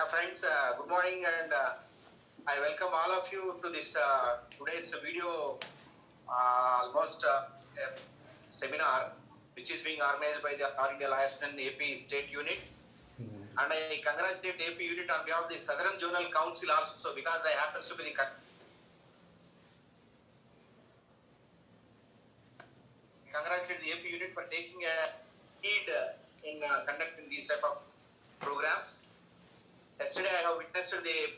Yeah, friends, good morning, and I welcome all of you to this today's video, almost seminar, which is being organized by the All India Liaison AP State Unit. And I congratulate AP Unit on behalf of the Southern Zonal Council also, because I happen to be the congratulate the AP Unit for taking a lead in conducting these type of programs. Yesterday, I have witnessed the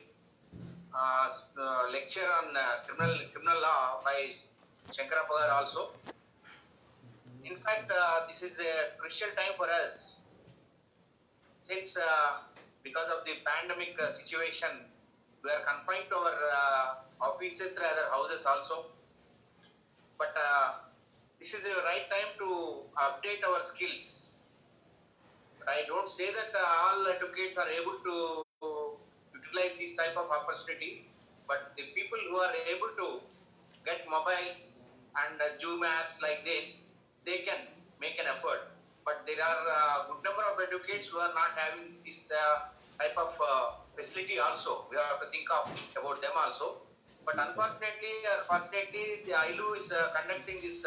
lecture on criminal law by Shankara Pagar also. In fact, this is a crucial time for us since because of the pandemic situation, we are confined to our offices rather houses also. But this is the right time to update our skills. I don't say that all advocates are able to utilize this type of opportunity, but the people who are able to get mobiles and Zoom apps like this, they can make an effort. But there are a good number of advocates who are not having this type of facility also. We have to think of about them also. But unfortunately, the ILU is conducting this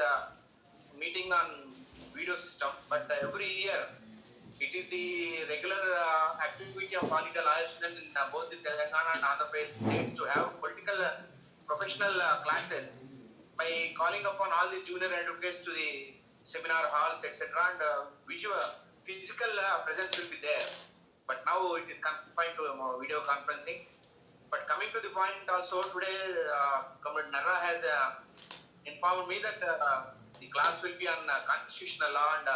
meeting on video system. But every year, it is the regular activity of All India Liaison in both the Telangana and Andhra Pradesh states to have political professional classes by calling upon all the junior advocates to the seminar halls, etc. And physical presence will be there. But now it is confined to video conferencing. But coming to the point also, today Comrade Narra has informed me that the class will be on constitutional law and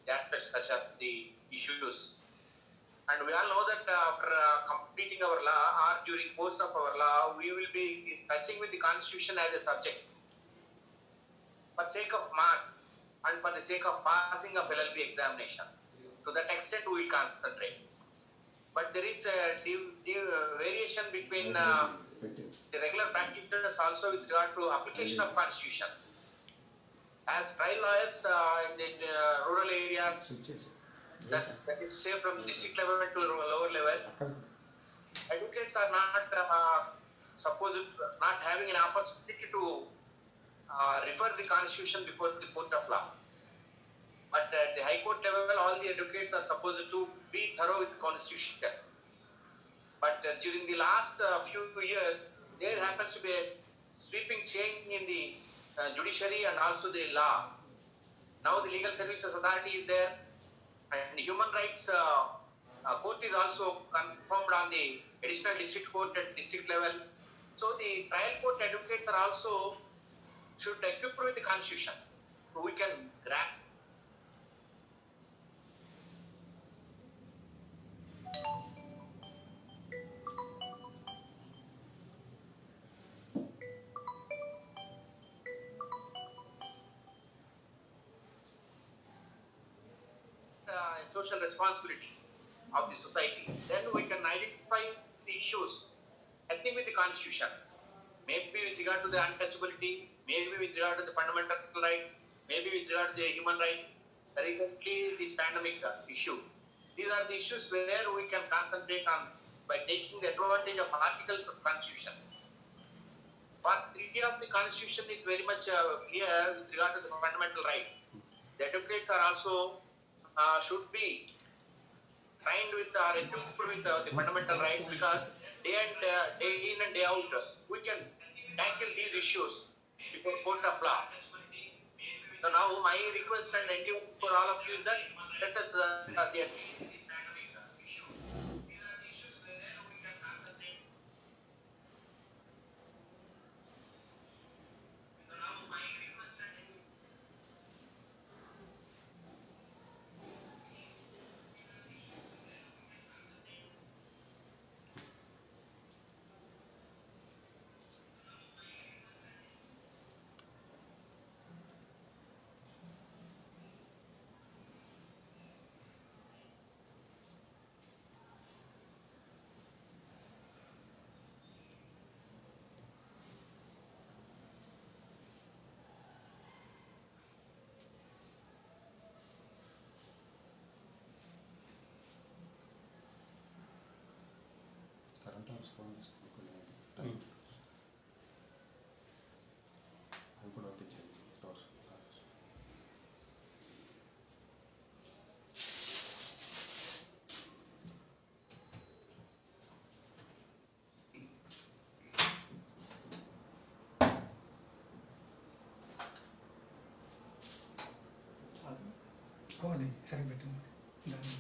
the aspects such as the issues. And we all know that after completing our law or during course of our law, we will be touching with the constitution as a subject for sake of marks and for the sake of passing of LLB examination. To that extent, we will concentrate. But there is a variation between the regular practitioners also with regard to application of constitution. As trial lawyers in the rural areas, that is say from district level to lower level, advocates are not not having an opportunity to refer the constitution before the court of law. But at the high court level, all the advocates are supposed to be thorough with constitution. But during the last few years, there happens to be a sweeping change in the judiciary and also the law. Now the Legal Services Authority is there, and the Human Rights Court is also confirmed on the Additional District Court at district level. So the trial court advocates are also should equip with the constitution, so we can grasp. Social responsibility of the society. Then we can identify the issues acting with the constitution. Maybe with regard to the untouchability, maybe with regard to the fundamental rights, maybe with regard to the human rights, recently this pandemic issue. These are the issues where we can concentrate on by taking the advantage of articles of constitution. Part 3 of the constitution is very much clear with regard to the fundamental rights. The advocates are also should be trained with or equipped with the fundamental rights, because day in and day out we can tackle these issues before court of law. So now my request and endeavor for all of you is that let us అది సరిగ్గా పెట్టింది దాన్ని.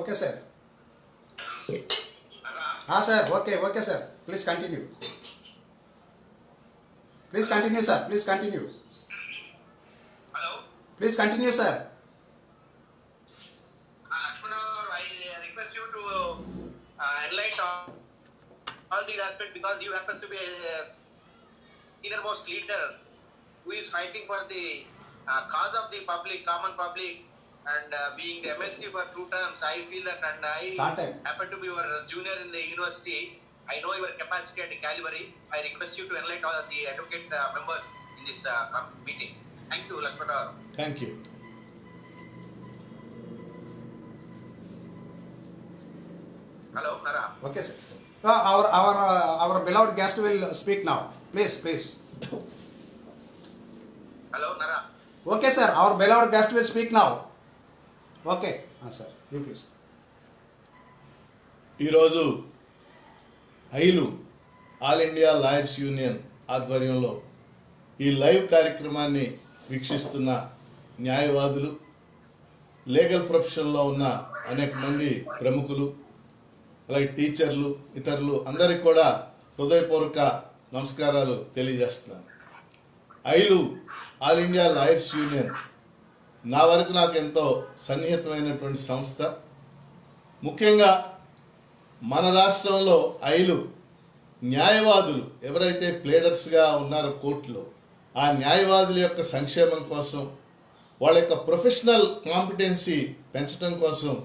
Okay, sir. Sir. Okay, sir. Please continue. Please continue, sir. Please continue. Hello? Please continue, sir. Lakshmana, I request you to enlighten all these aspects because you happen to be a senior-most leader who is fighting for the cause of the public, common public, and being the MSc for 2 terms. I feel that, and I happen to be your junior in the university. I know your capacity and caliber. I request you to enlighten all the advocate members in this meeting. Thank you, Lakshmana. Thank you. Hello, Nara. Okay, sir. Our beloved guest will speak now. Please. Hello, Nara. Okay, sir. Our beloved guest will speak now. Okay, sir. You please. ఈరోజు ఐలు all India lawyers union ఆధ్వర్యంలో ఈ live కార్యక్రమాన్ని వీక్షిస్తున్న న్యాయవాదులు, legal ప్రొఫెషన్లో ఉన్న అనేక మంది ప్రముఖులు, అలాగే టీచర్లు, ఇతరులు అందరికి కూడా హృదయపూర్వక నమస్కారాలు తెలియజేస్తున్నాను. ఐలు ఆల్ ఇండియా లాయర్స్ యూనియన్ నా వరకు నాకు ఎంతో సన్నిహితమైనటువంటి సంస్థ. ముఖ్యంగా మన రాష్ట్రంలో ఐలు న్యాయవాదులు ఎవరైతే ప్లేడర్స్గా ఉన్నారో కోర్టులో, ఆ న్యాయవాదుల యొక్క సంక్షేమం కోసం, వాళ్ళ యొక్క ప్రొఫెషనల్ కాంపిటెన్సీ పెంచడం కోసం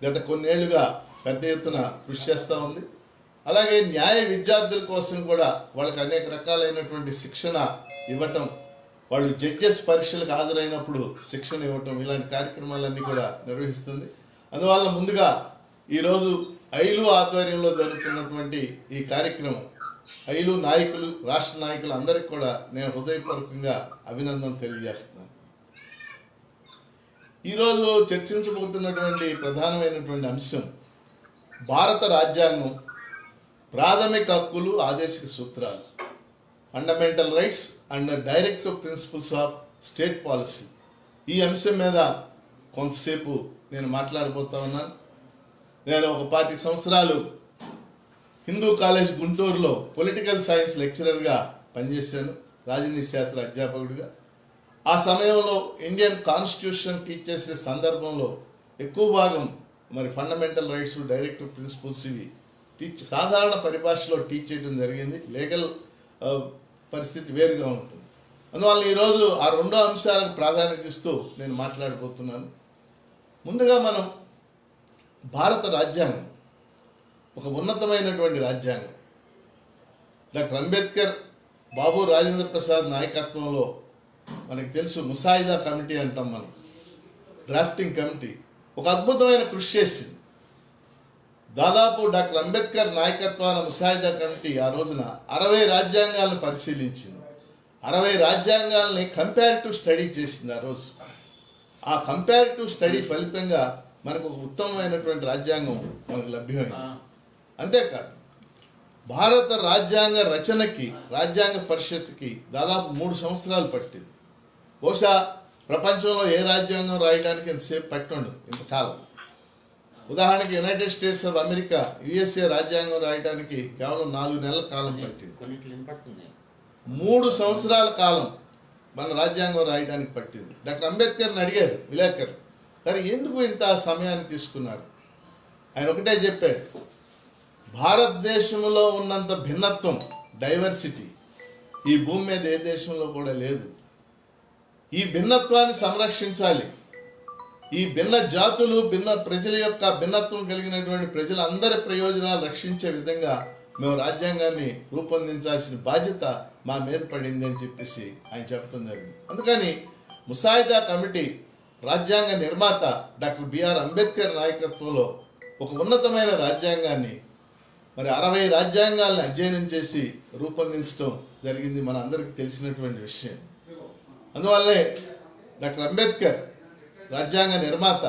గత కొన్నేళ్లుగా పెద్ద ఎత్తున కృషి చేస్తూ ఉంది. అలాగే న్యాయ విద్యార్థుల కోసం కూడా వాళ్ళకి అనేక రకాలైనటువంటి శిక్షణ ఇవ్వటం, వాళ్ళు జడ్జెస్ పరీక్షలకు హాజరైనప్పుడు శిక్షణ ఇవ్వటం, ఇలాంటి కార్యక్రమాలన్నీ కూడా నిర్వహిస్తుంది. అందువల్ల ముందుగా ఈరోజు ఐలు ఆధ్వర్యంలో జరుగుతున్నటువంటి ఈ కార్యక్రమం, ఐలు నాయకులు, రాష్ట్ర నాయకులు అందరికీ కూడా నేను హృదయపూర్వకంగా అభినందనలు తెలియజేస్తున్నాను. ఈరోజు చర్చించబోతున్నటువంటి ప్రధానమైనటువంటి అంశం భారత రాజ్యాంగం ప్రాథమిక హక్కులు, ఆదేశిక సూత్రాలు, fundamental rights and directive principles of state policy. ఈ అంశం మీద కొంతసేపు నేను మాట్లాడబోతా ఉన్నాను. నేను ఒక 25 సంవత్సరాలు హిందూ కాలేజ్ గుంటూరులో పొలిటికల్ సైన్స్ లెక్చరర్గా పనిచేశాను, రాజనీతి శాస్త్ర అధ్యాపకుడిగా. ఆ సమయంలో ఇండియన్ కాన్స్టిట్యూషన్ టీచ్ చేసే సందర్భంలో ఎక్కువ భాగం మరి ఫండమెంటల్ రైట్స్, డైరెక్టివ్ ప్రిన్సిపల్స్ ఇవి సాధారణ పరిభాషలో టీచ్ చేయడం జరిగింది. లీగల్ పరిస్థితి వేరుగా ఉంటుంది. అందువల్ల ఈరోజు ఆ 2 అంశాలకు ప్రాధాన్యత ఇస్తూ నేను మాట్లాడబోతున్నాను. ముందుగా మనం భారత రాజ్యాంగం ఒక ఉన్నతమైనటువంటి రాజ్యాంగం. డాక్టర్ అంబేద్కర్, బాబు రాజేంద్ర ప్రసాద్ నాయకత్వంలో మనకి తెలుసు ముసాయిదా కమిటీ అంటాం మనం, డ్రాఫ్టింగ్ కమిటీ ఒక అద్భుతమైన కృషి చేసింది. దాదాపు డాక్టర్ అంబేద్కర్ నాయకత్వాన ముసాయిదా కమిటీ ఆ రోజున 60 రాజ్యాంగాలను పరిశీలించింది. 60 రాజ్యాంగాల్ని కంపారిటివ్ స్టడీ చేసింది ఆ రోజు. ఆ కంపారిటివ్ స్టడీ ఫలితంగా మనకు ఒక ఉత్తమమైనటువంటి రాజ్యాంగం మనకు లభ్యమైంది. అంతేకాదు భారత రాజ్యాంగ రచనకి, రాజ్యాంగ పరిషత్కి దాదాపు 3 సంవత్సరాలు పట్టింది. బహుశా ప్రపంచంలో ఏ రాజ్యాంగం రాయడానికి ఇంతసేపు పట్టిండదు ఇంతకాలం. ఉదాహరణకి United states of America, USA రాజ్యాంగం రాయడానికి కేవలం 4 నెలల కాలం పట్టింది. 3 సంవత్సరాల కాలం మన రాజ్యాంగం రాయడానికి పట్టింది. డాక్టర్ అంబేద్కర్ని అడిగారు విలేకరు, సరే ఎందుకు ఇంత సమయాన్ని తీసుకున్నారు? ఆయన ఒకటే చెప్పాడు, భారతదేశంలో ఉన్నంత భిన్నత్వం, డైవర్సిటీ ఈ భూమి మీద ఏ దేశంలో కూడా లేదు. ఈ భిన్నత్వాన్ని సంరక్షించాలి. ఈ భిన్న జాతులు, భిన్న ప్రజల యొక్క భిన్నత్వం కలిగినటువంటి ప్రజలందరి ప్రయోజనాలు రక్షించే విధంగా మేము రాజ్యాంగాన్ని రూపొందించాల్సిన బాధ్యత మా మీద పడింది అని చెప్పేసి ఆయన చెప్పడం జరిగింది. అందుకని ముసాయిదా కమిటీ రాజ్యాంగ నిర్మాత డాక్టర్ బిఆర్ అంబేద్కర్ నాయకత్వంలో ఒక ఉన్నతమైన రాజ్యాంగాన్ని మరి 60 రాజ్యాంగాలను అధ్యయనం చేసి రూపొందించడం జరిగింది, మన అందరికీ తెలిసినటువంటి విషయం. అందువల్లే డాక్టర్ అంబేద్కర్ రాజ్యాంగ నిర్మాత,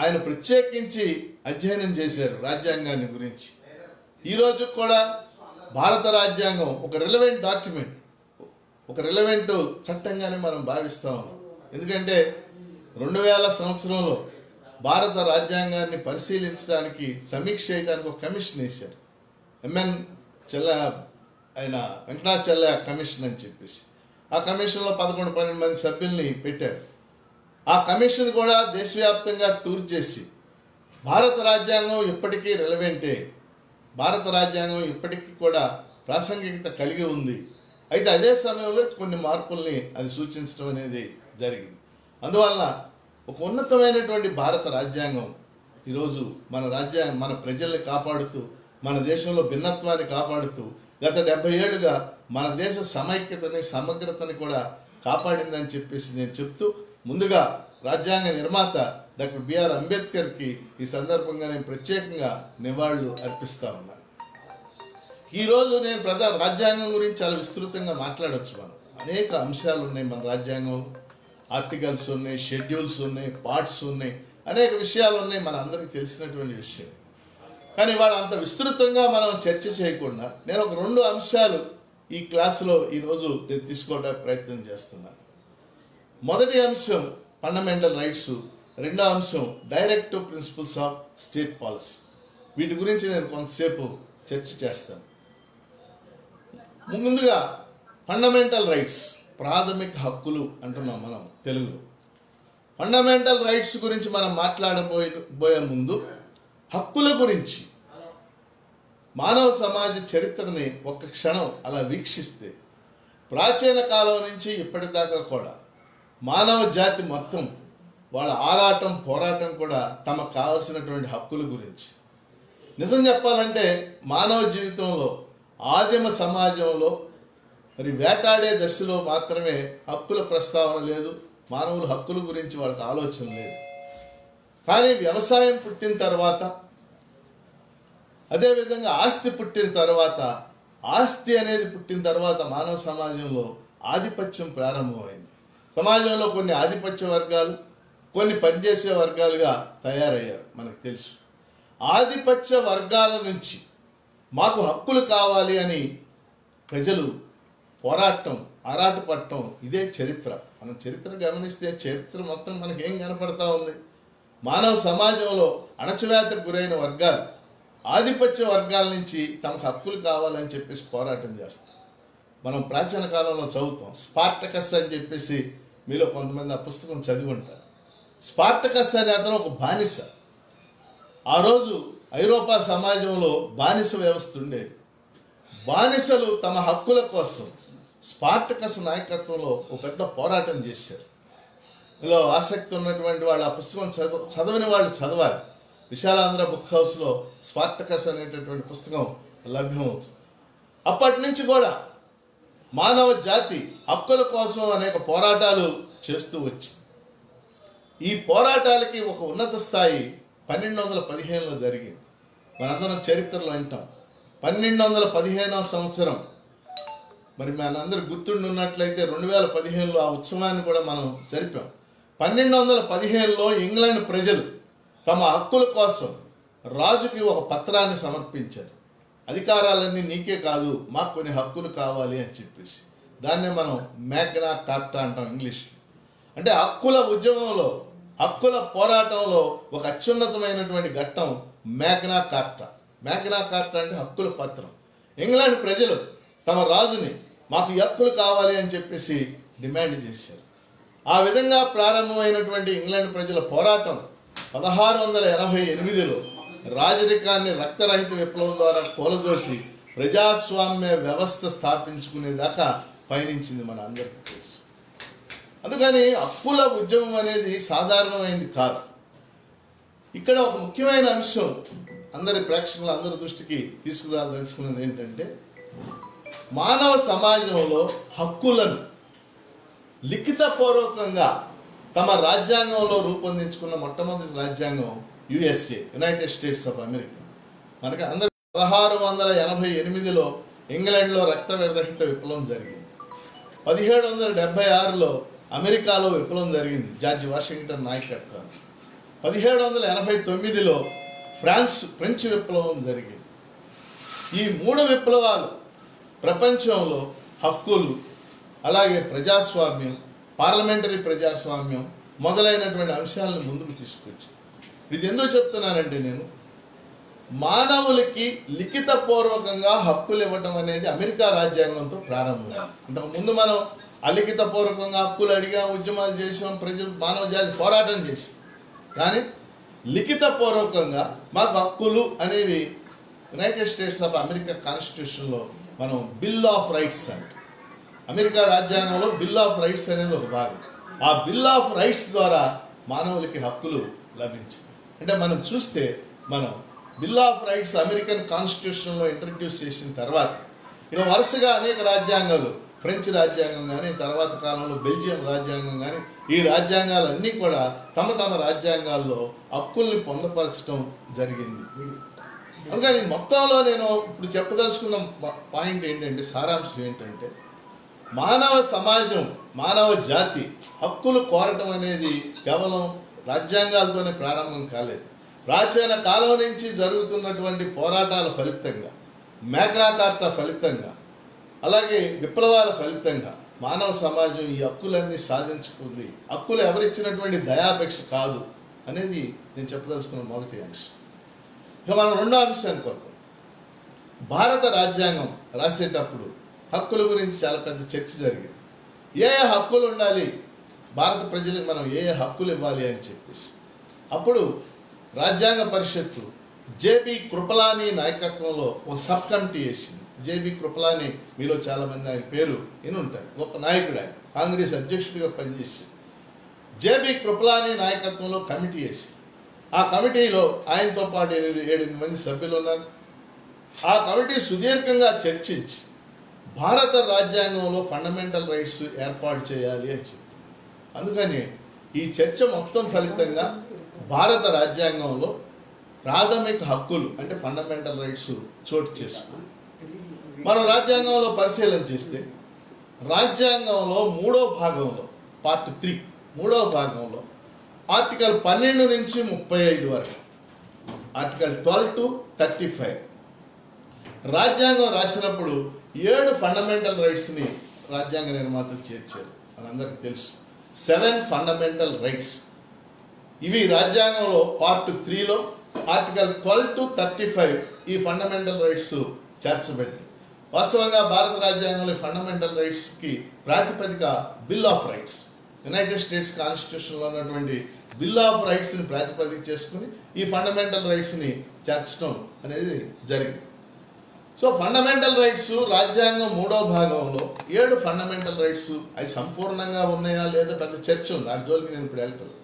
ఆయన ప్రత్యేకించి అధ్యయనం చేశారు రాజ్యాంగాన్ని గురించి. ఈరోజు కూడా భారత రాజ్యాంగం ఒక రిలవెంట్ డాక్యుమెంట్, ఒక రిలవెంట్ చట్టంగానే మనం భావిస్తా ఉన్నాం. ఎందుకంటే 2000 సంవత్సరంలో భారత రాజ్యాంగాన్ని పరిశీలించడానికి, సమీక్ష చేయడానికి ఒక కమిషన్ వేశారు. ఎంఎన్ ఆయన వెంకటాచల కమిషన్ అని చెప్పేసి. ఆ కమిషన్లో 11-12 మంది సభ్యుల్ని పెట్టారు. ఆ కమిషన్ కూడా దేశవ్యాప్తంగా టూర్ చేసి భారత రాజ్యాంగం ఇప్పటికీ రిలవెంటే, భారత రాజ్యాంగం ఇప్పటికీ కూడా ప్రాసంగికత కలిగి ఉంది, అయితే అదే సమయంలో కొన్ని మార్పుల్ని అది సూచించడం అనేది జరిగింది. అందువల్ల ఒక ఉన్నతమైనటువంటి భారత రాజ్యాంగం ఈరోజు మన ప్రజల్ని కాపాడుతూ, మన దేశంలో భిన్నత్వాన్ని కాపాడుతూ గత 70 ఏళ్ళుగా మన దేశ సమైక్యతని, సమగ్రతని కూడా కాపాడిందని చెప్పేసి నేను చెప్తూ, ముందుగా రాజ్యాంగ నిర్మాత డాక్టర్ బిఆర్ అంబేద్కర్కి ఈ సందర్భంగా నేను ప్రత్యేకంగా నివాళులు అర్పిస్తా ఉన్నాను. ఈరోజు నేను రాజ్యాంగం గురించి చాలా విస్తృతంగా మాట్లాడవచ్చు. మనం అనేక అంశాలు ఉన్నాయి మన రాజ్యాంగం, ఆర్టికల్స్ ఉన్నాయి, షెడ్యూల్స్ ఉన్నాయి, పార్ట్స్ ఉన్నాయి, అనేక విషయాలు ఉన్నాయి, మన అందరికీ తెలిసినటువంటి విషయం. కానీ వాళ్ళు అంత విస్తృతంగా మనం చర్చ చేయకుండా నేను ఒక 2 అంశాలు ఈ క్లాసులో ఈరోజు నేను తీసుకోవడానికి ప్రయత్నం చేస్తున్నాను. మొదటి అంశం ఫండమెంటల్ రైట్స్, రెండో అంశం directive principles of state policy. వీటి గురించి నేను కొంతసేపు చర్చ చేస్తాను. ముందుగా ఫండమెంటల్ రైట్స్, ప్రాథమిక హక్కులు అంటున్నాం మనం తెలుగులో. ఫండమెంటల్ రైట్స్ గురించి మనం మాట్లాడబోయే ముందు హక్కుల గురించి, మానవ సమాజ చరిత్రని ఒక్క క్షణం అలా వీక్షిస్తే ప్రాచీన కాలం నుంచి ఇప్పటిదాకా కూడా మానవ జాతి మొత్తం వాళ్ళ ఆరాటం, పోరాటం కూడా తమకు కావలసినటువంటి హక్కుల గురించి. నిజం చెప్పాలంటే మానవ జీవితంలో ఆదిమ సమాజంలో మరి వేటాడే దశలో మాత్రమే హక్కుల ప్రస్తావన లేదు, మానవుల హక్కుల గురించి వాళ్ళకి ఆలోచన లేదు. కానీ వ్యవసాయం పుట్టిన తర్వాత, అదేవిధంగా ఆస్తి పుట్టిన తర్వాత, ఆస్తి అనేది పుట్టిన తర్వాత మానవ సమాజంలో ఆధిపత్యం ప్రారంభమైంది. సమాజంలో కొన్ని ఆధిపత్య వర్గాలు, కొన్ని పనిచేసే వర్గాలుగా తయారయ్యారు. మనకు తెలుసు. ఆధిపత్య వర్గాల నుంచి మాకు హక్కులు కావాలి అని ప్రజలు ఆరాటపడటం, ఇదే చరిత్ర. మనం చరిత్ర గమనిస్తే చరిత్ర మొత్తం మనకి ఏం కనపడతా ఉంది? మానవ సమాజంలో అణచివేతకు గురైన వర్గాలు ఆధిపత్య వర్గాల నుంచి తమకు హక్కులు కావాలని చెప్పేసి పోరాటం చేస్తాం. మనం ప్రాచీన కాలంలో చదువుతాం. స్పార్టకస్ అని చెప్పేసి మీలో కొంతమంది ఆ పుస్తకం చదివి ఉంటారు. స్పార్టకస్ అనే అతను ఒక బానిస. ఆ రోజు ఐరోపా సమాజంలో బానిస వ్యవస్థ ఉండేది. బానిసలు తమ హక్కుల కోసం స్పార్టకస్ నాయకత్వంలో ఒక పెద్ద పోరాటం చేశారు. ఇందులో ఆసక్తి ఉన్నటువంటి వాళ్ళు ఆ పుస్తకం చదవని వాళ్ళు చదవాలి. విశాలాంధ్ర బుక్ హౌస్లో స్పార్టకస్ అనేటటువంటి పుస్తకం లభ్యమవుతుంది. అప్పటి నుంచి కూడా మానవ జాతి హక్కుల కోసం అనేక పోరాటాలు చేస్తూ వచ్చింది. ఈ పోరాటాలకి ఒక ఉన్నత స్థాయి 1215లో జరిగింది. మనందరం చరిత్రలో అంటాం 1215వ సంవత్సరం. మరి మనందరూ గుర్తుండున్నట్లయితే 2015లో ఆ ఉత్సవాన్ని కూడా మనం జరిపాం. 1215లో ఇంగ్లాండ్ ప్రజలు తమ హక్కుల కోసం రాజుకి ఒక పత్రాన్ని సమర్పించారు. అధికారాలన్నీ నీకే కాదు, మాకు కొన్ని హక్కులు కావాలి అని చెప్పేసి. దాన్నే మనం మ్యాగ్నా కార్టా అంటాం ఇంగ్లీష్లో. అంటే హక్కుల ఉద్యమంలో, హక్కుల పోరాటంలో ఒక అత్యున్నతమైనటువంటి ఘట్టం మ్యాగ్నా కార్టా. మ్యాగ్నా కార్టా అంటే హక్కుల పత్రం. ఇంగ్లాండ్ ప్రజలు తమ రాజుని మాకు హక్కులు కావాలి అని చెప్పేసి డిమాండ్ చేశారు. ఆ విధంగా ప్రారంభమైనటువంటి ఇంగ్లాండ్ ప్రజల పోరాటం 1688లో రాజరికాన్ని రక్తరహిత విప్లవం ద్వారా కూలదోసి ప్రజాస్వామ్య వ్యవస్థ స్థాపించుకునేదాకా పయనించింది మన అందరికీ తెలుసు. అందుకని హక్కుల ఉద్యమం అనేది సాధారణమైంది కాదు. ఇక్కడ ఒక ముఖ్యమైన అంశం అందరి ప్రేక్షకులు అందరి దృష్టికి తీసుకురాదలుచుకున్నది ఏంటంటే, మానవ సమాజంలో హక్కులను లిఖితపూర్వకంగా తమ రాజ్యాంగంలో రూపొందించుకున్న మొట్టమొదటి రాజ్యాంగం USA, United states of America. మనకి అందరి 1688లో ఇంగ్లాండ్లో రక్తరహిత విప్లవం జరిగింది. 1776లో అమెరికాలో విప్లవం జరిగింది జార్జ్ వాషింగ్టన్ నాయకత్వం. 1789లో ఫ్రెంచ్ విప్లవం జరిగింది. ఈ 3 విప్లవాలు ప్రపంచంలో హక్కులు, అలాగే ప్రజాస్వామ్యం, పార్లమెంటరీ ప్రజాస్వామ్యం మొదలైనటువంటి అంశాలను ముందుకు తీసుకొచ్చింది. ఇది ఎందుకు చెప్తున్నానంటే, నేను మానవులకి లిఖితపూర్వకంగా హక్కులు ఇవ్వటం అనేది అమెరికా రాజ్యాంగంతో ప్రారంభం. అంతకుముందు మనం అలిఖితపూర్వకంగా హక్కులు అడిగాం, ఉద్యమాలు చేసాం, ప్రజలు మానవ జాతి పోరాటం చేసింది. కానీ లిఖితపూర్వకంగా మాకు హక్కులు అనేవి యునైటెడ్ స్టేట్స్ ఆఫ్ అమెరికా కాన్స్టిట్యూషన్లో మనం బిల్ ఆఫ్ రైట్స్ అంటే, అమెరికా రాజ్యాంగంలో బిల్ ఆఫ్ రైట్స్ అనేది ఒక భాగం. ఆ బిల్ ఆఫ్ రైట్స్ ద్వారా మానవులకి హక్కులు లభించింది. అంటే మనం చూస్తే, మనం బిల్ ఆఫ్ రైట్స్ అమెరికన్ కాన్స్టిట్యూషన్లో ఇంట్రడ్యూస్ చేసిన తర్వాత ఇక వరుసగా అనేక రాజ్యాంగాలు, ఫ్రెంచ్ రాజ్యాంగం కానీ, తర్వాత కాలంలో బెల్జియం రాజ్యాంగం కానీ, ఈ రాజ్యాంగాలన్నీ కూడా తమ తమ రాజ్యాంగాల్లో హక్కుల్ని పొందపరచడం జరిగింది. అందుకని మొత్తంలో నేను ఇప్పుడు చెప్పదలుచుకున్న పాయింట్ ఏంటంటే, సారాంశం ఏంటంటే, మానవ సమాజం, మానవ జాతి హక్కులు కోరటం అనేది కేవలం రాజ్యాంగాలతోనే ప్రారంభం కాలేదు. ప్రాచీన కాలం నుంచి జరుగుతున్నటువంటి పోరాటాల ఫలితంగా, మ్యాగ్నా కార్టా ఫలితంగా, అలాగే విప్లవాల ఫలితంగా మానవ సమాజం ఈ హక్కులన్నీ సాధించుకుంది. హక్కులు ఎవరిచ్చినటువంటి దయాపేక్ష కాదు అనేది నేను చెప్పదలుచుకున్న మొదటి అంశం. ఇక మనం రెండో అంశానికి వద్దాం. భారత రాజ్యాంగం రాసేటప్పుడు హక్కుల గురించి చాలా పెద్ద చర్చ జరిగింది. ఏ హక్కులు ఉండాలి, భారత ప్రజలకు మనం ఏ హక్కులు ఇవ్వాలి అని చెప్పేసి. అప్పుడు రాజ్యాంగ పరిషత్తు జేబీ కృపలాని నాయకత్వంలో ఒక సబ్ కమిటీ వేసింది. జేబీ కృపలాని మీలో చాలామంది ఆయన పేరు విని ఉంటారు. గొప్ప నాయకుడు ఆయన, కాంగ్రెస్ అధ్యక్షుడిగా పనిచేసి. జేబీ కృపలాని నాయకత్వంలో కమిటీ వేసి, ఆ కమిటీలో ఆయనతో పాటు 7 మంది సభ్యులు ఉన్నారు. ఆ కమిటీ సుదీర్ఘంగా చర్చించి భారత రాజ్యాంగంలో ఫండమెంటల్ రైట్స్ ఏర్పాటు చేయాలి అని చెప్పి. అందుకని ఈ చర్చ మొత్తం ఫలితంగా భారత రాజ్యాంగంలో ప్రాథమిక హక్కులు అంటే ఫండమెంటల్ రైట్స్ చోటు చేసుకున్నాయి. మనం రాజ్యాంగంలో పరిశీలన చేస్తే, రాజ్యాంగంలో 3వ భాగంలో పార్ట్ 3 3వ భాగంలో ఆర్టికల్ 12 నుంచి 35 వరకు, ఆర్టికల్ 12 to 35 రాజ్యాంగం రాసినప్పుడు 7 ఫండమెంటల్ రైట్స్ని రాజ్యాంగ నిర్మాతలు చేర్చారు. మనందరికీ తెలుసు 7 ఫండమెంటల్ రైట్స్. ఇవి రాజ్యాంగంలో పార్ట్ 3లో ఆర్టికల్ 12 to 35 ఈ ఫండమెంటల్ రైట్స్ చేర్చబెట్టి, వాస్తవంగా భారత రాజ్యాంగంలో ఫండమెంటల్ రైట్స్కి ప్రాతిపదిక bill of rights. United States కాన్స్టిట్యూషన్లో ఉన్నటువంటి బిల్ ఆఫ్ రైట్స్ని ప్రాతిపదిక చేసుకుని ఈ ఫండమెంటల్ రైట్స్ని చేర్చడం అనేది జరిగింది. సో ఫండమెంటల్ రైట్స్ రాజ్యాంగం 3వ భాగంలో 7 ఫండమెంటల్ రైట్స్, అవి సంపూర్ణంగా ఉన్నాయా లేదా పెద్ద చర్చ ఉంది, ఆ జోలికి నేను ఇప్పుడు వెళ్తాను.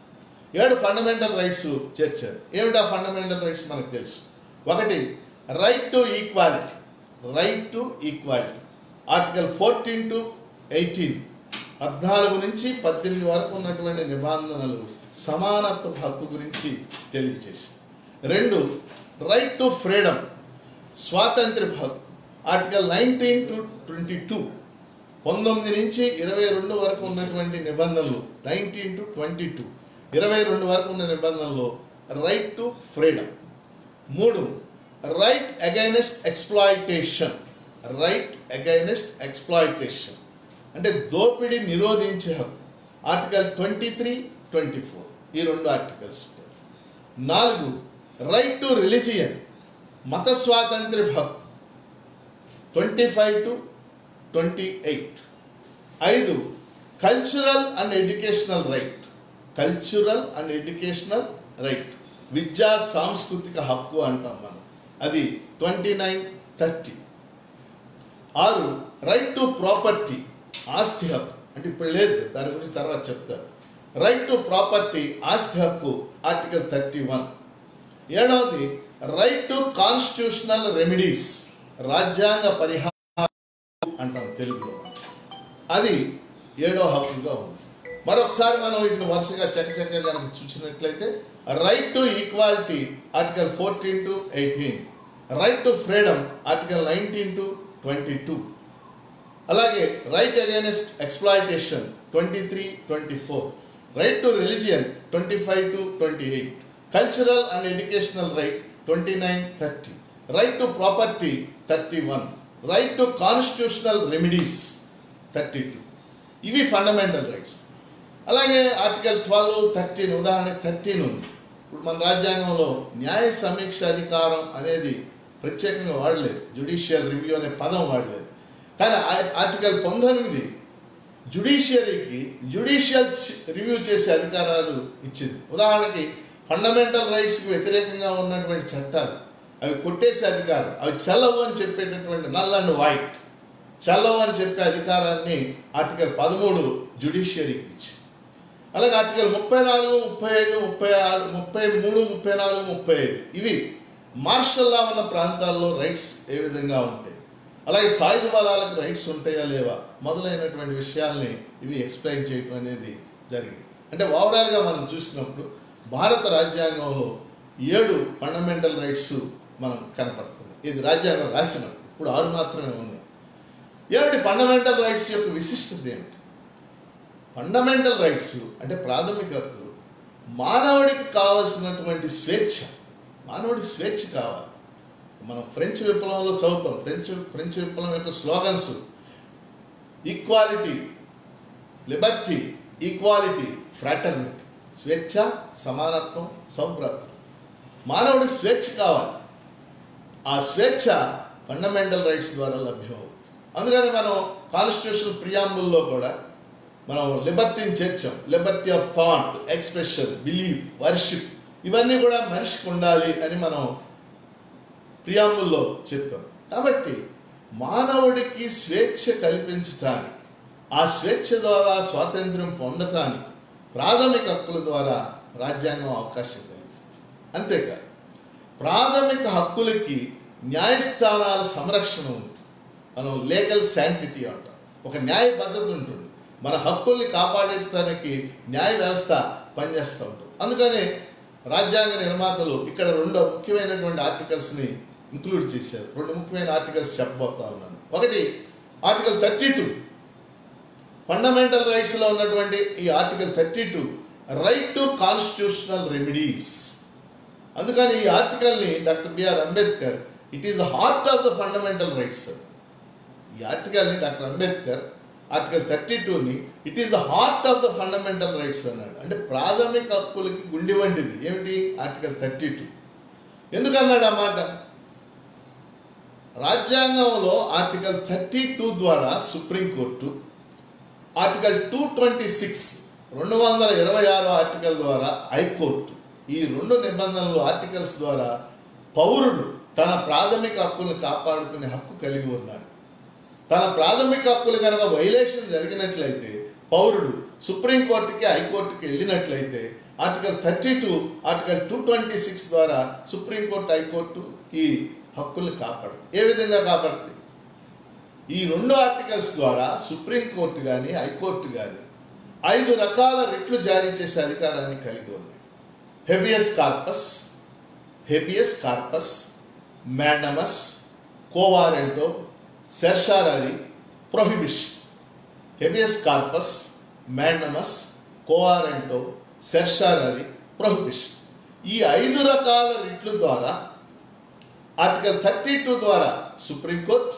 7 ఫండమెంటల్ రైట్స్ చేర్చారు. ఏమిటి ఆ ఫండమెంటల్ రైట్స్ మనకు తెలుసు. ఒకటి, right to equality. Right to equality article 14 to 18 14 నుంచి 18 వరకు ఉన్నటువంటి నిబంధనలు సమానత్వ హక్కు గురించి తెలియజేసింది. 2, రైట్ టు ఫ్రీడమ్ స్వాతంత్ర్య హక్కు ఆర్టికల్ 19 to 22 19 నుంచి 22 వరకు ఉన్నటువంటి నిబంధనలు 19 to 22 22 వరకు ఉన్న నిబంధనలు right to freedom. 3, right against exploitation. Right against exploitation అంటే దోపిడీ నిరోధించే హక్కు ఆర్టికల్ 23, 24 ఈ 2 ఆర్టికల్స్. 4, రైట్ టు రిలీజియన్ మత స్వాతంత్ర్య హక్కు 25 to 28. 5, cultural and educational right. Cultural and educational right విద్యా సాంస్కృతిక హక్కు అంటాం మనం, అది 29, 30. 6, రైట్ టు ప్రాపర్టీ ఆస్తి హక్కు అంటే ఇప్పుడు లేదు, దాని గురించి తర్వాత చెప్తారు. రైట్ టు ప్రాపర్టీ ఆస్తి హక్కు ఆర్టికల్ 31. 7వది, రైట్ టు కాన్స్టిట్యూషనల్ రెమెడీస్ రాజ్యాంగ పరిహారం అంటాం తెలుగులో, అది 7వ హక్కుగా ఉంది. మరొకసారి మనం వీటిని వరుసగా చకచక కనుక చూసినట్లయితే, right to equality article 14 to 18, right to freedom article 19 to 22. అలాగే right against exploitation 23-24, right to religion 25 to 28, cultural and educational right 29-30, right to property 31, right to constitutional remedies 32. ఇవి ఫండమెంటల్ రైట్స్. అలాగే ఆర్టికల్ 12, 13, ఉదాహరణకి 13 ఉంది. ఇప్పుడు మన రాజ్యాంగంలో న్యాయ సమీక్ష అధికారం అనేది ప్రత్యేకంగా వాడలేదు, జ్యుడిషియల్ రివ్యూ అనే పదం వాడలేదు. కానీ ఆర్టికల్ 19 జ్యుడిషియరీకి జ్యుడిషియల్ రివ్యూ చేసే అధికారాలు ఇచ్చింది. ఉదాహరణకి ఫండమెంటల్ రైట్స్కి వ్యతిరేకంగా ఉన్నటువంటి చట్టాలు అవి కొట్టేసే అధికారం, అవి చెల్లవు అని చెప్పేటటువంటి నల్ అండ్ వైట్ చెల్లవు అని చెప్పే అధికారాన్ని ఆర్టికల్ 13 జ్యుడిషియరీకి ఇచ్చింది. అలాగే ఆర్టికల్ 34, 35, 36, 33, 34, 35 ఇవి మార్షల్ లా ఉన్న ప్రాంతాల్లో రైట్స్ ఏ విధంగా ఉంటాయి, అలాగే సాయుధ బలాలకు రైట్స్ ఉంటాయా లేవా మొదలైనటువంటి విషయాల్ని ఇవి ఎక్స్ప్లెయిన్ చేయడం అనేది జరిగింది. అంటే ఓవరాల్గా మనం చూసినప్పుడు భారత రాజ్యాంగంలో 7 ఫండమెంటల్ రైట్స్ మనం కనపడుతుంది. ఇది రాజ్యాంగం రాసినప్పుడు, ఇప్పుడు 6 మాత్రమే ఉన్నాయి. ఏమిటి ఫండమెంటల్ రైట్స్ యొక్క విశిష్టత ఏమిటి? ఫండమెంటల్ రైట్స్ అంటే ప్రాథమిక హక్కులు. మానవుడికి కావలసినటువంటి స్వేచ్ఛ, మానవుడికి స్వేచ్ఛ కావాలి. మనం ఫ్రెంచ్ విప్లవంలో చదువుతాం, ఫ్రెంచ్ విప్లవం యొక్క slogans equality, Liberty, equality, fraternity, స్వేచ్ఛ, సమానత్వం, సౌభ్రాతృత్వం. మానవుడికి స్వేచ్ఛ కావాలి. ఆ స్వేచ్ఛ ఫండమెంటల్ రైట్స్ ద్వారా లభ్యమవుతుంది. అందుకని మనం కాన్స్టిట్యూషన్ ప్రియాంబుల్లో కూడా మనం లిబర్టీని చేర్చాం. Liberty of thought, expression, belief, worship ఇవన్నీ కూడా మనిషికి ఉండాలి అని మనం ప్రియాంబుల్లో చెప్పాం. కాబట్టి మానవుడికి స్వేచ్ఛ కల్పించటానికి, ఆ స్వేచ్ఛ ద్వారా స్వాతంత్ర్యం పొందటానికి ప్రాథమిక హక్కుల ద్వారా రాజ్యాంగం అవకాశం కల్పించింది. అంతేకాదు ప్రాథమిక హక్కులకి న్యాయస్థానాల సంరక్షణ ఉంటుంది. మనం లీగల్ శాంటిటీ అంటాం. ఒక న్యాయ పద్ధతి ఉంటుంది. మన హక్కుల్ని కాపాడటానికి న్యాయ వ్యవస్థ పనిచేస్తూ ఉంటుంది. అందుకని రాజ్యాంగ నిర్మాతలు ఇక్కడ 2 ముఖ్యమైనటువంటి ఆర్టికల్స్ని ఇంక్లూడ్ చేశారు. 2 ముఖ్యమైన ఆర్టికల్స్ చెప్పబోతా ఉన్నాను. ఒకటి ఆర్టికల్ 32, ఫండమెంటల్ రైట్స్లో ఉన్నటువంటి ఈ article 32 right to constitutional remedies. అందుకని ఈ ఆర్టికల్ని doctor B R Ambedkar it is the heart of the fundamental rights. ఈ ఆర్టికల్ని డాక్టర్ అంబేద్కర్ ఆర్టికల్ 32ని it is the heart of the fundamental rights అన్నాడు. అంటే ప్రాథమిక హక్కులకి గుండె వంటిది ఏమిటి ఆర్టికల్ 32. ఎందుకన్నాడు ఆ మాట? రాజ్యాంగంలో ఆర్టికల్ 32 ద్వారా సుప్రీంకోర్టు, ఆర్టికల్ 226 226 ఆర్టికల్ ద్వారా హైకోర్టు, ఈ 2 నిబంధనలు ఆర్టికల్స్ ద్వారా పౌరుడు తన ప్రాథమిక హక్కులను కాపాడుకునే హక్కు కలిగి ఉన్నాడు. తన ప్రాథమిక హక్కులు కనుక వైలేషన్ జరిగినట్లయితే పౌరుడు సుప్రీంకోర్టుకి, హైకోర్టుకి వెళ్ళినట్లయితే ఆర్టికల్ 32, ఆర్టికల్ 226 ద్వారా సుప్రీంకోర్టు, హైకోర్టు ఈ హక్కుల్ని కాపాడుతుంది. ఏ విధంగా కాపాడుతుంది? ఈ 2 ఆర్టికల్స్ ద్వారా సుప్రీంకోర్టు కానీ, హైకోర్టు కానీ 5 రకాల రిట్లు జారీ చేసే అధికారాన్ని కలిగి ఉన్నాయి. Habeas corpus, mandamus, quo warranto, certiorari, prohibition. Habeas corpus, mandamus, quo warranto, certiorari, prohibition. ఈ 5 రకాల రిట్ల ద్వారా ఆర్టికల్ 32 ద్వారా సుప్రీంకోర్టు,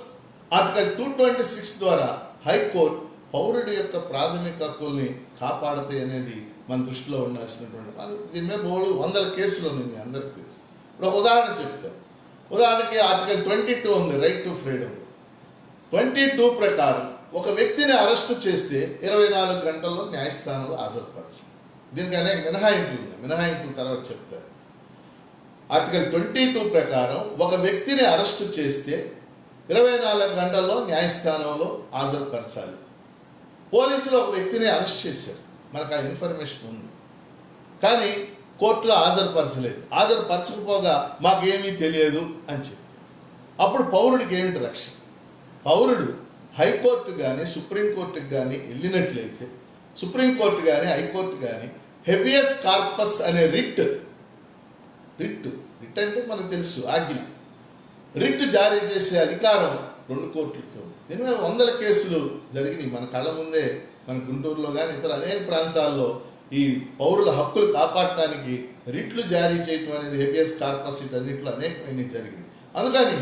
ఆర్టికల్ 226 ద్వారా హైకోర్టు పౌరుడి యొక్క ప్రాథమిక హక్కుల్ని కాపాడతాయి అనేది మన దృష్టిలో ఉండాల్సినటువంటి. దీని మీద 100 కేసులు ఉన్నాయి, మీ అందరికీ తెలుసు. ఇప్పుడు ఒక ఉదాహరణ చెప్తాను. ఉదాహరణకి ఆర్టికల్ 22 ఉంది, రైట్ టు ఫ్రీడమ్. 22 ప్రకారం ఒక వ్యక్తిని అరెస్టు చేస్తే 24 గంటల్లో న్యాయస్థానంలో హాజరుపరచాలి. దీనికి అనేక మినహాయింపులు ఉన్నాయి, మినహాయింపుల తర్వాత చెప్తారు. ఆర్టికల్ 22 ప్రకారం ఒక వ్యక్తిని అరెస్టు చేస్తే 24 గంటల్లో న్యాయస్థానంలో హాజరుపరచాలి. పోలీసులు ఒక వ్యక్తిని అరెస్ట్ చేశారు, మనకు ఆ ఇన్ఫర్మేషన్ ఉంది, కానీ కోర్టులో హాజరుపరచలేదు. హాజరుపరచకపోగా మాకేమీ తెలియదు అని చెప్పి అప్పుడు పౌరుడికి ఏమిటి రక్షణ? పౌరుడు హైకోర్టు కానీ, సుప్రీంకోర్టుకి కానీ వెళ్ళినట్లయితే, సుప్రీంకోర్టు కానీ, హైకోర్టు కానీ హెబియస్ కార్పస్ అనే రిట్ అంటే మనకు తెలుసు ఆజ్ఞ. రిట్ జారీ చేసే అధికారం 2 కోర్టులకు. దీని మీద వందల కేసులు జరిగినాయి మన కళ్ళ ముందే. మన గుంటూరులో కానీ ఇతర అనేక ప్రాంతాల్లో ఈ పౌరుల హక్కులు కాపాడటానికి రిట్లు జారీ చేయటం అనేది హేబియస్ కార్పస్ అన్నింటిలో అనేకమైన జరిగింది. అందుకని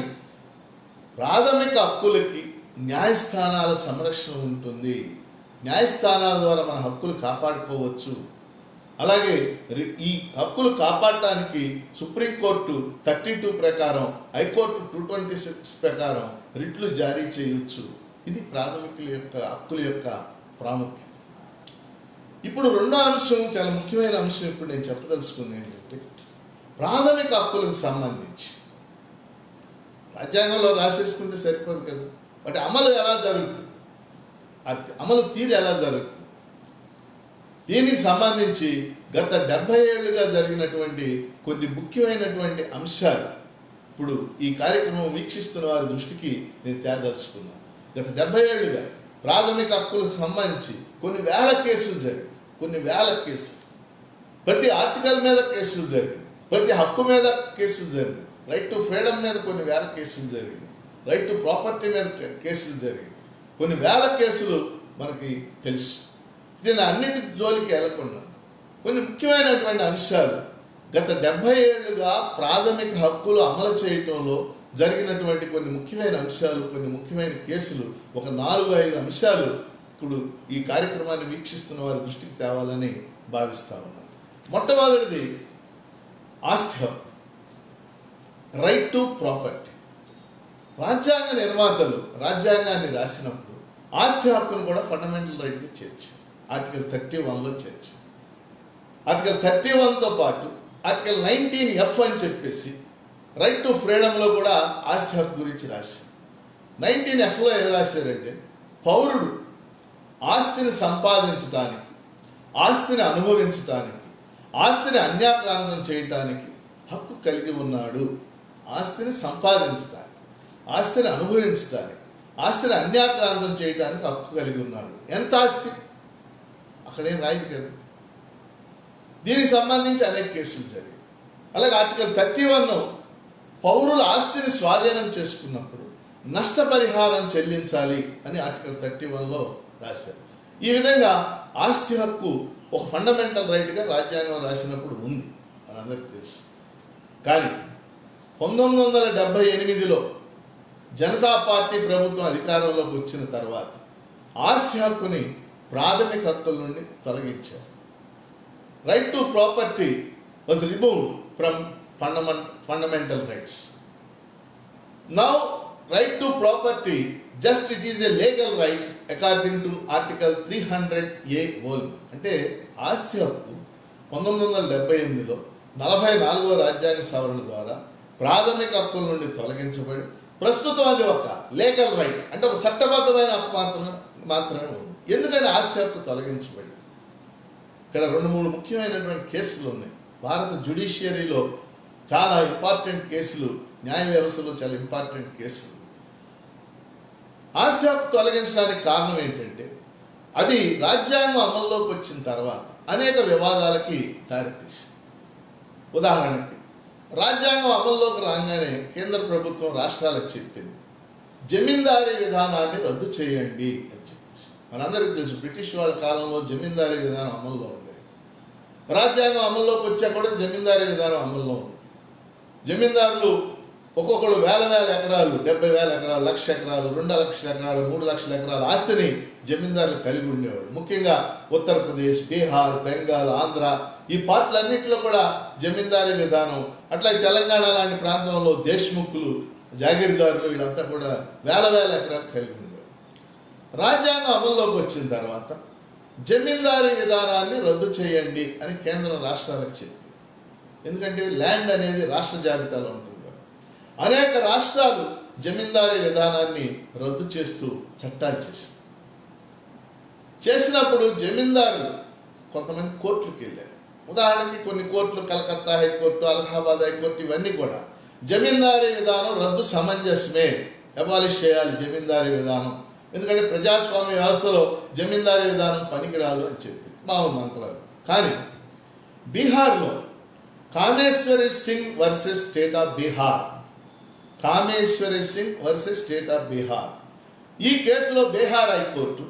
ప్రాథమిక హక్కులకి న్యాయస్థానాల సంరక్షణ ఉంటుంది. న్యాయస్థానాల ద్వారా మన హక్కులు కాపాడుకోవచ్చు. అలాగే ఈ హక్కులు కాపాడటానికి సుప్రీంకోర్టు 32 ప్రకారం, హైకోర్టు 226 ప్రకారం రిట్లు జారీ చేయవచ్చు. ఇది ప్రాథమికుల యొక్క హక్కుల యొక్క ప్రాముఖ్యత. ఇప్పుడు రెండో అంశం, చాలా ముఖ్యమైన అంశం ఇప్పుడు నేను చెప్పదలుచుకుంది ఏంటంటే, ప్రాథమిక హక్కులకు సంబంధించి రాజ్యాంగంలో రాసేసుకుంటే సరిపోదు కదా, వాటి అమలు ఎలా జరుగుతుంది, అమలు తీరు ఎలా జరుగుతుంది, దీనికి సంబంధించి గత 70 ఏళ్ళుగా జరిగినటువంటి కొన్ని ముఖ్యమైనటువంటి అంశాలు ఇప్పుడు ఈ కార్యక్రమం వీక్షిస్తున్న వారి దృష్టికి నేను తేదలుచుకున్నాను. గత 70 ఏళ్ళుగా ప్రాథమిక హక్కులకు సంబంధించి కొన్ని వేల కేసులు జరిగాయి. కొన్ని వేల కేసులు, ప్రతి ఆర్టికల్ మీద కేసులు జరిగాయి, ప్రతి హక్కు మీద కేసులు జరిగాయి. రైట్ టు ఫ్రీడమ్ మీద కొన్ని వేల కేసులు జరిగాయి, రైట్ టు ప్రాపర్టీ మీద కేసులు జరిగాయి. కొన్ని వేల కేసులు మనకి తెలుసు. దీని అన్నిటి జోలికి వెళ్లకుండా కొన్ని ముఖ్యమైనటువంటి అంశాలు గత 70 ఏళ్ళుగా ప్రాథమిక హక్కులు అమలు చేయటంలో జరిగినటువంటి కొన్ని ముఖ్యమైన అంశాలు, కొన్ని ముఖ్యమైన కేసులు, ఒక 4-5 అంశాలు ఇప్పుడు ఈ కార్యక్రమాన్ని వీక్షిస్తున్న వారి దృష్టికి తేవాలని భావిస్తా ఉన్నాను. మొట్టమొదటిది ఆస్తి హక్కు, రైట్ టు ప్రాపర్టీ. రాజ్యాంగ నిర్మాతలు రాజ్యాంగాన్ని రాసినప్పుడు ఆస్తి హక్కును కూడా ఫండమెంటల్ రైట్గా చేర్చారు. ఆర్టికల్ 31లో చేర్చారు. ఆర్టికల్ 31తో పాటు ఆర్టికల్ 19F అని చెప్పేసి రైట్ టు ఫ్రీడమ్లో కూడా ఆస్తి హక్కు గురించి రాశారు. 19Fలో ఏం రాశారంటే, పౌరుడు ఆస్తిని సంపాదించడానికి, ఆస్తిని అనుభవించటానికి, ఆస్తిని అన్యాక్రాంతం చేయటానికి హక్కు కలిగి ఉన్నాడు. ఆస్తిని సంపాదించటానికి, ఆస్తిని అనుభవించటానికి, ఆస్తిని అన్యాక్రాంతం చేయడానికి హక్కు కలిగి ఉన్నాడు. ఎంత ఆస్తి అక్కడేం రాయదు కదా. దీనికి సంబంధించి అనేక కేసులు జరిగాయి. అలాగే ఆర్టికల్ 31 పౌరుల ఆస్తిని స్వాధీనం చేసుకున్నప్పుడు నష్టపరిహారం చెల్లించాలి అని ఆర్టికల్ 31లో రాశారు. ఈ విధంగా ఆస్తి హక్కు ఒక ఫండమెంటల్ రైట్గా రాజ్యాంగం రాసినప్పుడు ఉంది, మనందరికీ తెలుసు. కానీ 1978లో జనతా పార్టీ ప్రభుత్వం అధికారంలోకి వచ్చిన తర్వాత ఆస్తి హక్కుని ప్రాథమిక హక్కుల నుండి తొలగించారు. Right to property was removed from fundamental rights. Now, right to property, just it is a legal right according to Article 300A only. అంటే ఆస్తి హక్కు 1978లో 44వ రాజ్యాంగ సవరణ ద్వారా ప్రాథమిక హక్కుల నుండి తొలగించబడి ప్రస్తుతం అది ఒక లీగల్ రైట్, అంటే ఒక చట్టబద్ధమైన హక్కు మాత్రమే ఉంది. ఎందుకని ఆస్తి హక్కు తొలగించబడి? ఇక్కడ 2-3 ముఖ్యమైనటువంటి కేసులు ఉన్నాయి. భారత జ్యుడిషియరీలో చాలా ఇంపార్టెంట్ కేసులు, న్యాయ వ్యవస్థలో చాలా ఇంపార్టెంట్ కేసులు. ఆస్తి హక్కు తొలగించడానికి కారణం ఏంటంటే, అది రాజ్యాంగం అమల్లోకి వచ్చిన తర్వాత అనేక వివాదాలకి దారితీసింది. ఉదాహరణకి, రాజ్యాంగం అమల్లోకి రాగానే కేంద్ర ప్రభుత్వం రాష్ట్రాలకు చెప్పింది, జమీందారీ విధానాన్ని రద్దు చేయండి అని చెప్పేసి. మనందరికీ తెలుసు, బ్రిటిష్ వాళ్ళ కాలంలో జమీందారీ విధానం అమల్లో ఉండేది. రాజ్యాంగం అమల్లోకి వచ్చా కూడా జమీందారీ విధానం అమల్లో ఉంది. జమీందారులు ఒక్కొక్కరు వేల ఎకరాలు, 70,000 ఎకరాలు, 1,00,000 ఎకరాలు, 2,00,000 ఎకరాలు, 3,00,000 ఎకరాల ఆస్తిని జమీందారులు కలిగి ఉండేవాడు. ముఖ్యంగా ఉత్తరప్రదేశ్, బీహార్, బెంగాల్, ఆంధ్ర ఈ పార్టీలన్నింటిలో కూడా జమీందారీ విధానం. అట్లాగే తెలంగాణ లాంటి ప్రాంతంలో దేశ్ముఖులు, జాగీర్దారులు వీళ్ళంతా కూడా వేల ఎకరాలు కలిగి ఉండేవాడు. రాజ్యాంగం అమల్లోకి వచ్చిన తర్వాత జమీందారీ విధానాన్ని రద్దు చేయండి అని కేంద్రం రాష్ట్రాలకు చెప్పింది. ఎందుకంటే ల్యాండ్ అనేది రాష్ట్ర జాబితాలో ఉంటుంది. అనేక రాష్ట్రాలు జమీందారీ విధానాన్ని రద్దు చేస్తూ చట్టాలు చేసినప్పుడు జమీందారులు కొంతమంది కోర్టులకు వెళ్ళారు. ఉదాహరణకి కొన్ని కోర్టులు, కలకత్తా హైకోర్టు, అలహాబాద్ హైకోర్టు, ఇవన్నీ కూడా జమీందారీ విధానం రద్దు సమంజసమే, అబాలిష్ చేయాలి జమీందారీ విధానం, ఎందుకంటే ప్రజాస్వామ్య వ్యవస్థలో జమీందారీ విధానం పనికిరాదు అని చెప్పి బాగుంది అంతవరకు. కానీ బీహార్లో Kameshwari Singh versus state of Bihar Kameshwari Singh versus state of Bihar. ఈ కేసులో బీహార్ హైకోర్టు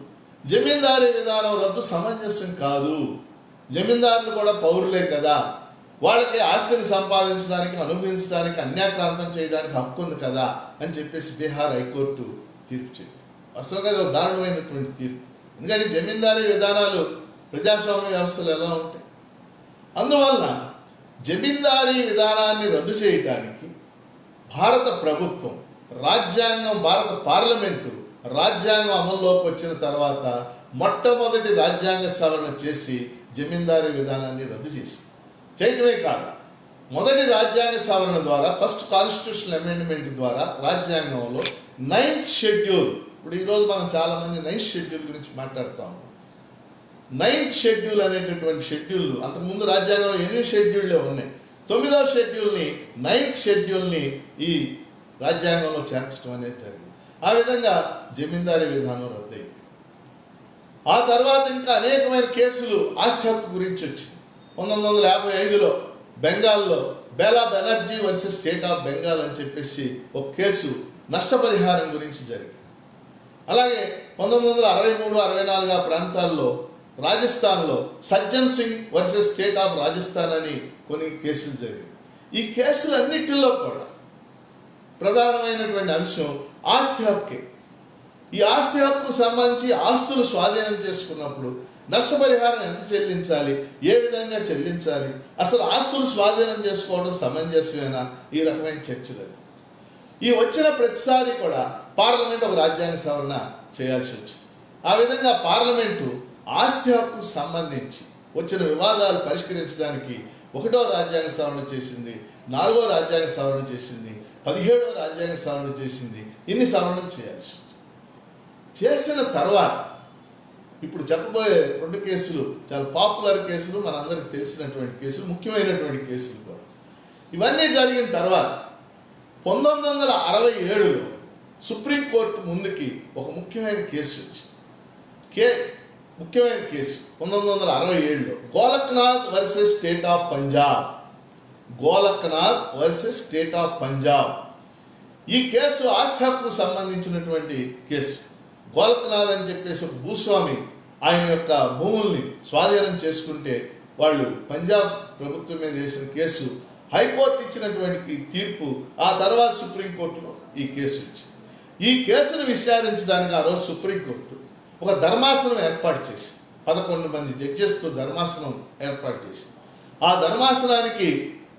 జమీందారీ విధానం రద్దు సమంజసం కాదు, జమీందారులు కూడా పౌరులే కదా, వాళ్ళకి ఆస్తిని సంపాదించడానికి అనుభవించడానికి అన్యాక్రాంతం చేయడానికి హక్కు ఉంది కదా అని చెప్పేసి బీహార్ హైకోర్టు తీర్పు చెప్పింది. అసలుగా అది దారుణమైనటువంటి తీర్పు. ఎందుకంటే జమీందారీ విధానాలు ప్రజాస్వామ్య వ్యవస్థలు ఎలా ఉంటాయి? అందువల్ల జమీందారీ విధానాన్ని రద్దు చేయడానికి భారత ప్రభుత్వం రాజ్యాంగం, భారత పార్లమెంటు రాజ్యాంగం అమల్లోకి వచ్చిన తర్వాత మొట్టమొదటి రాజ్యాంగ సవరణ చేసి జమీందారీ విధానాన్ని రద్దు చేసింది. చేయటమే కాదు, మొదటి రాజ్యాంగ సవరణ ద్వారా, ఫస్ట్ కాన్స్టిట్యూషనల్ అమెండ్మెంట్ ద్వారా రాజ్యాంగంలో 9th షెడ్యూల్, ఇప్పుడు ఈరోజు మనం చాలామంది 9th షెడ్యూల్ గురించి మాట్లాడుతూ ఉన్నాం. 9th షెడ్యూల్ అనేటటువంటి షెడ్యూల్, అంతకుముందు రాజ్యాంగంలో 8 షెడ్యూళ్ళే ఉన్నాయి. 9వ షెడ్యూల్ని 9th షెడ్యూల్ని ఈ రాజ్యాంగంలో చేర్చడం అనేది జరిగింది. ఆ విధంగా జమీందారీ విధానం రద్దయింది. ఆ తర్వాత ఇంకా అనేకమైన కేసులు ఆస్తి హక్కు గురించి వచ్చింది. 1955లో బెంగాల్లో Bela Banerjee versus state of Bengal అని చెప్పేసి ఒక కేసు నష్టపరిహారం గురించి జరిగింది. అలాగే 1963, 64 ఆ ప్రాంతాల్లో రాజస్థాన్లో Sajjan Singh versus state of Rajasthan అని కొన్ని కేసులు జరిగాయి. ఈ కేసులన్నిటిలో కూడా ప్రధానమైనటువంటి అంశం ఆస్తి హక్కే. ఈ ఆస్తి హక్కుకు సంబంధించి ఆస్తులు స్వాధీనం చేసుకున్నప్పుడు నష్టపరిహారం ఎంత చెల్లించాలి, ఏ విధంగా చెల్లించాలి, అసలు ఆస్తులు స్వాధీనం చేసుకోవడం సమంజసమేనా, ఈ రకమైన చర్చలు. ఈ వచ్చిన ప్రతిసారి కూడా పార్లమెంట్ ఒక రాజ్యాంగ సవరణ చేయాల్సి వచ్చింది. ఆ విధంగా పార్లమెంటు ఆస్తి హక్కుకు సంబంధించి వచ్చిన వివాదాలు పరిష్కరించడానికి 1వ రాజ్యాంగ సవరణ చేసింది, 4వ రాజ్యాంగ సవరణ చేసింది, 17వ రాజ్యాంగ సవరణ చేసింది. ఇన్ని సవరణలు చేయాల్సి చేసిన తర్వాత ఇప్పుడు చెప్పబోయే 2 కేసులు చాలా పాపులర్ కేసులు, మనందరికి తెలిసినటువంటి కేసులు, ముఖ్యమైనటువంటి కేసులు కూడా. ఇవన్నీ జరిగిన తర్వాత 1967లో సుప్రీంకోర్టు ముందుకి ఒక ముఖ్యమైన కేసు వచ్చింది. ముఖ్యమైన కేసు 1967లో Golaknath versus state of Punjab. Golaknath versus state of Punjab. ఈ కేసు ఆస్తి హక్కుకు సంబంధించినటువంటి కేసు. గోలక్నాథ్ అని చెప్పేసి ఒక భూస్వామి ఆయన యొక్క భూముల్ని స్వాధీనం చేసుకుంటే వాళ్ళు పంజాబ్ ప్రభుత్వం మీద వేసిన కేసు, హైకోర్టు ఇచ్చినటువంటి తీర్పు, ఆ తర్వాత సుప్రీంకోర్టులో ఈ కేసు వచ్చింది. ఈ కేసును విచారించడానికి ఆ రోజు సుప్రీంకోర్టు ఒక ధర్మాసనం ఏర్పాటు చేసింది. 11 మంది జడ్జెస్తో ధర్మాసనం ఏర్పాటు చేసింది. ఆ ధర్మాసనానికి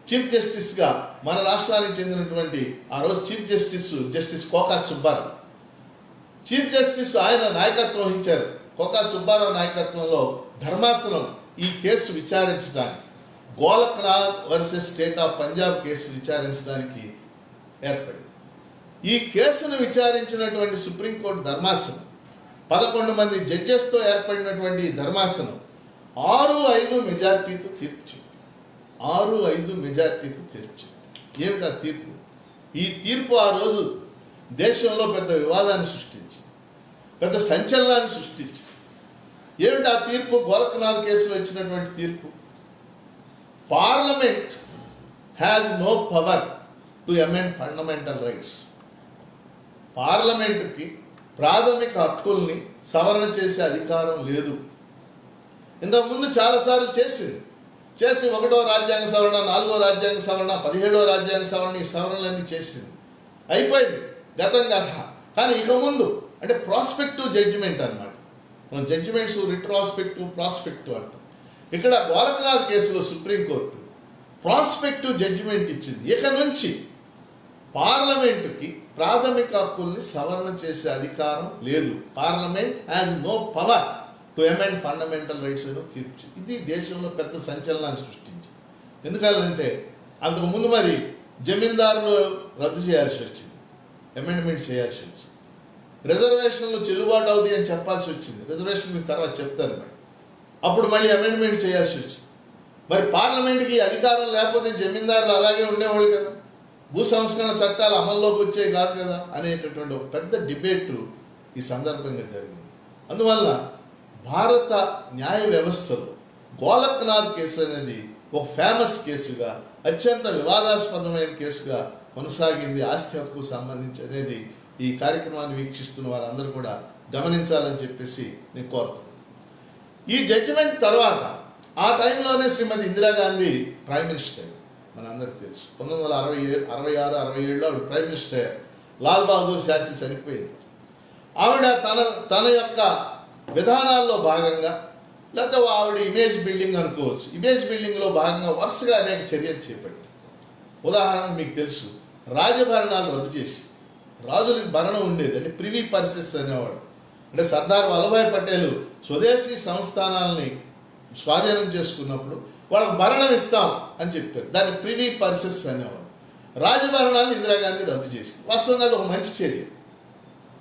చీఫ్ జస్టిస్గా మన రాష్ట్రానికి చెందినటువంటి ఆ రోజు chief justice Koka Subbarao, chief justice ఆయన నాయకత్వం వహించారు. కోకా సుబ్బారావు నాయకత్వంలో ధర్మాసనం ఈ కేసు విచారించడానికి, Golaknath versus state of Punjab case విచారించడానికి ఏర్పడింది. ఈ కేసును విచారించినటువంటి సుప్రీంకోర్టు ధర్మాసనం 11 మంది జడ్జెస్తో ఏర్పడినటువంటి ధర్మాసనం 6-5 మెజార్టీతో తీర్పు చెప్పింది. 6-5 మెజార్టీతో తీర్పు చెప్పింది. ఏమిటా తీర్పు? ఈ తీర్పు ఆ రోజు దేశంలో పెద్ద వివాదాన్ని సృష్టించింది, పెద్ద సంచలనాన్ని సృష్టించింది. ఏమిటి ఆ తీర్పు? గోలక్నాథ్ కేసులో ఇచ్చినటువంటి తీర్పు, parliament has no power to amend fundamental rights. పార్లమెంటుకి ప్రాథమిక హక్కుల్ని సవరణ చేసే అధికారం లేదు. ఇంతకుముందు చాలాసార్లు చేసి 1వ రాజ్యాంగ సవరణ, 4వ రాజ్యాంగ సవరణ, 17వ రాజ్యాంగ సవరణ, ఈ సవరణలన్నీ చేసింది, అయిపోయింది గతం కథ. కానీ ఇక ముందు అంటే ప్రాస్పెక్టివ్ జడ్జిమెంట్ అన్నమాట. మనం జడ్జిమెంట్స్ రిట్రాస్పెక్టివ్, ప్రాస్పెక్టివ్ అంటాం. ఇక్కడ గోలక్నాథ్ కేసులో సుప్రీంకోర్టు ప్రాస్పెక్టివ్ జడ్జిమెంట్ ఇచ్చింది. ఇక నుంచి పార్లమెంటుకి ప్రాథమిక హక్కుల్ని సవరణ చేసే అధికారం లేదు. Parliament has no power to amend fundamental rights అని తీర్పు. ఇది దేశంలో పెద్ద సంచలనాన్ని సృష్టించింది. ఎందుకంటే అంతకుముందు మరి జమీందారులు రద్దు చేయాల్సి వచ్చింది, అమెండ్మెంట్ చేయాల్సి వచ్చింది. రిజర్వేషన్లు చెల్లుబాటు అవుతాయి అని చెప్పాల్సి వచ్చింది. రిజర్వేషన్ మీరు తర్వాత చెప్తాను మరి. అప్పుడు మళ్ళీ అమెండ్మెంట్ చేయాల్సి వచ్చింది. మరి పార్లమెంట్కి అధికారం లేకపోతే జమీందారులు అలాగే ఉండేవాళ్ళు కదా, భూ సంస్కరణ చట్టాలు అమల్లోకి వచ్చేవి కాదు కదా అనేటటువంటి ఒక పెద్ద డిబేట్ ఈ సందర్భంగా జరిగింది. అందువల్ల భారత న్యాయ వ్యవస్థలో గోలక్నాథ్ కేసు అనేది ఒక ఫేమస్ కేసుగా, అత్యంత వివాదాస్పదమైన కేసుగా కొనసాగింది ఆస్తి హక్కు సంబంధించి అనేది ఈ కార్యక్రమాన్ని వీక్షిస్తున్న వారందరూ కూడా గమనించాలని చెప్పేసి నేను కోరుతున్నాను. ఈ జడ్జిమెంట్ తర్వాత ఆ టైంలోనే శ్రీమతి ఇందిరాగాంధీ ప్రైమ్ మినిస్టర్, మనందరికీ తెలుసు. 1966-67లో ఆవిడ ప్రైమ్ మినిస్టర్. లాల్ బహదూర్ శాస్త్రి చనిపోయింది. ఆవిడ తన యొక్క విధానాల్లో భాగంగా, లేకపోతే ఆవిడ ఇమేజ్ బిల్డింగ్ అనుకోవచ్చు, ఇమేజ్ బిల్డింగ్లో భాగంగా వరుసగా అనేక చర్యలు చేపట్టింది. ఉదాహరణకు మీకు తెలుసు, రాజభరణాలు రద్దు చేసి, రాజులకు భరణం ఉండేది, అంటే ప్రివీ పర్సెస్ అనేవాడు. అంటే సర్దార్ వల్లభాయ్ పటేల్ స్వదేశీ సంస్థానాలని స్వాధీనం చేసుకున్నప్పుడు వాళ్ళకు భరణం ఇస్తాం అని చెప్పారు. దాన్ని ప్రివీ పర్సెస్ అనేవాడు. రాజభరణాన్ని ఇందిరాగాంధీ రద్దు చేసింది. వాస్తవంగా అది ఒక మంచి చర్య.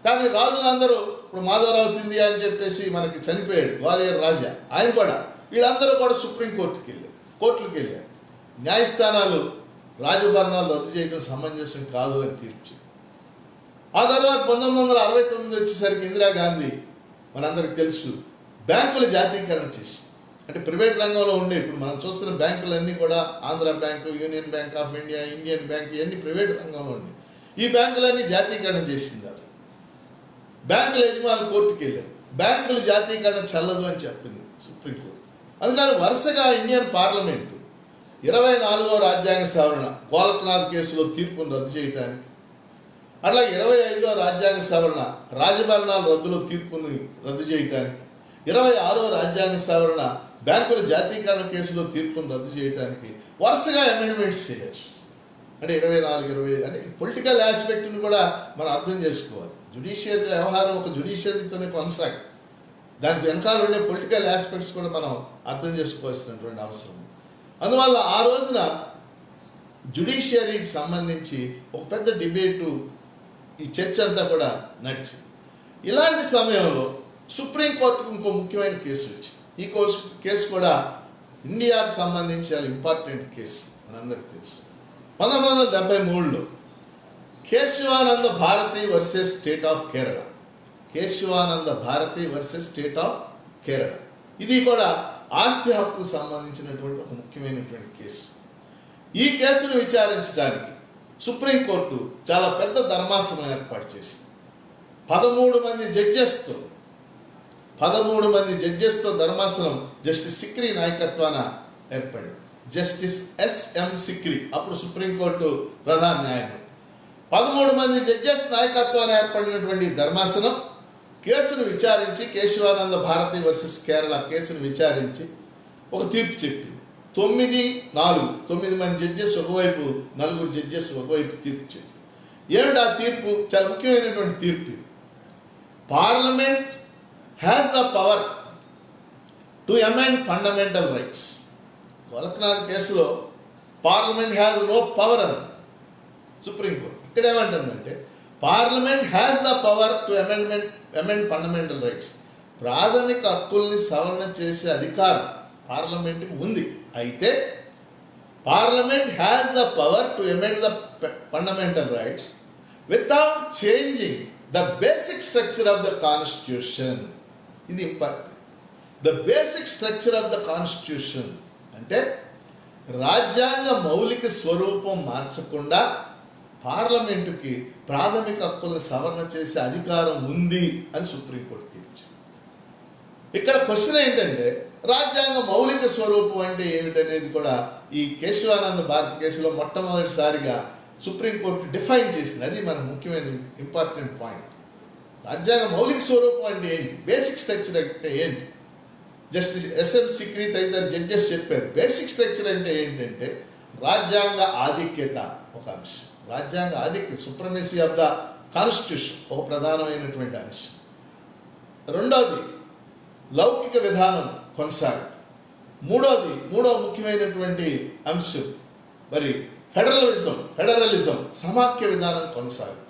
కానీ రాజులందరూ, ఇప్పుడు మాధవరావు సింధియా అని చెప్పేసి మనకి చనిపోయాడు, గ్వాలియర్ రాజా, ఆయన కూడా, వీళ్ళందరూ కూడా సుప్రీంకోర్టుకి వెళ్ళారు. న్యాయస్థానాలు రాజభరణాలు రద్దు చేయడం సమంజసం కాదు అని తీర్పు. ఆ తర్వాత 1969 వచ్చేసరికి ఇందిరాగాంధీ మనందరికి తెలుసు బ్యాంకుల జాతీకరణ చేసింది. అంటే ప్రైవేట్ రంగంలో ఉండే, ఇప్పుడు మనం చూస్తున్న బ్యాంకులన్నీ కూడా Andhra bank, union bank of India, Indian bank, ఇవన్నీ ప్రైవేట్ రంగంలో ఉండే. ఈ బ్యాంకులన్నీ జాతీకరణ చేసింది. బ్యాంకుల యజమానులు కోర్టుకు వెళ్ళారు. బ్యాంకుల జాతీకరణ చెల్లదు అని చెప్పింది సుప్రీంకోర్టు. అందుకని వరుసగా ఇండియన్ పార్లమెంటు 24వ రాజ్యాంగ సవరణ కోలక్నాథ్ కేసులో తీర్పును రద్దు చేయడానికి, అట్లాగే 25వ రాజ్యాంగ సవరణ రాజభరణాల రద్దులో తీర్పును రద్దు చేయడానికి, 26వ రాజ్యాంగ సవరణ బ్యాంకుల జాతీకరణ కేసులో తీర్పును రద్దు చేయడానికి వరుసగా అమెండ్మెంట్స్ చేయొచ్చు. అంటే 24, 25 అంటే పొలిటికల్ ఆస్పెక్ట్ని కూడా మనం అర్థం చేసుకోవాలి. జ్యుడిషియరీ వ్యవహారం ఒక జ్యుడిషియరీతోనే కొనసాగి, దానికి వెనకాల ఉండే పొలిటికల్ ఆస్పెక్ట్స్ కూడా మనం అర్థం చేసుకోవాల్సినటువంటి అవసరం. అందువల్ల ఆ రోజున జ్యుడిషియరీకి సంబంధించి ఒక పెద్ద డిబేటు, ఈ చర్చ అంతా కూడా నడిచింది. ఇలాంటి సమయంలో సుప్రీంకోర్టుకు ఇంకో ముఖ్యమైన కేసు వచ్చింది. ఈ కేసు కూడా ఇండియాకు సంబంధించి చాలా ఇంపార్టెంట్ కేసు, మనందరికీ తెలుసు. 1973లో Kesavananda Bharati versus state of Kerala. Kesavananda Bharati versus state of Kerala. ఇది కూడా ఆస్తి హక్కుకు సంబంధించినటువంటి ఒక ముఖ్యమైనటువంటి కేసు. ఈ కేసును విచారించడానికి సుప్రీంకోర్టు చాలా పెద్ద ధర్మాసనం ఏర్పాటు చేసింది. 13 మంది జడ్జెస్తో ధర్మాసనం జస్టిస్ సిక్రీ నాయకత్వాన ఏర్పడింది. Justice S.M. సిక్రీ అప్పుడు సుప్రీంకోర్టు ప్రధాన న్యాయమూర్తి. 13 మంది జడ్జెస్ నాయకత్వాన్ని ఏర్పడినటువంటి ధర్మాసనం కేసును విచారించి, కేశవానంద భారతి వర్సెస్ కేరళ కేసును విచారించి ఒక తీర్పు చెప్పింది. 9-4 మంది జడ్జెస్ ఒకవైపు, 4 జడ్జెస్ ఒకవైపు తీర్పు చెప్పింది. ఏమిటి ఆ తీర్పు? చాలా ముఖ్యమైనటువంటి తీర్పు ఇది. Parliament has the power to amend fundamental rights. Golaknath కేసులో పార్లమెంట్ హ్యాస్ నో పవర్ అని సుప్రీంకోర్టు. ఇక్కడ ఏమంటుందంటే parliament has the power to amend fundamental rights. ప్రాథమిక హక్కుల్ని సవరణ చేసే అధికారం పార్లమెంట్కి ఉంది. అయితే parliament has the power to amend the fundamental rights without changing the basic structure of the constitution. ఇది important. The basic structure of the constitution అంటే రాజ్యాంగ మౌలిక స్వరూపం మార్చకుండా పార్లమెంటుకి ప్రాథమిక హక్కులను సవరణ చేసే అధికారం ఉంది అని సుప్రీంకోర్టు తీర్చింది. ఇక్కడ క్వశ్చన్ ఏంటంటే రాజ్యాంగ మౌలిక స్వరూపం అంటే ఏమిటనేది కూడా ఈ కేశవానంద భారతి కేసులో మొట్టమొదటిసారిగా సుప్రీంకోర్టు డిఫైన్ చేసింది. అది మన ముఖ్యమైన ఇంపార్టెంట్ పాయింట్. రాజ్యాంగ మౌలిక స్వరూపం అంటే ఏంటి, బేసిక్ స్ట్రక్చర్ అంటే ఏంటి? Justice S.M. సిక్రీ తదితర జడ్జెస్ చెప్పారు. బేసిక్ స్ట్రక్చర్ అంటే ఏంటంటే రాజ్యాంగ ఆధిక్యత ఒక అంశం. రాజ్యాంగ ఆధిక్యత, సుప్రమసీ ఆఫ్ ద కాన్స్టిట్యూషన్ ఒక ప్రధానమైనటువంటి అంశం. రెండవది లౌకిక విధానం కొనసాగటం. మూడవ ముఖ్యమైనటువంటి అంశం మరి ఫెడరలిజం సమాఖ్య విధానం కొనసాగటం.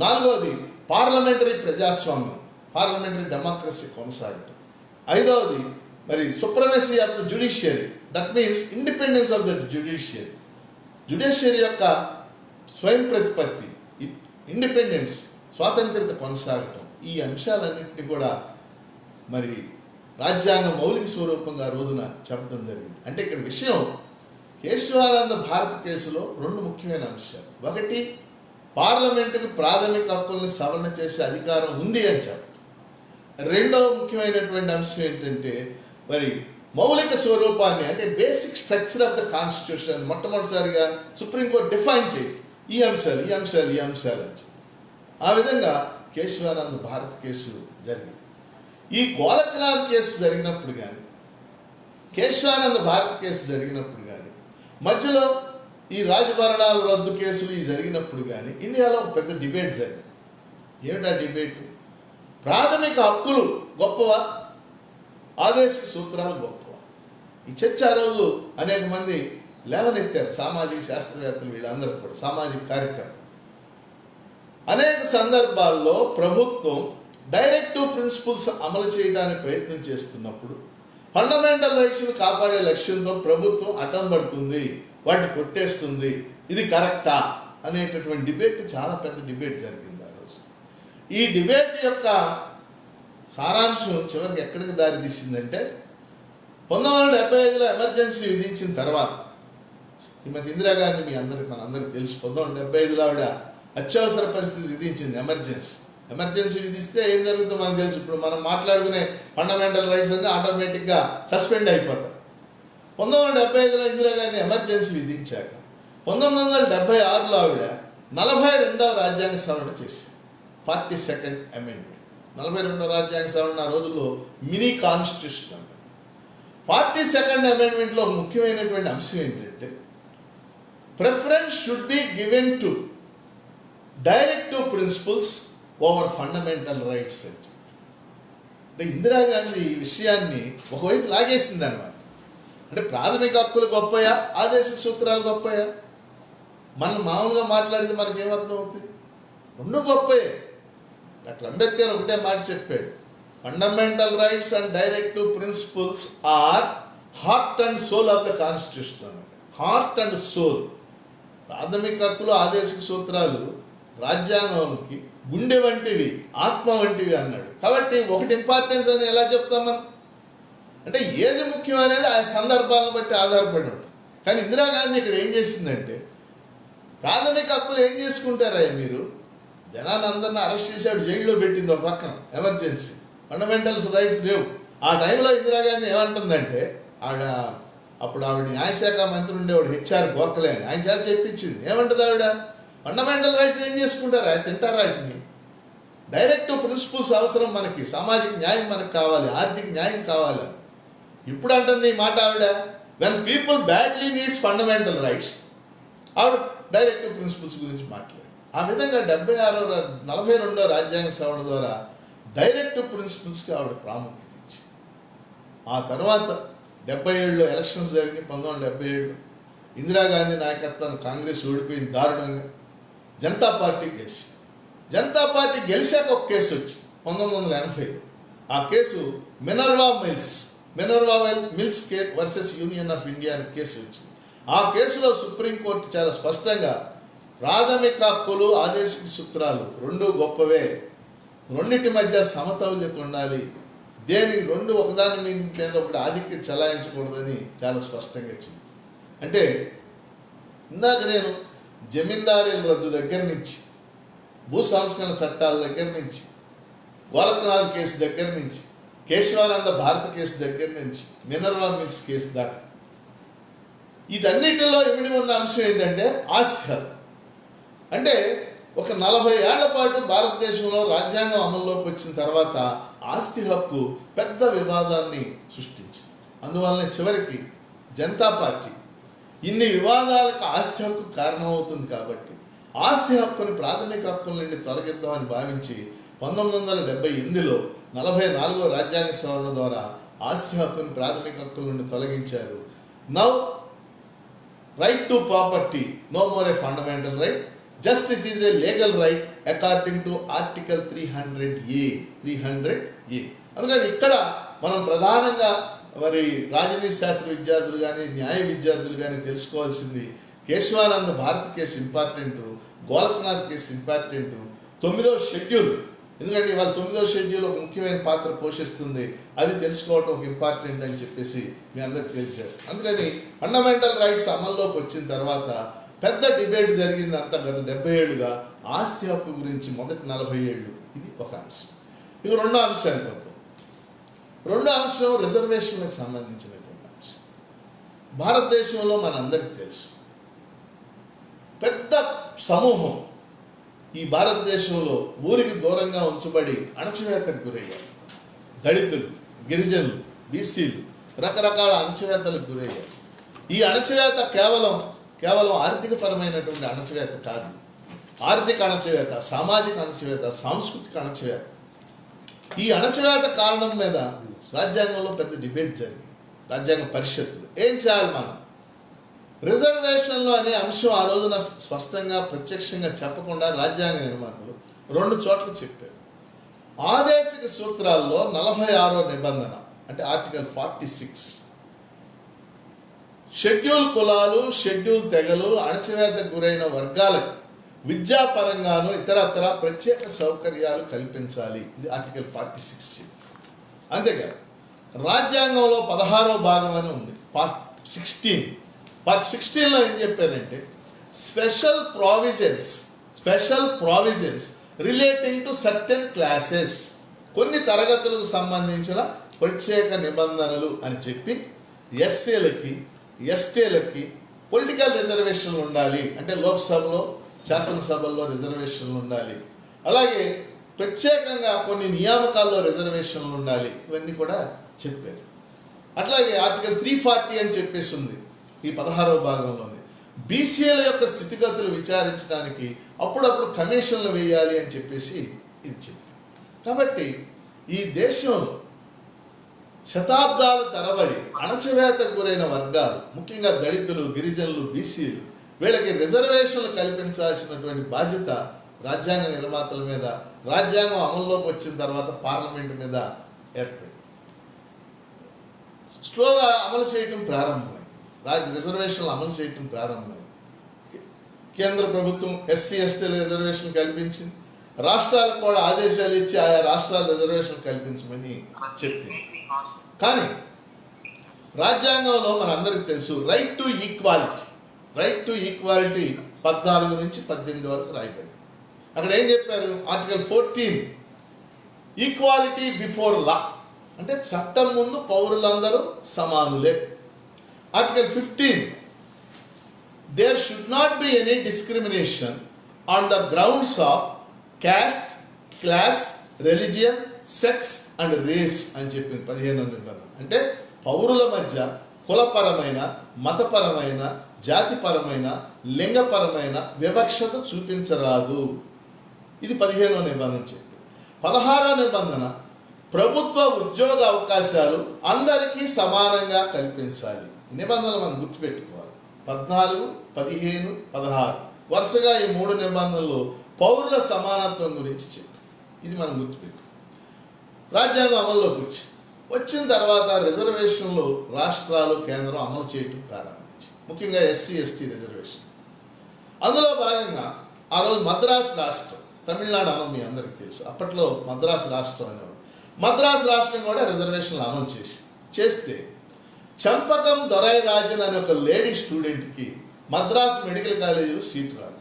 నాలుగవది పార్లమెంటరీ ప్రజాస్వామ్యం, పార్లమెంటరీ డెమోక్రసీ కొనసాగటం. ఐదవది మరి supremacy of the judiciary, that means independence of the judiciary యొక్క స్వయం ప్రతిపత్తి, ఇండిపెండెన్స్, స్వాతంత్ర్యత కొనసాగటం. ఈ అంశాలన్నింటినీ కూడా మరి రాజ్యాంగ మౌలిక స్వరూపంగా రోజున చెప్పడం జరిగింది. అంటే ఇక్కడ విషయం కేశవానంద భారత్ కేసులో రెండు ముఖ్యమైన అంశాలు. ఒకటి, పార్లమెంటుకు ప్రాథమిక హక్కుల్ని సవరణ చేసే అధికారం ఉంది అని చెప్పారు. రెండవ ముఖ్యమైనటువంటి అంశం ఏంటంటే మరి మౌలిక స్వరూపాన్ని, అంటే basic structure of the constitution మొట్టమొదటిసారిగా సుప్రీంకోర్టు డిఫైన్ చేయాలి. ఈ అంశాలు అని. ఆ విధంగా కేశవానంద భారత్ కేసు జరిగింది. ఈ గోలక్నాథ్ కేసు జరిగినప్పుడు కానీ, కేశవానంద భారత్ కేసు జరిగినప్పుడు కానీ, మధ్యలో ఈ రాజభరణాల రద్దు కేసులు ఈ జరిగినప్పుడు కానీ ఇండియాలో ఒక పెద్ద డిబేట్ జరిగింది. ఏమిటా డిబేట్? ప్రాథమిక హక్కులు గొప్పవా, ఆదేశిక సూత్రాలు గొప్పవా? ఈ చర్చ ఆ రోజు అనేక మంది లేవనెత్తారు. సామాజిక శాస్త్రవేత్తలు, వీళ్ళందరూ కూడా సామాజిక కార్యకర్తలు. అనేక సందర్భాల్లో ప్రభుత్వం డైరెక్టివ్ ప్రిన్సిపల్స్ అమలు చేయడానికి ప్రయత్నం చేస్తున్నప్పుడు ఫండమెంటల్ రైట్స్ని కాపాడే లక్ష్యంతో ప్రభుత్వం అడ్డం పడుతుంది, వాటిని కొట్టేస్తుంది. ఇది కరెక్టా అనేటటువంటి డిబేట్, చాలా పెద్ద డిబేట్ జరిగింది ఆ రోజు. ఈ డిబేట్ యొక్క సారాంశం చివరికి ఎక్కడికి దారి తీసిందంటే 1975లో ఎమర్జెన్సీ విధించిన తర్వాత శ్రీమతి ఇందిరాగాంధీ మనందరికీ తెలుసు. 1975లో ఆవిడ అత్యవసర పరిస్థితి విధించింది. ఎమర్జెన్సీ విధిస్తే ఏం జరుగుతుందో మనకు తెలుసు. ఇప్పుడు మనం మాట్లాడుకునే ఫండమెంటల్ రైట్స్ అన్నీ ఆటోమేటిక్గా సస్పెండ్ అయిపోతాయి. 1975లో ఇందిరాగాంధీ ఎమర్జెన్సీ విధించాక 1976లో ఆవిడ 42వ రాజ్యాంగ సవరణ చేసింది. 42nd amendment. 42వ రాజ్యాంగ సవరణ ఆ రోజుల్లో మినీ కాన్స్టిట్యూషన్ అంటారు. 42nd అమెండ్మెంట్లో ముఖ్యమైనటువంటి అంశం ఏంటంటే preference should be given to directive principles over fundamental rights. అంటే ఇందిరాగాంధీ ఈ విషయాన్ని ఒకవైపు లాగేసింది అన్నమాట. అంటే ప్రాథమిక హక్కులు గొప్పయా, ఆదేశిక సూత్రాలు గొప్పయా? మనం మామూలుగా మాట్లాడితే మనకేమర్థం అవుతుంది? రెండు గొప్పయే. డాక్టర్ అంబేద్కర్ ఒకటే మాట చెప్పాడు, fundamental rights and directive principles are heart and soul of the constitution అన్నమాట. Heart and soul. ప్రాథమిక హక్కులు, ఆదేశిక సూత్రాలు రాజ్యాంగానికి గుండె వంటివి, ఆత్మ వంటివి అన్నాడు. కాబట్టి ఒకటి ఇంపార్టెన్స్ అని ఎలా చెప్తాం మనం? అంటే ఏది ముఖ్యం అనేది ఆ సందర్భాలను బట్టి ఆధారపడి ఉంటుంది. కానీ ఇందిరాగాంధీ ఇక్కడ ఏం చేసిందంటే, ప్రాథమిక హక్కులు ఏం చేసుకుంటారా మీరు? జనాన్ని అందరిని అరెస్ట్ చేశాడు, జైల్లో పెట్టింది ఒక పక్కన, ఎమర్జెన్సీ, ఫండమెంటల్స్ రైట్స్ లేవు. ఆ టైంలో ఇందిరాగాంధీ ఏమంటుందంటే, అప్పుడు ఆవిడ న్యాయశాఖ మంత్రి ఉండేవాడు హెచ్ఆర్ గోఖలే అని, ఆయన చేత చెప్పించింది. ఏమంటుంది ఆవిడ? ఫండమెంటల్ రైట్స్ ఏం చేసుకుంటారా, తింటారా వాటిని? డైరెక్టివ్ ప్రిన్సిపల్స్ అవసరం మనకి, సామాజిక న్యాయం మనకు కావాలి, ఆర్థిక న్యాయం కావాలి. ఇప్పుడు అంటుంది ఈ మాట ఆవిడ, when people badly needs fundamental rights, ఆవిడ డైరెక్టివ్ ప్రిన్సిపల్స్ గురించి మాట్లాడు. ఆ విధంగా 42వ రాజ్యాంగ సవరణ ద్వారా డైరెక్టివ్ ప్రిన్సిపల్స్కి ఆవిడ ప్రాముఖ్యత ఇచ్చింది. ఆ తర్వాత 77లో ఎలక్షన్స్ జరిగినాయి. 1977లో ఇందిరాగాంధీ నాయకత్వాన్ని కాంగ్రెస్ ఓడిపోయింది దారుణంగా. జనతా పార్టీ గెలిచింది. జనతా పార్టీ గెలిచాక ఒక కేసు వచ్చింది 1980. ఆ case Minerva mills versus union of India అనే కేసు వచ్చింది. ఆ కేసులో సుప్రీంకోర్టు చాలా స్పష్టంగా ప్రాథమిక హక్కులు, ఆదేశిక సూత్రాలు రెండు గొప్పవే, రెండింటి మధ్య సమతౌల్యత ఉండాలి, రెండు ఒకదాని మీద ఒకటి ఆధిక్యత చలాయించకూడదని చాలా స్పష్టంగా ఇచ్చింది. అంటే ఇందాక నేను జమీందారీల రద్దు దగ్గర నుంచి, భూ సంస్కరణ చట్టాల దగ్గర నుంచి, గోలక్నాథ్ కేసు దగ్గర నుంచి, కేశవానంద భారత కేసు దగ్గర నుంచి, మినర్వా మిల్స్ కేసు దాకా వీటన్నిటిలో ఇమిడి ఉన్న అంశం ఏంటంటే ఆస్తి హక్కు. అంటే ఒక 40 ఏళ్ల పాటు భారతదేశంలో రాజ్యాంగం అమల్లోకి వచ్చిన తర్వాత ఆస్తి హక్కు పెద్ద వివాదాన్ని సృష్టించింది. అందువల్లనే చివరికి జనతా పార్టీ ఇన్ని వివాదాలకు ఆస్తి హక్కు కారణమవుతుంది కాబట్టి ఆస్తి హక్కుని ప్రాథమిక హక్కుల నుండి తొలగిద్దామని భావించి 1978లో 44వ రాజ్యాంగ సవరణ ద్వారా ఆస్తి హక్కుని ప్రాథమిక హక్కుల నుండి తొలగించారు. Now right to property no more a fundamental right, just it is a legal right according to article 300A. అందుకని ఇక్కడ మనం ప్రధానంగా మరి రాజనీతి శాస్త్ర విద్యార్థులు కానీ, న్యాయ విద్యార్థులు కానీ తెలుసుకోవాల్సింది, Kesavananda Bharat case important, Golaknath case important, 9వ షెడ్యూల్. ఎందుకంటే ఇవాళ 9వ షెడ్యూల్ ఒక ముఖ్యమైన పాత్ర పోషిస్తుంది. అది తెలుసుకోవటం ఒక ఇంపార్టెంట్ అని చెప్పేసి మీ అందరికి తెలియజేస్తాను. అందుకని ఫండమెంటల్ రైట్స్ అమల్లోకి వచ్చిన తర్వాత పెద్ద డిబేట్ జరిగింది అంతా గత 70 ఏళ్ళుగా ఆస్తి హక్కు గురించి. మొదటి 40 ఏళ్ళు ఇది ఒక అంశం. ఇక రెండో అంశానికి వద్దాం. రెండో అంశం రిజర్వేషన్లకు సంబంధించినటువంటి అంశం. భారతదేశంలో మనందరికీ తెలుసు పెద్ద సమూహం ఈ భారతదేశంలో ఊరికి దూరంగా ఉంచబడి అణచివేతకు గురయ్యారు. దళితులు, గిరిజనులు, బీసీలు రకరకాల అణచివేతలకు గురయ్యారు. ఈ అణచివేత కేవలం ఆర్థికపరమైనటువంటి అణచివేత కాదు. ఆర్థిక అణచివేత, సామాజిక అణచివేత, సాంస్కృతిక అణచివేత. ఈ అణచివేత కారణం మీద రాజ్యాంగంలో పెద్ద డిబేట్ జరిగింది. రాజ్యాంగ పరిషత్తులు ఏం చేయాలి మనం? రిజర్వేషన్లు అనే అంశం ఆ రోజున స్పష్టంగా ప్రత్యక్షంగా చెప్పకుండా రాజ్యాంగ నిర్మాతలు 2 చోట్ల చెప్పారు. ఆదేశిక సూత్రాల్లో 46వ నిబంధన అంటే ఆర్టికల్ 46 షెడ్యూల్ కులాలు, షెడ్యూల్ తెగలు, అణచివేతకు గురైన వర్గాలకు విద్యాపరంగాను ఇతరత్ర ప్రత్యేక సౌకర్యాలు కల్పించాలి. ఇది ఆర్టికల్ 46. అంతేకాదు రాజ్యాంగంలో 16వ భాగం అని ఉంది, పార్ట్ 16. పార్ట్ 16లో ఏం చెప్పారంటే special provisions relating to certain classes, కొన్ని తరగతులకు సంబంధించిన ప్రత్యేక నిబంధనలు అని చెప్పి ఎస్సీలకి, ఎస్టీలకి పొలిటికల్ రిజర్వేషన్లు ఉండాలి. అంటే లోక్సభలో, శాసనసభల్లో రిజర్వేషన్లు ఉండాలి. అలాగే ప్రత్యేకంగా కొన్ని నియామకాల్లో రిజర్వేషన్లు ఉండాలి. ఇవన్నీ కూడా చెప్పారు. అట్లాగే ఆర్టికల్ 340 అని చెప్పేసి ఉంది ఈ 16వ భాగంలోనే. బీసీల యొక్క స్థితిగతులు విచారించడానికి అప్పుడప్పుడు కమిషన్లు వేయాలి అని చెప్పేసి ఇది చెప్పారు. కాబట్టి ఈ దేశంలో శతాబ్దాల తరబడి అణచివేతకు గురైన వర్గాలు, ముఖ్యంగా దళితులు, గిరిజనులు, బీసీలు, వీళ్ళకి రిజర్వేషన్లు కల్పించాల్సినటువంటి బాధ్యత రాజ్యాంగ నిర్మాతల మీద, రాజ్యాంగం అమల్లోకి వచ్చిన తర్వాత పార్లమెంటు మీద ఏర్పడింది. స్లోగా అమలు చేయటం ప్రారంభమైంది. రిజర్వేషన్లు అమలు చేయటం ప్రారంభమైంది. కేంద్ర ప్రభుత్వం ఎస్సీ ఎస్టీల రిజర్వేషన్ కల్పించింది. రాష్ట్రాలకు కూడా ఆదేశాలు ఇచ్చి ఆయా రాష్ట్రాల రిజర్వేషన్ కల్పించమని చెప్పింది. కానీ రాజ్యాంగంలో మనందరికీ తెలుసు రైట్ టు ఈక్వాలిటీ 14 నుంచి 18 వరకు రాయబడింది. అక్కడ ఏం చెప్పారు? ఆర్టికల్ 14 ఈక్వాలిటీ బిఫోర్ లా, అంటే చట్టం ముందు పౌరులందరూ సమానులే. Article 15 there should not be any discrimination on the grounds of caste, class, religion, sex and race అని చెప్పింది 15వ నిబంధన. అంటే పౌరుల మధ్య కులపరమైన, మతపరమైన, జాతిపరమైన, లింగపరమైన వివక్షత చూపించరాదు. ఇది 15వ నిబంధన చెప్పింది. 16వ నిబంధన ప్రభుత్వ ఉద్యోగ అవకాశాలు అందరికీ సమానంగా కల్పించాలి. నిబంధనలు మనం గుర్తుపెట్టుకోవాలి. 14, 15, 16 వరుసగా ఈ 3 నిబంధనలు పౌరుల సమానత్వం గురించి చెప్పి ఇది మనం గుర్తుపెట్టు. రాజ్యాంగం అమల్లోకి వచ్చిన తర్వాత రిజర్వేషన్లు రాష్ట్రాలు, కేంద్రం అమలు చేయటం ప్రారంభించింది. ముఖ్యంగా ఎస్సీ ఎస్టీ రిజర్వేషన్. అందులో భాగంగా ఆ రోజు మద్రాసు రాష్ట్రం, తమిళనాడు అనం మీ అందరికీ తెలుసు, అప్పట్లో మద్రాసు రాష్ట్రం అనేవాడు. మద్రాసు రాష్ట్రం కూడా రిజర్వేషన్లు అమలు చేస్తే చంపకం దొరై రాజన్ అనే ఒక లేడీ స్టూడెంట్కి మద్రాసు మెడికల్ కాలేజీలో సీటు రాదు.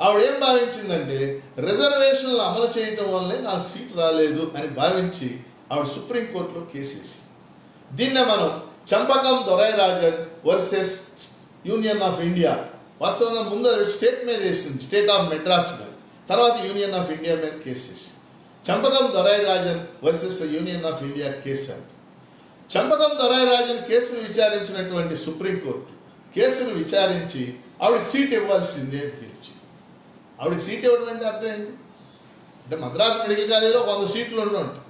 ఆవిడ ఏం భావించిందంటే రిజర్వేషన్లు అమలు చేయటం వల్లే నాకు సీటు రాలేదు అని భావించి ఆవిడ సుప్రీంకోర్టులో కేసేసి, దీన్నే మనం Champakam Dorairajan versus union of India, వాస్తవంగా ముందు స్టేట్ మీద వేసింది, స్టేట్ ఆఫ్ మెడ్రాస్ మీద, తర్వాత యూనియన్ ఆఫ్ ఇండియా మీద కేసేసి Champakam Dorairajan versus union of India case. Champakam Dorairajan కేసును విచారించినటువంటి సుప్రీంకోర్టు కేసును విచారించి ఆవిడకి సీట్ ఇవ్వాల్సిందే తీర్చి. ఆవిడకి సీట్ ఇవ్వడం అంటే అర్థం ఏంటి? అంటే మద్రాసు మెడికల్ కాలేజీలో 100 సీట్లు ఉంటాయి.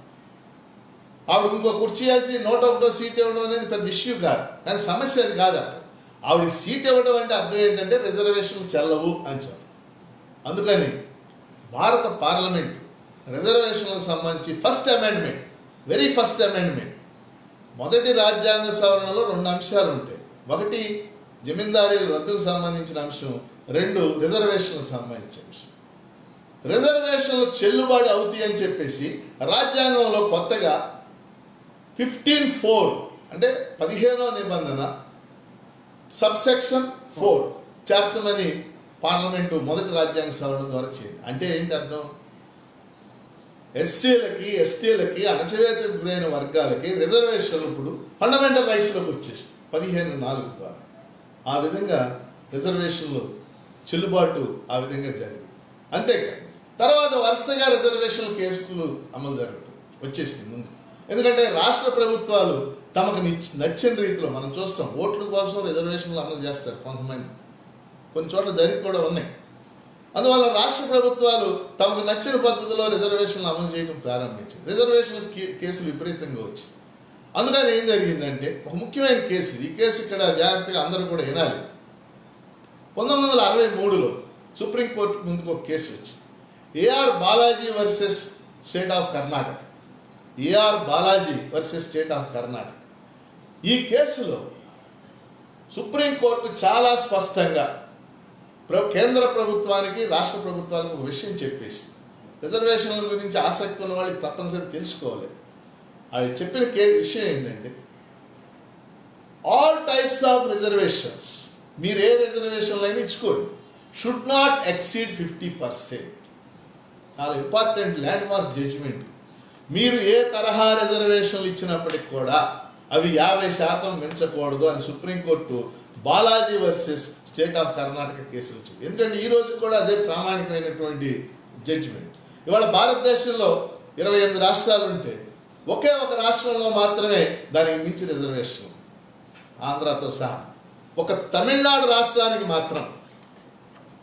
ఆవిడకి ఇంకో కుర్చీ వేసి 101 సీట్ ఇవ్వడం అనేది పెద్ద ఇష్యూ కాదు. కానీ సమస్య అది కాదు. ఆవిడకి సీట్ ఇవ్వడం అంటే అర్థం ఏంటంటే రిజర్వేషన్లు చెల్లవు అని చెప్పారు. అందుకని భారత పార్లమెంటు రిజర్వేషన్లకు సంబంధించి వెరీ ఫస్ట్ అమెండ్మెంట్, మొదటి రాజ్యాంగ సవరణలో 2 అంశాలు ఉంటాయి. ఒకటి జమీందారీల రద్దుకు సంబంధించిన అంశం, 2 రిజర్వేషన్లకు సంబంధించిన అంశం. రిజర్వేషన్లు చెల్లుబాటు అవుతాయి అని చెప్పేసి రాజ్యాంగంలో కొత్తగా 15(4) అంటే 15వ నిబంధన సబ్సెక్షన్ 4 చేర్చమని పార్లమెంటు మొదటి రాజ్యాంగ సవరణ ద్వారా చేయండి. అంటే ఏంటి అర్థం? ఎస్సీలకి, ఎస్టీలకి, అణచివేతకు గురైన వర్గాలకి రిజర్వేషన్లు ఇప్పుడు ఫండమెంటల్ రైట్స్లోకి వచ్చేస్తుంది 15(4) ద్వారా. ఆ విధంగా రిజర్వేషన్లు చెల్లుబాటు ఆ విధంగా జరిగింది. అంతేకాదు తర్వాత వరుసగా రిజర్వేషన్ కేసులు అమలు జరగటం వచ్చేసింది ముందు. ఎందుకంటే రాష్ట్ర ప్రభుత్వాలు తమకు నచ్చిన రీతిలో మనం చూస్తాం, ఓట్ల కోసం రిజర్వేషన్లు అమలు చేస్తారు కొంతమంది, కొన్ని చోట్ల జరిగి కూడా ఉన్నాయి. అందువల్ల రాష్ట్ర ప్రభుత్వాలు తమకు నచ్చిన పద్ధతిలో రిజర్వేషన్లు అమలు చేయడం ప్రారంభించారు. రిజర్వేషన్ కేసులు విపరీతంగా వచ్చింది. అందుకని ఏం జరిగిందంటే ఒక ముఖ్యమైన కేసు, ఈ కేసు ఇక్కడ జాగ్రత్తగా అందరూ కూడా వినాలి. 1963లో సుప్రీంకోర్టు ముందుకు ఒక కేసు వచ్చింది, AR Balaji versus state of Karnataka. AR Balaji versus state of Karnataka. ఈ కేసులో సుప్రీంకోర్టు చాలా స్పష్టంగా కేంద్ర ప్రభుత్వానికి, రాష్ట్ర ప్రభుత్వానికి ఒక విషయం చెప్పేసి, రిజర్వేషన్ల గురించి ఆసక్తి ఉన్న వాళ్ళకి తప్పనిసరి తెలుసుకోవాలి. అది చెప్పిన విషయం ఏంటంటే, ఆల్ టైప్స్ ఆఫ్ రిజర్వేషన్స్, మీరు ఏ రిజర్వేషన్లు అయినా ఇచ్చుకోండి, షుడ్ నాట్ ఎక్సీడ్ 50%. చాలా ఇంపార్టెంట్ ల్యాండ్ మార్క్ జడ్జిమెంట్. మీరు ఏ తరహా రిజర్వేషన్లు ఇచ్చినప్పటికి కూడా అవి 50% మించకూడదు అని supreme court Balaji versus state of Karnataka case వచ్చింది. ఎందుకంటే ఈ రోజు కూడా అదే ప్రామాణికమైనటువంటి జడ్జిమెంట్. ఇవాళ భారతదేశంలో 28 రాష్ట్రాలు ఉంటే ఒకే ఒక రాష్ట్రంలో మాత్రమే దానికి మించి రిజర్వేషన్, ఆంధ్రాతో సహా. ఒక తమిళనాడు రాష్ట్రానికి మాత్రం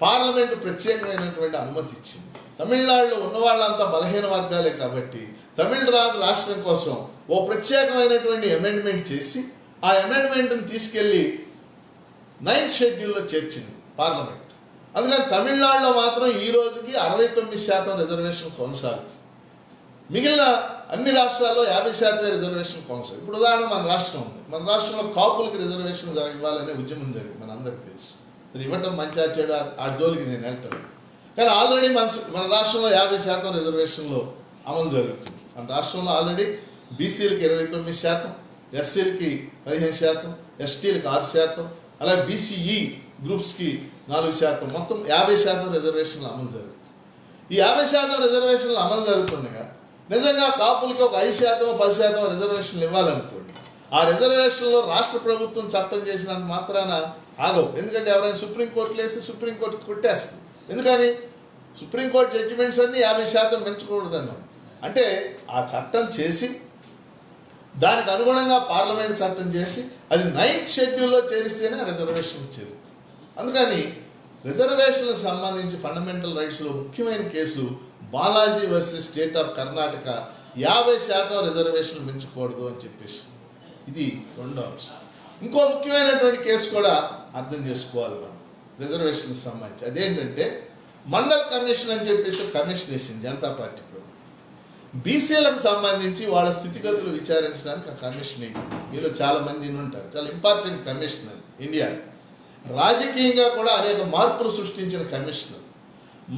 పార్లమెంటు ప్రత్యేకమైనటువంటి అనుమతి ఇచ్చింది. తమిళనాడులో ఉన్న వాళ్ళంతా బలహీన వర్గాలే కాబట్టి తమిళనాడు రాష్ట్రం కోసం ఓ ప్రత్యేకమైనటువంటి అమెండ్మెంట్ చేసి ఆ అమెండ్మెంట్ని తీసుకెళ్ళి 9th షెడ్యూల్లో చేర్చింది పార్లమెంట్. అందుకని తమిళనాడులో మాత్రం ఈ రోజుకి 69% రిజర్వేషన్ కొనసాగుతుంది. మిగిలిన అన్ని రాష్ట్రాల్లో 50% రిజర్వేషన్ కొనసాగుతుంది. ఇప్పుడు ఉదాహరణ మన రాష్ట్రం ఉంది, మన రాష్ట్రంలో కాపులకి రిజర్వేషన్ ఇవ్వాలనే ఉద్యమం జరిగింది, మన అందరికీ తెలుసు. అది ఇవ్వటం మంచి చెడు ఆ జోలికి నేను వెళ్తాను. కానీ ఆల్రెడీ మన రాష్ట్రంలో 50% రిజర్వేషన్లో అమలు జరుగుతుంది. మన రాష్ట్రంలో ఆల్రెడీ బీసీలకి 29%, ఎస్సీలకి 15%, ఎస్టీలకి 6%, అలాగే బీసీఈ గ్రూప్స్కి 4%, మొత్తం 50% రిజర్వేషన్లు అమలు జరుగుతుంది. ఈ 50% రిజర్వేషన్లు అమలు జరుగుతుండగా నిజంగా కాపులకి ఒక 5%, 10% రిజర్వేషన్లు ఇవ్వాలనుకోండి, ఆ రిజర్వేషన్లో రాష్ట్ర ప్రభుత్వం చట్టం చేసినంత మాత్రాన ఆగవు. ఎందుకంటే ఎవరైనా సుప్రీంకోర్టులో వేస్తే సుప్రీంకోర్టు కొట్టేస్తుంది. ఎందుకని? సుప్రీంకోర్టు జడ్జిమెంట్స్ అన్నీ 50% మించకూడదన్నాం. అంటే ఆ చట్టం చేసి దానికి అనుగుణంగా పార్లమెంట్ చట్టం చేసి అది 9th షెడ్యూల్లో చేరిస్తేనే రిజర్వేషన్లు చేరుతుంది. అందుకని రిజర్వేషన్లకు సంబంధించి ఫండమెంటల్ రైట్స్లో ముఖ్యమైన case Balaji versus state of Karnataka. 50% రిజర్వేషన్లు మించకూడదు అని చెప్పేసి ఇది రెండో అంశం. ఇంకో ముఖ్యమైనటువంటి కేసు కూడా అర్థం చేసుకోవాలి మనం రిజర్వేషన్కి సంబంధించి. అదేంటంటే మండల్ కమిషన్ అని చెప్పేసి కమిషన్ వేసింది జనతా పార్టీ ప్రభుత్వం. బీసీలకు సంబంధించి వాళ్ళ స్థితిగతులు విచారించడానికి ఆ కమిషన్ వేయింది. మీలో చాలా మంది ఉంటారు, చాలా ఇంపార్టెంట్ కమిషనర్ ఇండియా. రాజకీయంగా కూడా అనేక మార్పులు సృష్టించిన కమిషనర్.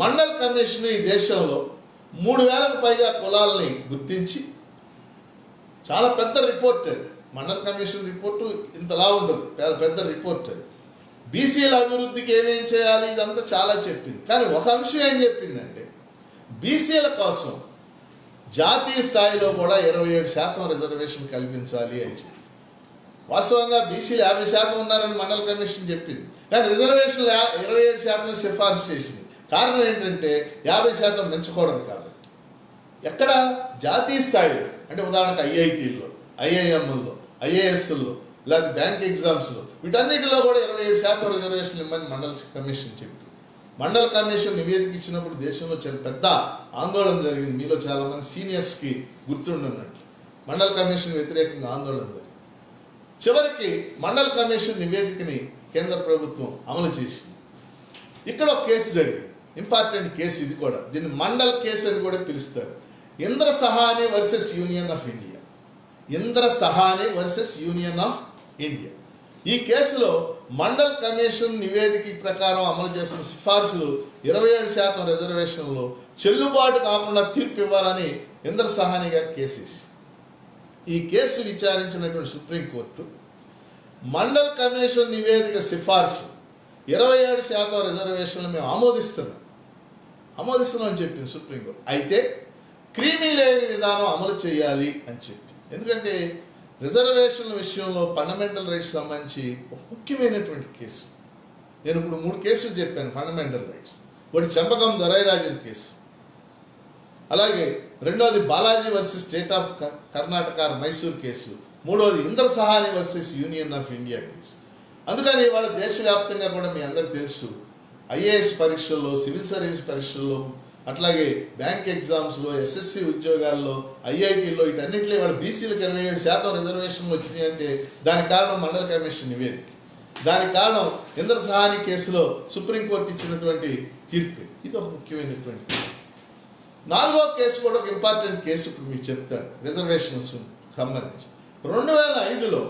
మండల్ కమిషన్ ఈ దేశంలో 3000కు పైగా కులాలని గుర్తించి చాలా పెద్ద రిపోర్ట్ అది. మండల్ కమిషన్ రిపోర్టు ఇంతలా ఉంటుంది, పెద్ద రిపోర్ట్ అది. బీసీల అభివృద్ధికి ఏమేం చేయాలి ఇదంతా చాలా చెప్పింది. కానీ ఒక అంశం ఏం చెప్పిందంటే బీసీల కోసం జాతీయ స్థాయిలో కూడా 27% రిజర్వేషన్ కల్పించాలి అని చెప్పి. వాస్తవంగా బీసీలు 50% ఉన్నారని మండల్ కమిషన్ చెప్పింది, కానీ రిజర్వేషన్లు 27% సిఫార్సు చేసింది. కారణం ఏంటంటే 50% మించకూడదు కాబట్టి. ఎక్కడ? జాతీయ స్థాయిలో, అంటే ఉదాహరణకు ఐఐటీల్లో, ఐఐఎంల్లో, ఐఏఎస్ల్లో, లేకపోతే బ్యాంక్ ఎగ్జామ్స్లో, వీటన్నిటిలో కూడా 27% రిజర్వేషన్లు ఇవ్వమని మండల్ కమిషన్ చెప్పి. మండల్ కమిషన్ నివేదిక ఇచ్చినప్పుడు దేశంలో చాలా పెద్ద ఆందోళన జరిగింది. మీలో చాలామంది సీనియర్స్కి గుర్తుండున్నట్లు మండల్ కమిషన్ వ్యతిరేకంగా ఆందోళన జరిగింది. చివరికి మండల్ కమిషన్ నివేదికని కేంద్ర ప్రభుత్వం అమలు చేసింది. ఇక్కడ ఒక కేసు జరిగింది, ఇంపార్టెంట్ కేసు ఇది కూడా. దీన్ని మండల్ కేసు అని కూడా పిలుస్తారు. Indra Sahani versus union of India. Indra Sahani versus union of India. ఈ కేసులో మండల్ కమిషన్ నివేదిక ప్రకారం అమలు చేసిన సిఫార్సులు 27% రిజర్వేషన్లో చెల్లుబాటు కాకుండా తీర్పు ఇవ్వాలని ఇంద్ర సహాని గారు కేసేసి ఈ కేసు విచారించినటువంటి సుప్రీంకోర్టు మండల్ కమిషన్ నివేదిక సిఫార్సు 27% రిజర్వేషన్లు మేము ఆమోదిస్తున్నాం అని చెప్పింది సుప్రీంకోర్టు. అయితే క్రీమీ లేయర్ విధానం అమలు చేయాలి అని చెప్పి, ఎందుకంటే రిజర్వేషన్ల విషయంలో ఫండమెంటల్ రైట్స్ సంబంధించి ఒక ముఖ్యమైనటువంటి కేసు. నేను ఇప్పుడు 3 కేసులు చెప్పాను ఫండమెంటల్ రైట్స్. ఒకటి చంపకం దొరైరాజన్ కేసు, అలాగే రెండోది Balaji versus state of Karnataka Mysore case, మూడోది Indra Sahani versus union of India case. అందుకని ఇవాళ దేశవ్యాప్తంగా కూడా మీ అందరికీ తెలుసు, ఐఏఎస్ పరీక్షల్లో, సివిల్ సర్వీస్ పరీక్షల్లో, అట్లాగే బ్యాంక్ ఎగ్జామ్స్లో, ఎస్ఎస్సి ఉద్యోగాల్లో, ఐఐటీల్లో వీటన్నిటిలో ఇవాళ బీసీలకు 27% రిజర్వేషన్లు వచ్చినాయి అంటే దానికి కారణం మండల కమిషన్ నివేదిక. దానికి కారణం ఇంద్ర సహాని కేసులో సుప్రీంకోర్టు ఇచ్చినటువంటి తీర్పు. ఇది ఒక ముఖ్యమైనటువంటి తీర్పు. 4వ కేసు కూడా ఒక ఇంపార్టెంట్ కేసు ఇప్పుడు మీకు చెప్తాను రిజర్వేషన్స్ సంబంధించి. 2005లో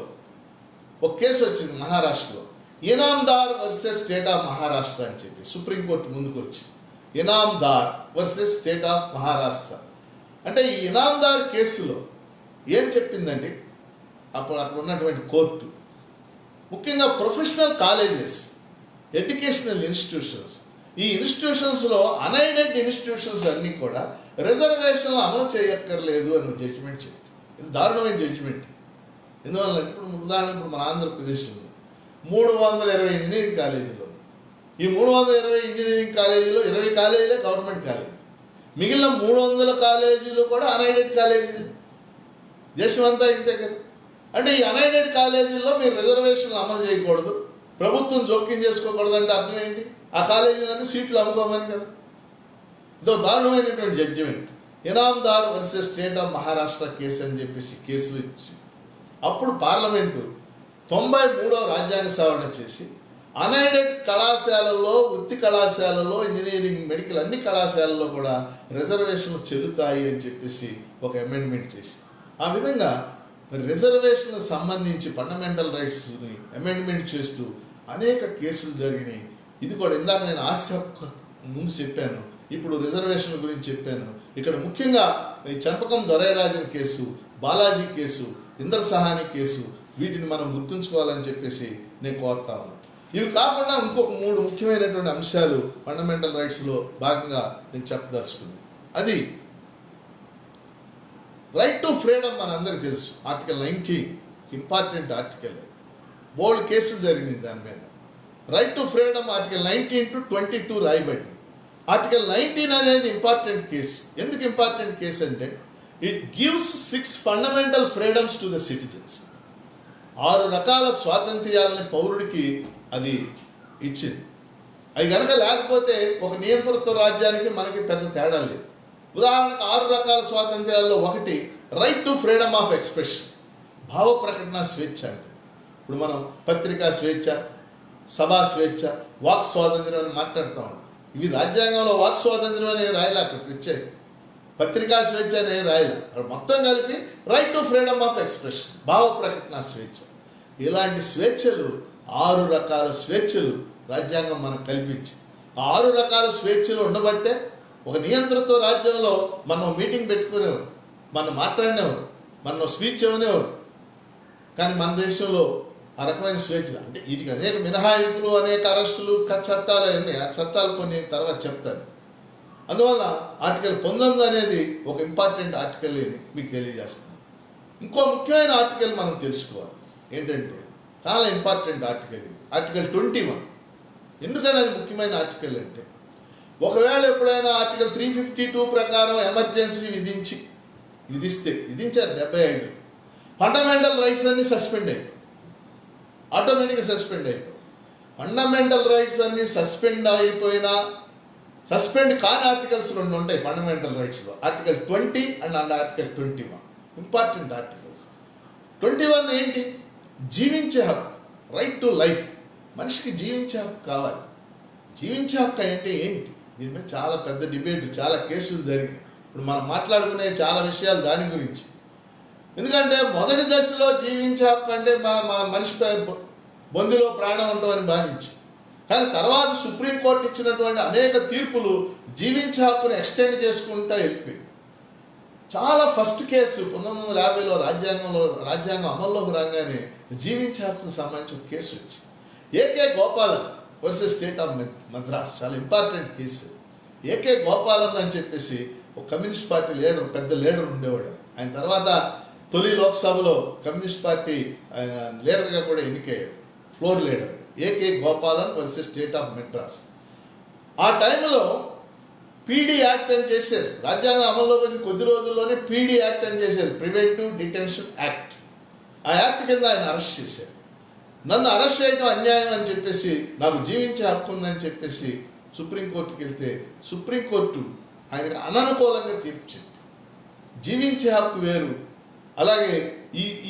ఒక కేసు వచ్చింది మహారాష్ట్రలో, Inamdar versus state of Maharashtra అని చెప్పి సుప్రీంకోర్టు ముందుకు వచ్చింది. Inamdar versus state of Maharashtra అంటే ఈ ఇనామ్దార్ కేసులో ఏం చెప్పిందండి, అప్పుడు అక్కడ ఉన్నటువంటి కోర్టు ముఖ్యంగా ప్రొఫెషనల్ కాలేజెస్, ఎడ్యుకేషనల్ ఇన్స్టిట్యూషన్స్, ఈ ఇన్స్టిట్యూషన్స్లో అన్ఎయిడెడ్ ఇన్స్టిట్యూషన్స్ అన్నీ కూడా రిజర్వేషన్లు అమలు చేయక్కర్లేదు అని జడ్జిమెంట్ చెప్పింది. ఇది దారుణమైన జడ్జిమెంట్. ఎందువల్ల ఇప్పుడు ఉదాహరణ ఇప్పుడు మన ఆంధ్రప్రదేశ్లో 320 ఇంజనీరింగ్ కాలేజీలు, ఈ 320 ఇంజనీరింగ్ కాలేజీలో 20 కాలేజీలే గవర్నమెంట్ కాలేజీ, మిగిలిన 300 కాలేజీలు కూడా అన్ఎయిడెడ్ కాలేజీలు. దేశం అంతా ఇంతే కదా. అంటే ఈ అన్ఎయిడెడ్ కాలేజీల్లో మీరు రిజర్వేషన్లు అమలు చేయకూడదు, ప్రభుత్వం జోక్యం చేసుకోకూడదు అంటే అర్థం ఏంటి? ఆ కాలేజీలన్నీ సీట్లు అమ్ముకోమని కదా. ఇదో దారుణమైనటువంటి judgment. Inamdar versus state of Maharashtra case అని చెప్పేసి కేసులు ఇచ్చి అప్పుడు పార్లమెంటు 93వ రాజ్యాంగ సవరణ చేసి అన్ఎయిడెడ్ కళాశాలల్లో, వృత్తి కళాశాలల్లో, ఇంజనీరింగ్, మెడికల్ అన్ని కళాశాలల్లో కూడా రిజర్వేషన్లు చెల్లుతాయి అని చెప్పేసి ఒక అమెండ్మెంట్ చేసింది. ఆ విధంగా మరి రిజర్వేషన్లకు సంబంధించి ఫండమెంటల్ రైట్స్ని అమెండ్మెంట్ చేస్తూ అనేక కేసులు జరిగినాయి. ఇది కూడా ఇందాక నేను ముందు చెప్పాను, ఇప్పుడు రిజర్వేషన్ల గురించి చెప్పాను. ఇక్కడ ముఖ్యంగా ఈ Champakam Dorairajan case, Balaji case, Indra Sawhney case, వీటిని మనం గుర్తుంచుకోవాలని చెప్పేసి నేను కోరుతా ఉన్నాను. ఇవి కాకుండా ఇంకొక 3 ముఖ్యమైనటువంటి అంశాలు ఫండమెంటల్ రైట్స్లో భాగంగా నేను చెప్పదలుచుకున్నాను. అది రైట్ టు ఫ్రీడమ్. మనందరికీ తెలుసు, ఆర్టికల్ 19 ఇంపార్టెంట్ ఆర్టికల్. బోల్డ్ కేసులు జరిగింది దాని మీద. Right to freedom article 19 to 22 రాయబడింది. ఆర్టికల్ 19 అనేది ఇంపార్టెంట్ కేసు. ఎందుకు ఇంపార్టెంట్ కేసు అంటే it gives 6 fundamental freedoms to the citizens. 6 రకాల స్వాతంత్ర్యాలని పౌరుడికి అది ఇచ్చింది. అవి కనుక లేకపోతే ఒక నియంతృత్వ రాజ్యానికి మనకి పెద్ద తేడా లేదు. ఉదాహరణకు 6 రకాల స్వాతంత్ర్యాల్లో ఒకటి right to freedom of expression, భావ ప్రకటన స్వేచ్ఛ. అంటే ఇప్పుడు మనం పత్రికా స్వేచ్ఛ, సభా స్వేచ్ఛ, వాక్ స్వాతంత్ర్యం అని మాట్లాడుతూ ఉంటాం. ఇవి రాజ్యాంగంలో వాక్ స్వాతంత్ర్యం అనేది రాయలే, అక్కడ ఇచ్చేది పత్రికా స్వేచ్ఛ అనేది రాయలే. అక్కడ మొత్తం కలిపి right to freedom of expression, భావ ప్రకటన స్వేచ్ఛ. ఇలాంటి స్వేచ్ఛలు 6 రకాల స్వేచ్ఛలు రాజ్యాంగం మనకు కల్పించింది. ఆ 6 రకాల స్వేచ్ఛలు ఉండబట్టే ఒక నియంతృత్వ రాజ్యంలో మనం మీటింగ్ పెట్టుకునేవారు, మనం మాట్లాడినేవారు, మనం స్పీచ్ ఇవ్వనేవారు. కానీ మన దేశంలో ఆ రకమైన స్వేచ్ఛ అంటే వీటికి అనేక మినహాయింపులు, అనేక అరెస్టులు, చట్టాలు అన్నీ. ఆ చట్టాలు కొన్ని తర్వాత చెప్తాను. అందువల్ల ఆర్టికల్ 19 అనేది ఒక ఇంపార్టెంట్ ఆర్టికల్ అని మీకు తెలియజేస్తాను. ఇంకో ముఖ్యమైన ఆర్టికల్ మనం తెలుసుకోవాలి. ఏంటంటే చాలా ఇంపార్టెంట్ ఆర్టికల్ ఇది, ఆర్టికల్ 21. ఎందుకని అది ముఖ్యమైన ఆర్టికల్ అంటే ఒకవేళ ఎప్పుడైనా ఆర్టికల్ 352 ప్రకారం ఎమర్జెన్సీ విధించారు 75, ఫండమెంటల్ రైట్స్ అన్ని సస్పెండ్ అయిపోయి ఆటోమేటిక్గా సస్పెండ్ అయిపోయి. ఫండమెంటల్ రైట్స్ అన్ని సస్పెండ్ అయిపోయినా సస్పెండ్ కాని ఆర్టికల్స్ 2 ఉంటాయి ఫండమెంటల్ రైట్స్లో, article 20 and article 21. Important articles. 21 ఏంటి? జీవించే హక్కు, రైట్ టు లైఫ్. మనిషికి జీవించే హక్కు కావాలి. జీవించే హక్కు అంటే ఏంటి? దీని మీద చాలా పెద్ద డిబేట్, చాలా కేసులు జరిగినాయి. ఇప్పుడు మనం మాట్లాడుకునే చాలా విషయాలు దాని గురించి. ఎందుకంటే మొదటి దశలో జీవించే హక్కు అంటే మనిషి బొందిలో ప్రాణం ఉంటామని భావించి. కానీ తర్వాత సుప్రీంకోర్టు ఇచ్చినటువంటి అనేక తీర్పులు జీవించే హక్కును ఎక్స్టెండ్ చేసుకుంటూ వెళ్ళిపోయి చాలా ఫస్ట్ కేసు 1950లో రాజ్యాంగం అమల్లోకి రాగానే జీవించే హక్కుకు సంబంధించి ఒక కేసు వచ్చింది. AK Gopalan versus state of Madras. చాలా ఇంపార్టెంట్ కేసు. ఏకే గోపాలన్ అని చెప్పేసి ఒక కమ్యూనిస్ట్ పార్టీ లీడర్, పెద్ద లీడర్ ఉండేవాడు. ఆయన తర్వాత తొలి లోక్సభలో కమ్యూనిస్ట్ పార్టీ ఆయన లీడర్గా కూడా ఎన్నికయ్యాడు, floor leader. A K Gopalan versus state of Madras. ఆ టైంలో పీడీ యాక్ట్ అని చేశారు. రాజ్యాంగం అమల్లోకి వచ్చి కొద్ది రోజుల్లోనే పీడీ యాక్ట్ అని చేశారు, ప్రివెంటివ్ డిటెన్షన్ యాక్ట్. ఆ యాక్ట్ కింద ఆయన అరెస్ట్ చేశారు. నన్ను అరెస్ట్ చేయడం అన్యాయం అని చెప్పేసి, నాకు జీవించే హక్కు ఉందని చెప్పేసి సుప్రీంకోర్టుకి వెళ్తే సుప్రీంకోర్టు ఆయనకు అననుకూలంగా తీర్పు చెప్పి, జీవించే హక్కు వేరు, అలాగే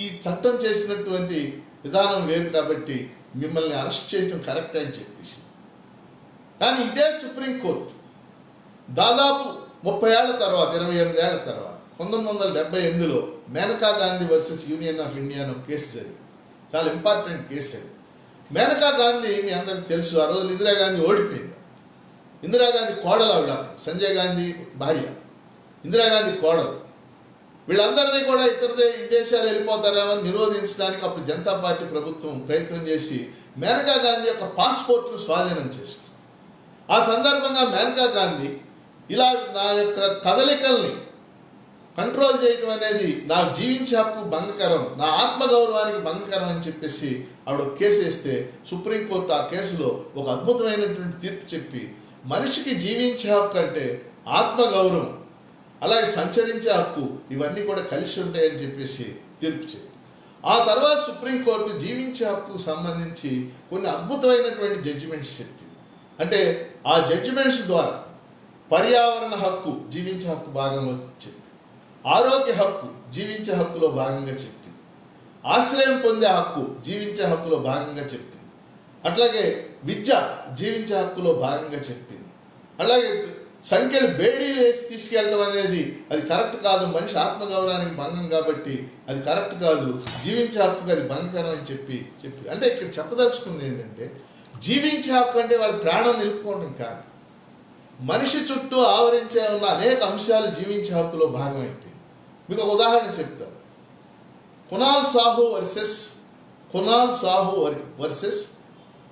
ఈ చట్టం చేసినటువంటి విధానం వేరు, కాబట్టి మిమ్మల్ని అరెస్ట్ చేయడం కరెక్ట్ అని చెప్పేసి. కానీ ఇదే సుప్రీంకోర్టు దాదాపు 30 ఏళ్ల తర్వాత, 28 ఏళ్ల తర్వాత 1978లో Maneka Gandhi versus union of India అని ఒక కేసు జరిగింది. చాలా ఇంపార్టెంట్ కేసు అది. మేనకా గాంధీ మీ అందరికి తెలుసు, ఆ రోజు ఇందిరాగాంధీ ఓడిపోయింది. ఇందిరాగాంధీ కోడలు ఆవిడ, సంజయ్ గాంధీ భార్య, ఇందిరాగాంధీ కోడలు. వీళ్ళందరినీ కూడా ఇతర దేశాలు వెళ్ళిపోతారేమో నిరోధించడానికి అప్పుడు జనతా పార్టీ ప్రభుత్వం ప్రయత్నం చేసి మేనకా గాంధీ యొక్క పాస్పోర్ట్ను స్వాధీనం చేసుకుంది. ఆ సందర్భంగా మేనకా గాంధీ ఇలా నా యొక్క కదలికల్ని కంట్రోల్ చేయడం అనేది నా జీవించే హక్కు భంగకరం, నా ఆత్మగౌరవానికి భంగకరం అని చెప్పేసి ఆవిడ కేసు వేస్తే సుప్రీంకోర్టు ఆ కేసులో ఒక అద్భుతమైనటువంటి తీర్పు చెప్పి, మనిషికి జీవించే హక్కు అంటే ఆత్మగౌరవం, అలాగే సంచరించే హక్కు, ఇవన్నీ కూడా కలిసి ఉంటాయని చెప్పేసి తీర్పు చెప్పి, ఆ తర్వాత సుప్రీంకోర్టు జీవించే హక్కుకు సంబంధించి కొన్ని అద్భుతమైనటువంటి జడ్జిమెంట్స్ చెప్పి, అంటే ఆ జడ్జిమెంట్స్ ద్వారా పర్యావరణ హక్కు జీవించే హక్కు భాగంలో చెప్పి, ఆరోగ్య హక్కు జీవించే హక్కులో భాగంగా చెప్పింది, ఆశ్రయం పొందే హక్కు జీవించే హక్కులో భాగంగా చెప్పింది, అట్లాగే విద్య జీవించే హక్కులో భాగంగా చెప్పింది, అలాగే సంఖ్యలు బేడీలు వేసి తీసుకెళ్ళడం అనేది అది కరెక్ట్ కాదు, మనిషి ఆత్మగౌరవానికి భంగం కాబట్టి అది కరెక్ట్ కాదు, జీవించే హక్కుకి అది భంగకరం అని చెప్పి అంటే ఇక్కడ చెప్పదలుచుకుంది ఏంటంటే, జీవించే హక్కు అంటే వాళ్ళ ప్రాణం నిలుపుకోవడం కాదు, మనిషి చుట్టూ ఆవరించే ఉన్న అనేక అంశాలు జీవించే హక్కులో భాగమైపోయింది. మీకు ఒక ఉదాహరణ చెప్తాను. Kunal Sahu versus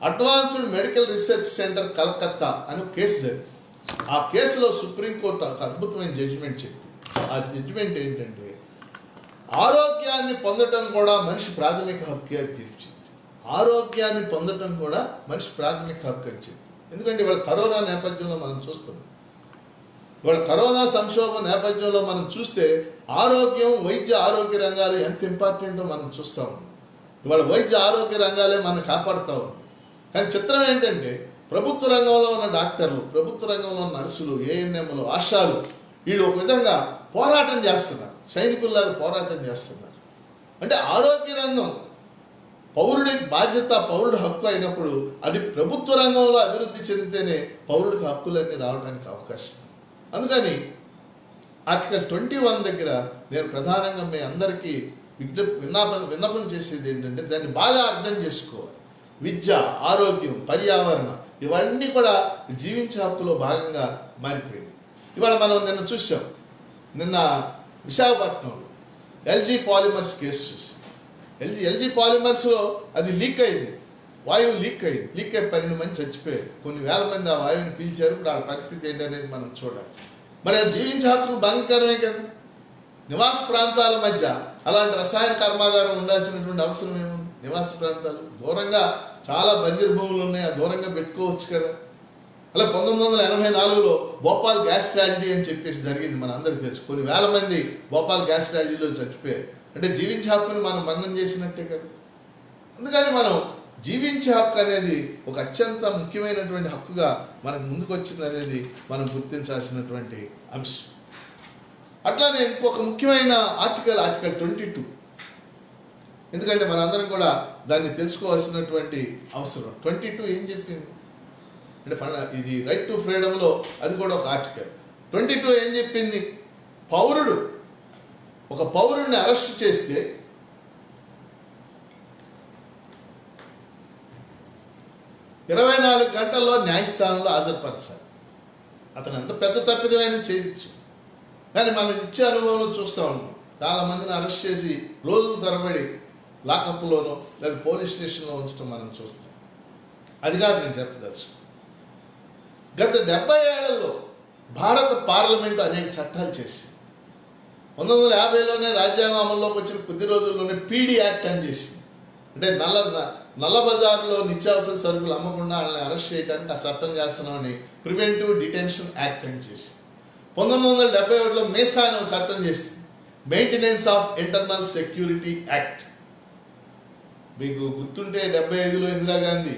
advanced medical research centre Calcutta అని కేసు జరిగింది. ఆ కేసులో సుప్రీంకోర్టు ఒక అద్భుతమైన జడ్జిమెంట్ చెప్పింది. ఆ జడ్జిమెంట్ ఏంటంటే, ఆరోగ్యాన్ని పొందటం కూడా మనిషి ప్రాథమిక హక్కు అని తీర్చింది. ఆరోగ్యాన్ని పొందటం కూడా మనిషి ప్రాథమిక హక్కు అని చెప్పి. ఎందుకంటే ఇవాళ కరోనా నేపథ్యంలో మనం చూస్తున్నాం, ఇవాళ కరోనా సంక్షోభం నేపథ్యంలో మనం చూస్తే ఆరోగ్యం, వైద్య ఆరోగ్య రంగాలు ఎంత ఇంపార్టెంటో మనం చూస్తూ ఉన్నాం. ఇవాళ వైద్య ఆరోగ్య రంగాలే మనం కాపాడుతూ ఉన్నాం. కానీ చిత్రం ఏంటంటే, ప్రభుత్వ రంగంలో ఉన్న డాక్టర్లు, ప్రభుత్వ రంగంలో ఉన్న నర్సులు, ఏఎన్ఎంలు, ఆశాలు, వీళ్ళు ఒక విధంగా పోరాటం చేస్తున్నారు, సైనికుల్లాగా పోరాటం చేస్తున్నారు. అంటే ఆరోగ్య రంగం పౌరుడి బాధ్యత, పౌరుడి హక్కు అయినప్పుడు అది ప్రభుత్వ రంగంలో అభివృద్ధి చెందితేనే పౌరుడికి హక్కులన్నీ రావడానికి అవకాశం. అందుకని ఆర్టికల్ 21 దగ్గర నేను ప్రధానంగా మీ అందరికీ విన్నపం చేసేది ఏంటంటే, దాన్ని బాగా అర్థం చేసుకోవాలి. విద్య, ఆరోగ్యం, పర్యావరణం ఇవన్నీ కూడా జీవించే హక్కులో భాగంగా మారిపోయింది. ఇవాళ మనం నిన్న చూసాం, నిన్న విశాఖపట్నంలో ఎల్జీ పాలిమర్స్ కేసు చూసాం. ఎల్జీ పాలిమర్స్లో అది లీక్ అయింది, వాయువు లీక్ అయ్యి 12 మంది చచ్చిపోయారు, కొన్ని వేల మంది ఆ వాయువుని పీల్చారు. ఇప్పుడు ఆ పరిస్థితి ఏంటనేది మనం చూడాలి. మరి అది జీవించే హక్కు భంగకరమే కదా. నివాస ప్రాంతాల మధ్య అలాంటి రసాయన కర్మాగారం ఉండాల్సినటువంటి అవసరం ఏముంది? నివాస ప్రాంతాలు దూరంగా చాలా బంజరు భూములు ఉన్నాయి, ఆ దూరంగా పెట్టుకోవచ్చు కదా. అలా 1984లో భోపాల్ గ్యాస్ ట్రాజడీ అని చెప్పేసి జరిగింది, మన అందరికీ తెలుసు. కొన్ని వేల మంది భోపాల్ గ్యాస్ ట్రాజడీలో చచ్చిపోయారు. అంటే జీవించే హక్కుని మనం భంగం చేసినట్టే కదా. అందుకని మనం జీవించే హక్కు అనేది ఒక అత్యంత ముఖ్యమైనటువంటి హక్కుగా మనకు ముందుకు వచ్చింది అనేది మనం గుర్తించాల్సినటువంటి అంశం. అట్లానే ఇంకొక ముఖ్యమైన ఆర్టికల్ 22. ఎందుకంటే మనందరం కూడా దాన్ని తెలుసుకోవాల్సినటువంటి అవసరం. 22 ఏం చెప్పింది అంటే, ఇది రైట్ టు ఫ్రీడమ్లో అది కూడా ఒక ఆర్టికల్. 22 ఏం చెప్పింది? ఒక పౌరుడిని అరెస్ట్ చేస్తే 24 గంటల్లో న్యాయస్థానంలో హాజరుపరచాలి. అతను ఎంత పెద్ద తప్పిదమైనా చేయొచ్చు. కానీ మనం ఇచ్చే అనుభవంలో చూస్తూ ఉంటాం, చాలామందిని అరెస్ట్ చేసి రోజుల తరబడి లాకప్లోనో లేదా పోలీస్ స్టేషన్లో ఉంచడం మనం చూస్తాం. అది కాదు నేను చెప్పదలుచు. గత 70 ఏళ్లలో భారత పార్లమెంటు అనేక చట్టాలు చేసింది. 1950లోనే రాజ్యాంగం అమల్లోకి వచ్చిన కొద్ది రోజుల్లోనే పీడీ యాక్ట్ అని చేసింది. అంటే నల్ల బజార్లో నిత్యావసర సరుకులు అమ్మకుండా వాళ్ళని అరెస్ట్ చేయడానికి ఆ చట్టం చేస్తున్నామని ప్రివెంటివ్ డిటెన్షన్ యాక్ట్ అని చేసింది. 1971లో మేసా అనే చట్టం చేసింది, maintenance of internal security act. మీకు గుర్తుంటే 75లో ఇందిరాగాంధీ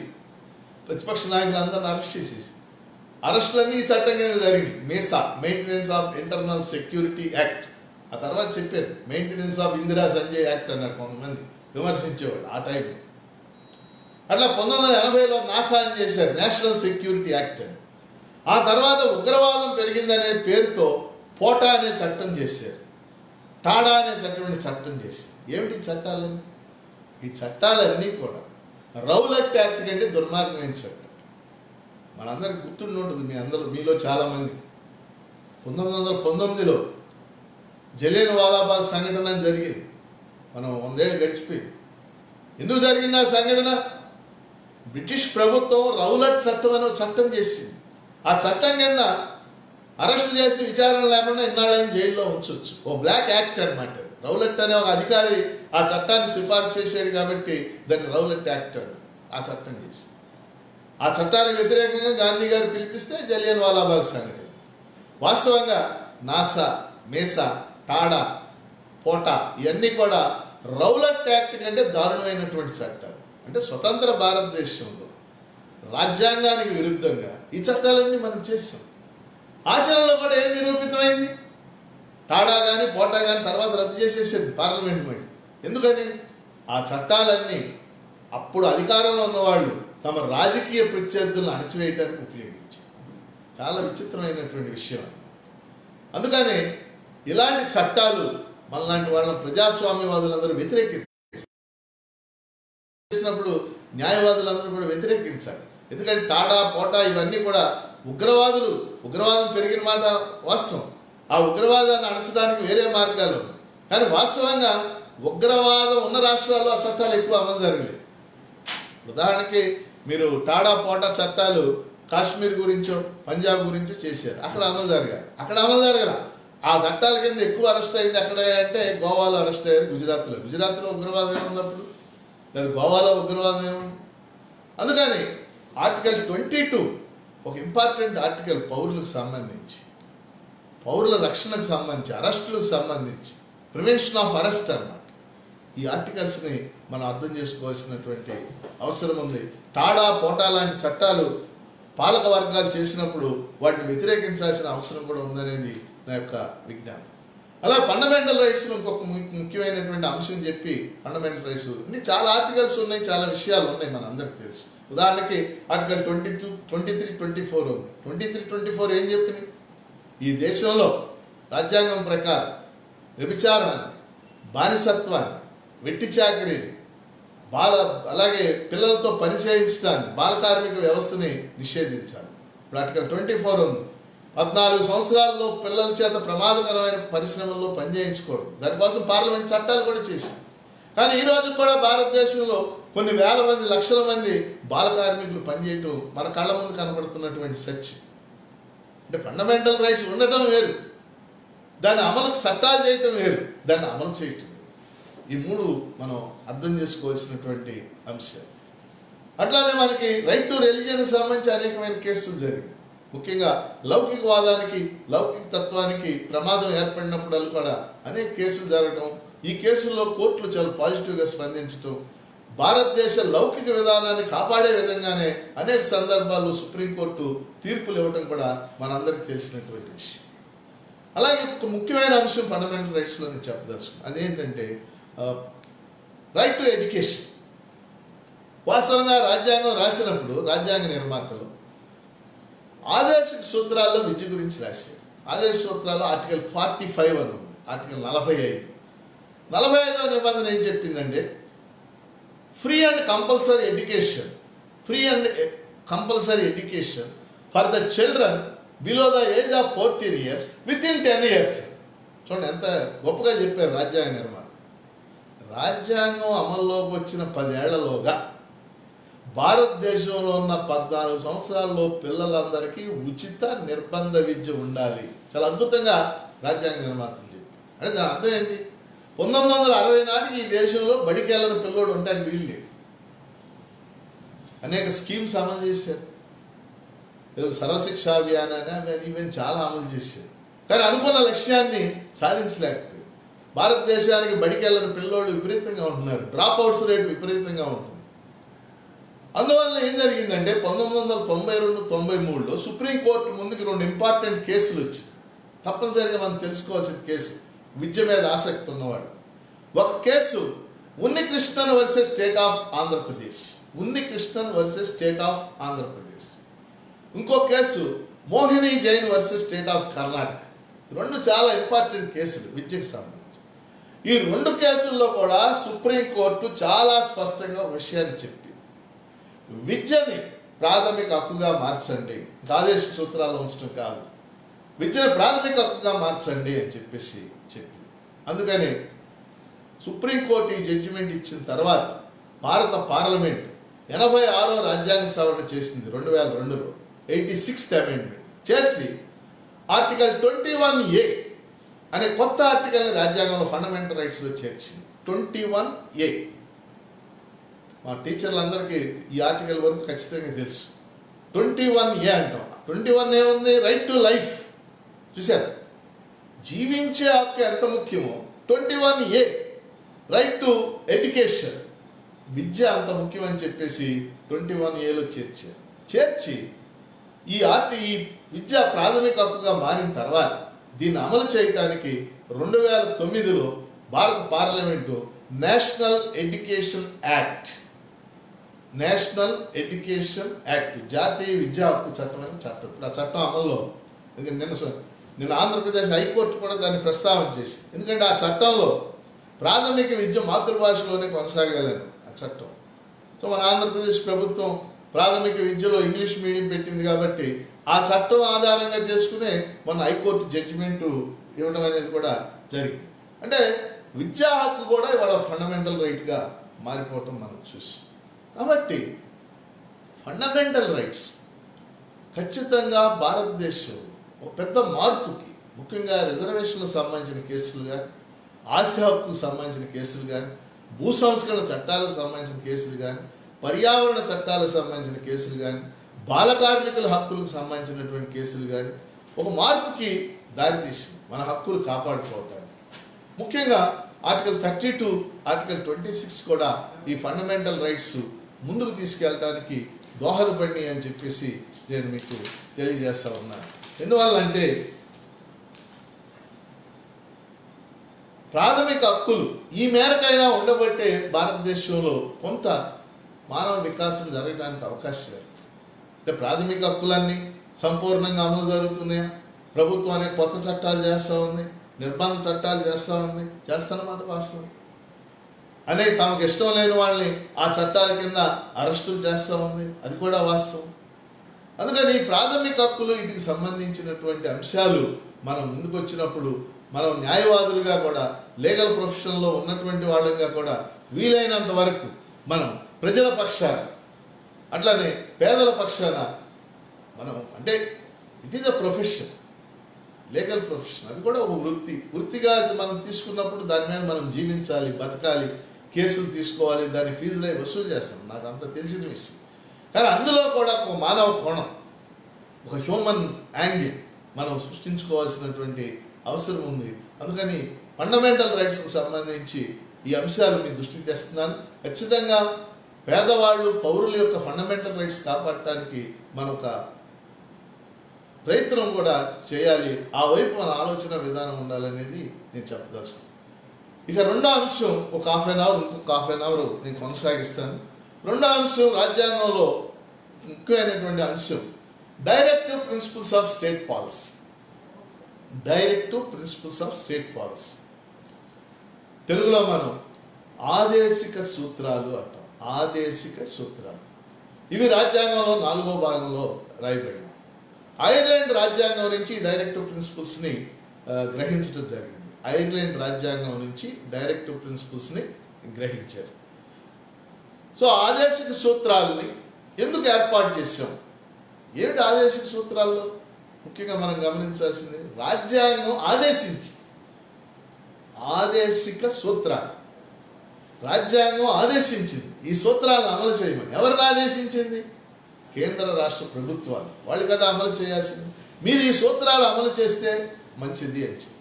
ప్రతిపక్ష నాయకులు అందరిని అరెస్ట్ చేసేసి, అరెస్టులన్నీ ఈ చట్టం కింద జరిగింది. MISA, maintenance of internal security act. ఆ తర్వాత చెప్పారు maintenance of Indira Sanjay act అన్నారు కొంతమంది విమర్శించేవాళ్ళు ఆ టైంలో. అట్లా 1980లో నాసా అని చేశారు, నేషనల్ సెక్యూరిటీ యాక్ట్ అని. ఆ తర్వాత ఉగ్రవాదం పెరిగిందనే పేరుతో పోటా అనే చట్టం చేశారు, టాడా అనే చట్టం చేశారు. ఏమిటి చట్టాలన్నీ? ఈ చట్టాలన్నీ కూడా రౌలట్ యాక్ట్ కంటే దుర్మార్గమైన చట్టం. మనందరికి గుర్తుండి ఉంటుంది, మీలో చాలామందికి 1919లో జలియన్ వాలాబాగ్ సంఘటన జరిగింది. మనం 100 ఏళ్ళు గడిచిపోయింది. ఎందుకు జరిగింది ఆ సంఘటన? బ్రిటిష్ ప్రభుత్వం రౌలట్ చట్టం అనే చట్టం చేసింది. ఆ చట్టం కింద అరెస్ట్ చేసి విచారణ లేకుండా ఇన్నాళ్ళని జైల్లో ఉంచవచ్చు. ఓ బ్లాక్ యాక్ట్ అనమాట. రౌలట్ అనే ఒక అధికారి ఆ చట్టాన్ని సిఫార్సు చేశాడు కాబట్టి దాన్ని రౌలట్ యాక్ట్ అని ఆ చట్టం చేసి, ఆ చట్టానికి వ్యతిరేకంగా గాంధీ గారు పిలిపిస్తే జలియన్ వాలాబాగ్ సంఘటన. వాస్తవంగా నాసా, మేసా, టాడా, పోటా ఇవన్నీ కూడా రౌలట్ యాక్ట్ కంటే దారుణమైనటువంటి చట్టాలు. అంటే స్వతంత్ర భారతదేశంలో రాజ్యాంగానికి విరుద్ధంగా ఈ చట్టాలన్నీ మనం చేసాం. ఆచరణలో కూడా ఏం నిరూపితమైంది? టాడా కానీ పోటా కానీ తర్వాత రద్దు చేసేసేది పార్లమెంట్ మళ్ళీ. ఎందుకని? ఆ చట్టాలన్నీ అప్పుడు అధికారంలో ఉన్నవాళ్ళు తమ రాజకీయ ప్రత్యర్థులను అణచివేయడానికి ఉపయోగించారు. చాలా విచిత్రమైనటువంటి విషయం. అందుకని ఇలాంటి చట్టాలు మనలాంటి వాళ్ళ ప్రజాస్వామ్యవాదులందరూ వ్యతిరేకించినప్పుడు న్యాయవాదులందరూ కూడా వ్యతిరేకించాలి. ఎందుకంటే టాడా, పోటా ఇవన్నీ కూడా ఉగ్రవాదం పెరిగిన మాట వాస్తవం. ఆ ఉగ్రవాదాన్ని అణచడానికి వేరే మార్గాలు ఉన్నాయి. కానీ వాస్తవంగా ఉగ్రవాదం ఉన్న రాష్ట్రాల్లో ఆ చట్టాలు ఎక్కువ అమలు జరగలేదు. ఉదాహరణకి మీరు టాడా, పోటా చట్టాలు కాశ్మీర్ గురించో పంజాబ్ గురించో చేశారు, అక్కడ అమలు జరగాలి. అక్కడ అమలు జరగల. ఆ చట్టాల కింద ఎక్కువ అరెస్ట్ అయింది ఎక్కడ అంటే గోవాలో అరెస్ట్ అయ్యారు, గుజరాత్లో ఉగ్రవాదం ఏమున్నప్పుడు, లేదా గోవాలో ఉగ్రవాదం ఏముంది. అందుకని ఆర్టికల్ 22 ఒక ఇంపార్టెంట్ ఆర్టికల్ పౌరులకు సంబంధించి, పౌరుల రక్షణకు సంబంధించి, అరెస్టులకు సంబంధించి, ప్రివెన్షన్ ఆఫ్ అరెస్ట్ అన్నమాట. ఈ ఆర్టికల్స్ని మనం అర్థం చేసుకోవాల్సినటువంటి అవసరం ఉంది. టాడా, పోటా లాంటి చట్టాలు పాలక వర్గాలు చేసినప్పుడు వాటిని వ్యతిరేకించాల్సిన అవసరం కూడా ఉందనేది నా యొక్క విజ్ఞానం. అలా ఫండమెంటల్ రైట్స్ ఇంకొక ముఖ్యమైనటువంటి అంశం చెప్పి, ఫండమెంటల్ రైట్స్ ఇన్ని చాలా ఆర్టికల్స్ ఉన్నాయి, చాలా విషయాలు ఉన్నాయి, మన అందరికీ తెలుసు. ఉదాహరణకి ఆర్టికల్ 22, 23, 24 ఉంది. 23, 24 ఏం చెప్పింది? ఈ దేశంలో రాజ్యాంగం ప్రకారం వ్యభిచారాన్ని, బానిసత్వాన్ని, వెట్టి చాకరీని, అలాగే పిల్లలతో పనిచేయించడాన్ని, బాల కార్మిక వ్యవస్థని నిషేధించాలి. ఇప్పుడు ఆర్టికల్ 24 ఉంది. 14 సంవత్సరాల్లో పిల్లల చేత ప్రమాదకరమైన పరిశ్రమల్లో పనిచేయించుకోవడం, దానికోసం పార్లమెంట్ చట్టాలు కూడా చేసింది. కానీ ఈ రోజు కూడా భారతదేశంలో కొన్ని వేల మంది, లక్షల మంది బాల కార్మికులు పనిచేయటం మన కళ్ళ ముందు కనపడుతున్నటువంటి సత్యం. అంటే ఫండమెంటల్ రైట్స్ ఉండటం వేరు, దాన్ని అమలు చట్టాలు చేయటం వేరు, దాన్ని అమలు చేయటం. ఈ మూడు మనం అర్థం చేసుకోవాల్సినటువంటి అంశాలు. అట్లానే మనకి రైట్ టు రిలీజియన్కి సంబంధించి అనేకమైన కేసులు జరిగాయి. ముఖ్యంగా లౌకికవాదానికి, లౌకిక తత్వానికి ప్రమాదం ఏర్పడినప్పుడు కూడా అనేక కేసులు జరగడం, ఈ కేసుల్లో కోర్టులు చాలా పాజిటివ్గా స్పందించడం, భారతదేశ లౌకిక విధానాన్ని కాపాడే విధంగానే అనేక సందర్భాల్లో సుప్రీంకోర్టు తీర్పులు ఇవ్వటం కూడా మనందరికీ తెలిసినటువంటి విషయం. అలాగే ఒక ముఖ్యమైన అంశం ఫండమెంటల్ రైట్స్లో నేను చెప్పదలుచుకున్నాను. అదేంటంటే రైట్ టు ఎడ్యుకేషన్. వాస్తవంగా రాజ్యాంగం రాసినప్పుడు రాజ్యాంగ నిర్మాతలు ఆదేశిక సూత్రాల్లో విద్య గురించి రాశారు. ఆదేశ సూత్రాల్లో ఆర్టికల్ 45 అని ఉంది. ఆర్టికల్ 45వ నిబంధన ఏం చెప్పిందంటే free and compulsory education, free and compulsory education for the children below the age of 14 years within 10 years. చూడండి ఎంత గొప్పగా చెప్పారు రాజ్యాంగ నిర్మాత. రాజ్యాంగం అమల్లోకి వచ్చిన 10 ఏళ్లలోగా భారతదేశంలో ఉన్న 14 సంవత్సరాల్లో పిల్లలందరికీ ఉచిత నిర్బంధ విద్య ఉండాలి. చాలా అద్భుతంగా రాజ్యాంగ నిర్మాతలు చెప్పారు. అంటే దాని అర్థం ఏంటి? 1960 నాటికి ఈ దేశంలో బడికెళ్ళని పిల్లోడు ఉంటానికి వీలు లేదు. అనేక స్కీమ్స్ అమలు చేశారు. ఏదో సర్వశిక్ష అభియానాన్ని ఇవన్నీ చాలా అమలు చేశారు. కానీ అనుకున్న లక్ష్యాన్ని సాధించలేకపోయారు. భారతదేశానికి బడికెళ్ళని పిల్లోడు విపరీతంగా ఉంటున్నారు. డ్రాప్ అవుట్స్ రేటు విపరీతంగా ఉంటుంది. అందువల్ల ఏం జరిగిందంటే 1992-93లో సుప్రీంకోర్టు ముందుకు 2 ఇంపార్టెంట్ కేసులు వచ్చాయి. తప్పనిసరిగా మనం తెలుసుకోవాల్సిన కేసు విద్య మీద ఆసక్తి ఉన్నవాడు. ఒక case Unnikrishnan versus state of Andhra Pradesh. Unnikrishnan versus state of Andhra Pradesh. ఇంకో case Mohini Jain versus state of Karnataka. 2 చాలా ఇంపార్టెంట్ కేసులు విద్యకు సంబంధించి. ఈ 2 కేసుల్లో కూడా సుప్రీంకోర్టు చాలా స్పష్టంగా ఒక విషయాన్ని చెప్పి విద్యని ప్రాథమిక హక్కుగా మార్చండి, ఆదేశ సూత్రాలు ఉంచడం కాదు, విద్యను ప్రాథమిక హక్కుగా మార్చండి అని చెప్పి. అందుకని సుప్రీంకోర్టు ఈ జడ్జిమెంట్ ఇచ్చిన తర్వాత భారత పార్లమెంట్ 86వ రాజ్యాంగ సవరణ చేసింది 2002లో. 86th అమెండ్మెంట్ చేసి ఆర్టికల్ 21A అనే కొత్త ఆర్టికల్ని రాజ్యాంగంలో ఫండమెంటల్ రైట్స్లో చేర్చింది. 21A. మా టీచర్లందరికీ ఈ ఆర్టికల్ వరకు ఖచ్చితంగా తెలుసు. 21A అంటాం. 21 ఏముంది? Right to life. చూసారు, జీవించే హక్కు ఎంత ముఖ్యమో 21A రైట్ టు ఎడ్యుకేషన్, విద్య అంత ముఖ్యమని చెప్పేసి 21Aలో చేర్చి ఈ విద్య ప్రాథమిక హక్కుగా మారిన తర్వాత దీన్ని అమలు చేయడానికి 2009లో భారత పార్లమెంటు నేషనల్ ఎడ్యుకేషన్ యాక్ట్ జాతీయ విద్యా హక్కు చట్టం అని చట్టం. ఇప్పుడు ఆ చట్టం అమల్లో నిన్న ఆంధ్రప్రదేశ్ హైకోర్టు కూడా దాన్ని ప్రస్తావన చేసింది. ఎందుకంటే ఆ చట్టంలో ప్రాథమిక విద్య మాతృభాషలోనే కొనసాగాలని ఆ చట్టం. సో మన ఆంధ్రప్రదేశ్ ప్రభుత్వం ప్రాథమిక విద్యలో ఇంగ్లీష్ మీడియం పెట్టింది కాబట్టి ఆ చట్టం ఆధారంగా చేసుకునే మన హైకోర్టు జడ్జిమెంటు ఇవ్వడం అనేది కూడా జరిగింది. అంటే విద్యా హక్కు కూడా ఇవాళ ఫండమెంటల్ రైట్గా మారిపోవటం మనం చూసాం. కాబట్టి ఫండమెంటల్ రైట్స్ ఖచ్చితంగా భారతదేశం ఒక పెద్ద మార్పుకి, ముఖ్యంగా రిజర్వేషన్లకు సంబంధించిన కేసులు కానీ, ఆస్తి హక్కుకు సంబంధించిన కేసులు కానీ, భూ సంస్కరణ చట్టాలకు సంబంధించిన కేసులు కానీ, పర్యావరణ చట్టాలకు సంబంధించిన కేసులు కానీ, బాల కార్మికుల హక్కులకు సంబంధించినటువంటి కేసులు కానీ ఒక మార్పుకి దారితీసింది మన హక్కులు కాపాడుకోవడానికి. ముఖ్యంగా ఆర్టికల్ 32, ఆర్టికల్ 26 కూడా ఈ ఫండమెంటల్ రైట్స్ ముందుకు తీసుకెళ్ళడానికి దోహదపడి అని చెప్పేసి నేను మీకు తెలియజేస్తా ఉన్నాను. ఎందువల్లంటే ప్రాథమిక హక్కులు ఈ మేరకైనా ఉండబట్టే భారతదేశంలో కొంత మానవ వికాసం జరగడానికి అవకాశం లేదు. అంటే ప్రాథమిక హక్కులన్నీ సంపూర్ణంగా అమలు జరుగుతున్నాయా? ప్రభుత్వం అనే కొత్త చట్టాలు చేస్తూ ఉంది, నిర్బంధ చట్టాలు చేస్తూ ఉంది, చేస్తానమాట వాస్తవం. అనేక తమకు ఇష్టం లేని వాళ్ళని ఆ చట్టాల కింద అరెస్టులు చేస్తూ ఉంది, అది కూడా వాస్తవం. అందుకని ప్రాథమిక హక్కులు వీటికి సంబంధించినటువంటి అంశాలు మనం ముందుకు వచ్చినప్పుడు మనం న్యాయవాదులుగా కూడా, లీగల్ ప్రొఫెషన్లో ఉన్నటువంటి వాళ్ళంగా కూడా వీలైనంత వరకు మనం ప్రజల పక్షాన, అట్లానే పేదల పక్షాన మనం, అంటే it is a profession, legal profession, అది కూడా ఒక వృత్తిగా మనం తీసుకున్నప్పుడు దాని మీద మనం జీవించాలి, బతకాలి, కేసులు తీసుకోవాలి, దాని ఫీజులు వసూలు చేస్తాం, నాకు అంత తెలిసిన విషయం. కానీ అందులో కూడా ఒక మానవ కోణం, ఒక హ్యూమన్ యాంగిల్ మనం సృష్టించుకోవాల్సినటువంటి అవసరం ఉంది. అందుకని ఫండమెంటల్ రైట్స్కు సంబంధించి ఈ అంశాలు మీ దృష్టికి తెస్తున్నాను. ఖచ్చితంగా పేదవాళ్ళు, పౌరుల యొక్క ఫండమెంటల్ రైట్స్ కాపాడటానికి మనం ఒక ప్రయత్నం కూడా చేయాలి. ఆ వైపు మన ఆలోచన విధానం ఉండాలనేది నేను చెప్పదలుచుకున్నాను. ఇక రెండో అంశం ఒక హాఫ్ అన్ అవర్ నేను కొనసాగిస్తాను. రెండో అంశం రాజ్యాంగంలో ముఖ్యమైనటువంటి అంశం directive principles of state policy. Directive principles of state policy తెలుగులో మనం ఆదేశిక సూత్రాలు అంటాం. ఆదేశిక సూత్రాలు ఇవి రాజ్యాంగంలో 4వ భాగంలో రాయబడింది. ఐర్లాండ్ రాజ్యాంగం నుంచి డైరెక్టివ్ ప్రిన్సిపల్స్ని గ్రహించడం జరిగింది. ఐర్లాండ్ రాజ్యాంగం నుంచి డైరెక్టివ్ ప్రిన్సిపల్స్ని గ్రహించారు. సో ఆదేశిక సూత్రాలని ఎందుకు ఏర్పాటు చేశాం? ఏమిటి ఆదేశిక సూత్రాల్లో ముఖ్యంగా మనం గమనించాల్సింది? రాజ్యాంగం ఆదేశించింది. ఆదేశిక సూత్రాలు రాజ్యాంగం ఆదేశించింది. ఈ సూత్రాలను అమలు చేయమని. ఎవరిని ఆదేశించింది? కేంద్ర రాష్ట్ర ప్రభుత్వాలు. వాళ్ళు కదా అమలు చేయాల్సింది. మీరు ఈ సూత్రాలు అమలు చేస్తే మంచిది అని చెప్పి.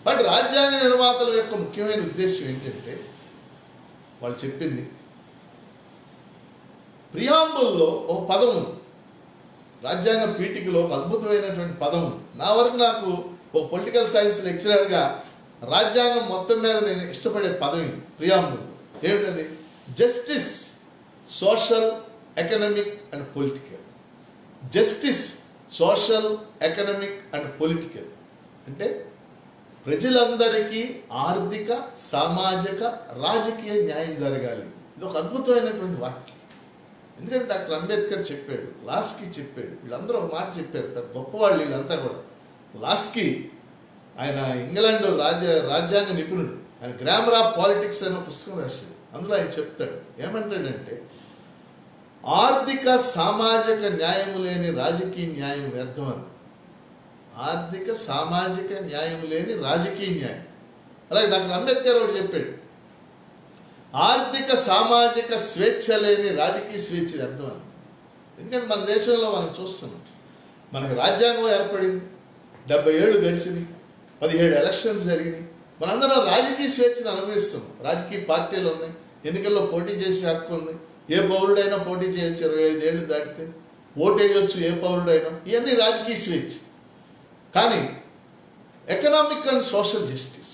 బట్ రాజ్యాంగ నిర్మాతల యొక్క ముఖ్యమైన ఉద్దేశం ఏంటంటే, వాళ్ళు చెప్పింది ప్రియాంబుల్లో ఒక పదం ఉంది. రాజ్యాంగ పీఠికలో ఒక అద్భుతమైనటువంటి పదం ఉంది. నా వరకు నాకు ఒక పొలిటికల్ సైన్స్ లెక్చరర్గా రాజ్యాంగం మొత్తం మీద నేను ఇష్టపడే పదం ఇది. ప్రియాంబుల్ ఏమిటది? Justice, social, economic and political. Justice, social, economic and political అంటే ప్రజలందరికీ ఆర్థిక, సామాజిక, రాజకీయ న్యాయం జరగాలి. ఇది ఒక అద్భుతమైనటువంటి వాక్యం. ఎందుకంటే డాక్టర్ అంబేద్కర్ చెప్పాడు, లాస్కీ చెప్పాడు, వీళ్ళందరూ ఒక మాట చెప్పారు. పెద్ద గొప్పవాళ్ళు వీళ్ళంతా కూడా. లాస్కీ ఆయన ఇంగ్లాండ్ రాజ్యాంగ నిపుణుడు. ఆయన గ్రామర్ ఆఫ్ పాలిటిక్స్ అనే పుస్తకం రాశాడు. అందులో ఆయన చెప్తాడు, ఏమంటాడంటే ఆర్థిక సామాజిక న్యాయం లేని రాజకీయ న్యాయం వ్యర్థం అని. ఆర్థిక సామాజిక న్యాయం లేని రాజకీయ న్యాయం. అలాగే డాక్టర్ అంబేద్కర్ ఒకటి చెప్పాడు, ఆర్థిక సామాజిక స్వేచ్ఛ లేని రాజకీయ స్వేచ్ఛ వ్యర్థం అని. ఎందుకంటే మన దేశంలో మనం చూస్తున్నాం, మనకు రాజ్యాంగం ఏర్పడింది, 70 ఏళ్ళు గడిచినాయి, 17 ఎలక్షన్స్ జరిగినాయి. మనందరం రాజకీయ స్వేచ్ఛను అనుభవిస్తున్నాం. రాజకీయ పార్టీలు ఉన్నాయి, ఎన్నికల్లో పోటీ చేసే హక్కు ఉంది. ఏ పౌరుడైనా పోటీ చేయొచ్చు, 25 ఏళ్ళు దాటితే ఓటు వేయొచ్చు ఏ పౌరుడైనా. ఇవన్నీ రాజకీయ స్వేచ్ఛ. కానీ ఎకనామిక్ అండ్ సోషల్ జస్టిస్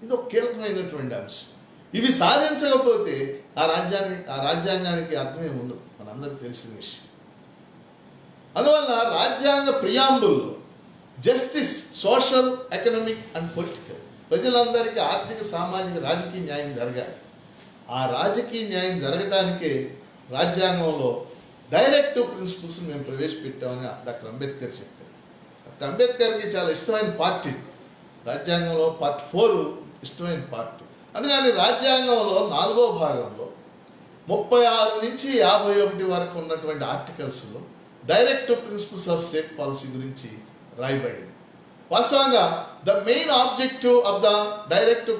ఇది ఒక కీలకమైనటువంటి అంశం. ఇవి సాధించకపోతే ఆ రాజ్యాంగానికి అర్థమే ఉండదు, మనందరికీ తెలిసిన విషయం. అందువల్ల రాజ్యాంగ ప్రియాంబుల్లో justice, social, economic and political ప్రజలందరికీ ఆర్థిక, సామాజిక, రాజకీయ న్యాయం జరగాలి. ఆ రాజకీయ న్యాయం జరగడానికే రాజ్యాంగంలో డైరెక్టివ్ ప్రిన్సిపల్స్ మేము ప్రవేశపెట్టామని డాక్టర్ అంబేద్కర్ చెప్పారు. డాక్టర్ అంబేద్కర్కి చాలా ఇష్టమైన పార్టీ రాజ్యాంగంలో పార్ట్ 4 ఇష్టమైన పార్టీ. అందుకని రాజ్యాంగంలో 4వ భాగంలో 36 నుంచి 51 వరకు ఉన్నటువంటి ఆర్టికల్స్లో directive principles of state policy గురించి రాయబడింది. వాస్తవంగా the main objective of the directive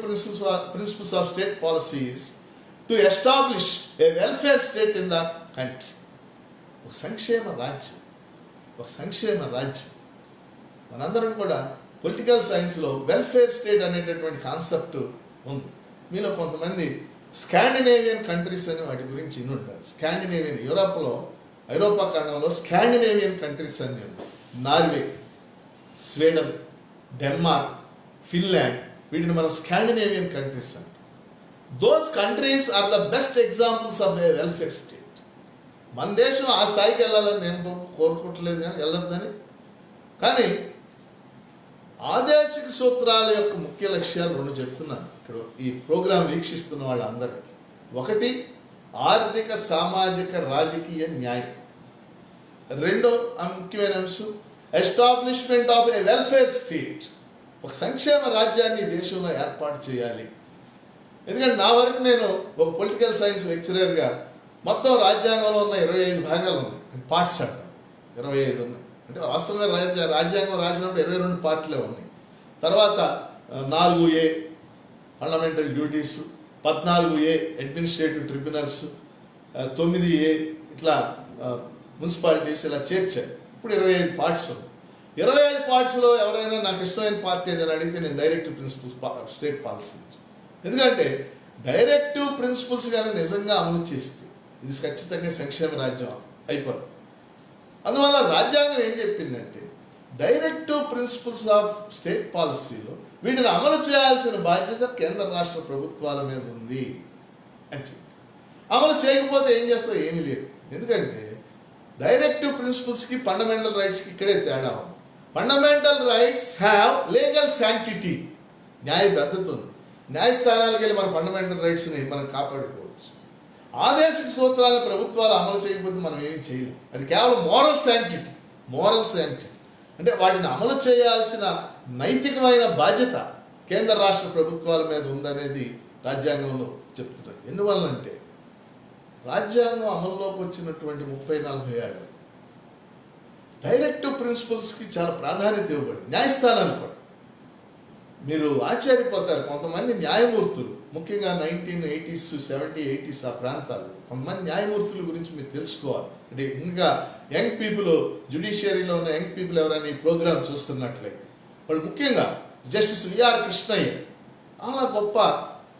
principles of state policy is to establish a welfare state in the country. ఒక సంక్షేమ రాజ్యం, ఒక సంక్షేమ రాజ్యం. మనందరం కూడా పొలిటికల్ సైన్స్లో వెల్ఫేర్ స్టేట్ అనేటటువంటి కాన్సెప్ట్ ఉంది. మీలో కొంతమంది స్కాండినేవియన్ కంట్రీస్ అని వాటి గురించి వినుంటారు. స్కాండినేవియన్, ఐరోపా ఖండంలో స్కాండినేవియన్ కంట్రీస్ అని ఉన్నాయి. నార్వే, స్వీడన్, డెన్మార్క్, ఫిన్లాండ్, వీటిని మనం స్కాండినేవియన్ కంట్రీస్ అంటాం. Those countries are the best examples of a welfare state. మన దేశం ఆ స్థాయికి వెళ్ళాలని నేను కోరుకోవట్లేదు, వెళ్ళొద్దని. కానీ ఆదేశిక సూత్రాల యొక్క ముఖ్య లక్ష్యాలు 2 చెప్తున్నాను ఇక్కడ ఈ ప్రోగ్రాం వీక్షిస్తున్న వాళ్ళందరికీ. ఒకటి, ఆర్థిక, సామాజిక, రాజకీయ న్యాయం. రెండో ముఖ్యమైన అంశం, establishment of a welfare state. ఒక సంక్షేమ రాజ్యాన్ని దేశంలో ఏర్పాటు చేయాలి. ఎందుకంటే నా వరకు నేను ఒక పొలిటికల్ సైన్స్ లెక్చరర్గా మొత్తం రాజ్యాంగంలో ఉన్న 25 భాగాలు ఉన్నాయి. పార్ట్స్ అంటాం, 25 ఉన్నాయి. అంటే వాస్తవంగా రాజ్యాంగం రాసినప్పుడు 22 పార్ట్లే ఉన్నాయి. తర్వాత 4A fundamental duties, 14A administrative tribunals, 9A ఇట్లా మున్సిపాలిటీస్ ఇలా చేర్చారు. ఇప్పుడు 25 పార్ట్స్ ఉన్నాయి. 25 పార్ట్స్లో ఎవరైనా నాకు ఇష్టమైన పార్టీ ఏదైనా అడిగితే నేను డైరెక్టివ్ ప్రిన్సిపల్స్ స్టేట్ పాలసీ. ఎందుకంటే డైరెక్టివ్ ప్రిన్సిపల్స్ కానీ నిజంగా అమలు చేస్తే ఇది ఖచ్చితంగా సంక్షేమ రాజ్యం అయిపోతుంది. అందువల్ల రాజ్యాంగం ఏం చెప్పిందంటే డైరెక్టివ్ ప్రిన్సిపల్స్ ఆఫ్ స్టేట్ పాలసీలో వీటిని అమలు చేయాల్సిన బాధ్యత కేంద్ర రాష్ట్ర ప్రభుత్వాల మీద ఉంది అని చెప్పి. అమలు చేయకపోతే ఏం చేస్తారో ఏమీ లేదు. ఎందుకంటే డైరెక్టివ్ ప్రిన్సిపల్స్కి ఫండమెంటల్ రైట్స్కి ఇక్కడే తేడా ఉంది. Fundamental rights have legal sanctity, న్యాయబద్ధత ఉంది. న్యాయస్థానాలకు వెళ్ళి మన ఫండమెంటల్ రైట్స్ని మనం కాపాడుకోవచ్చు. ఆదేశిక సూత్రాలను ప్రభుత్వాలు అమలు చేయకపోతే మనం ఏమి చేయలేం. అది కేవలం మోరల్ శాంక్టిటీ అంటే వాటిని అమలు చేయాల్సిన నైతికమైన బాధ్యత కేంద్ర రాష్ట్ర ప్రభుత్వాల మీద ఉందనేది రాజ్యాంగంలో చెప్తున్నారు. ఎందువల్లంటే రాజ్యాంగం అమల్లోకి వచ్చినటువంటి 30-40 ఏళ్ళు డైరెక్టివ్ ప్రిన్సిపల్స్కి చాలా ప్రాధాన్యత ఇవ్వబడింది. న్యాయస్థానాలు కూడా మీరు ఆశ్చర్యపోతారు. కొంతమంది న్యాయమూర్తులు ముఖ్యంగా 1980s 70s 80s ఆ ప్రాంతాలు కొంతమంది న్యాయమూర్తుల గురించి మీరు తెలుసుకోవాలి. అంటే ఇంకా యంగ్ పీపుల్ జ్యుడిషియరీలో ఉన్న యంగ్ పీపుల్ ఎవరైనా ఈ ప్రోగ్రామ్ చూస్తున్నట్లయితే వాళ్ళు ముఖ్యంగా జస్టిస్ విఆర్ కృష్ణయ్య చాలా గొప్ప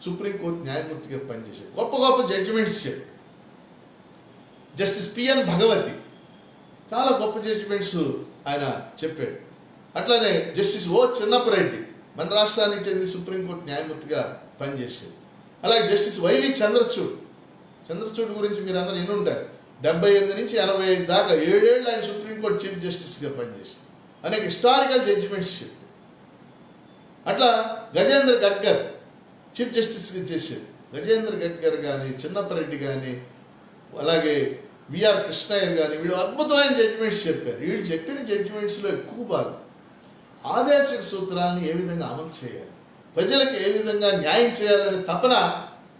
సుప్రీంకోర్టు న్యాయమూర్తిగా పనిచేశారు. గొప్ప జడ్జిమెంట్స్ చెప్పారు. జస్టిస్ పిఎన్ భగవతి చాలా గొప్ప జడ్జిమెంట్స్ ఆయన చెప్పాడు. అట్లానే జస్టిస్ ఓ చిన్నపరెడ్డి మన రాష్ట్రానికి చెంది సుప్రీంకోర్టు న్యాయమూర్తిగా పనిచేశారు. అలాగే జస్టిస్ వైవి చంద్రచూడ్ గురించి మీరు అందరూ ఎన్ని ఉంటారు. 78 నుంచి 85 దాకా 7 ఏళ్ళు ఆయన సుప్రీంకోర్టు చీఫ్ జస్టిస్గా పనిచేశారు. అనేక హిస్టారికల్ జడ్జిమెంట్స్ చెప్పారు. అట్లా గజేంద్ర గడ్కర్ చీఫ్ జస్టిస్గా చేశారు. గజేంద్ర గడ్కర్ కానీ చిన్నపరెడ్డి కానీ అలాగే విఆర్ కృష్ణయ్య కానీ వీళ్ళు అద్భుతమైన జడ్జిమెంట్స్ చెప్పారు. వీళ్ళు చెప్పిన జడ్జిమెంట్స్లో ఎక్కువ భాగం ఆదేశిక సూత్రాలను ఏ విధంగా అమలు చేయాలి, ప్రజలకు ఏ విధంగా న్యాయం చేయాలనే తపన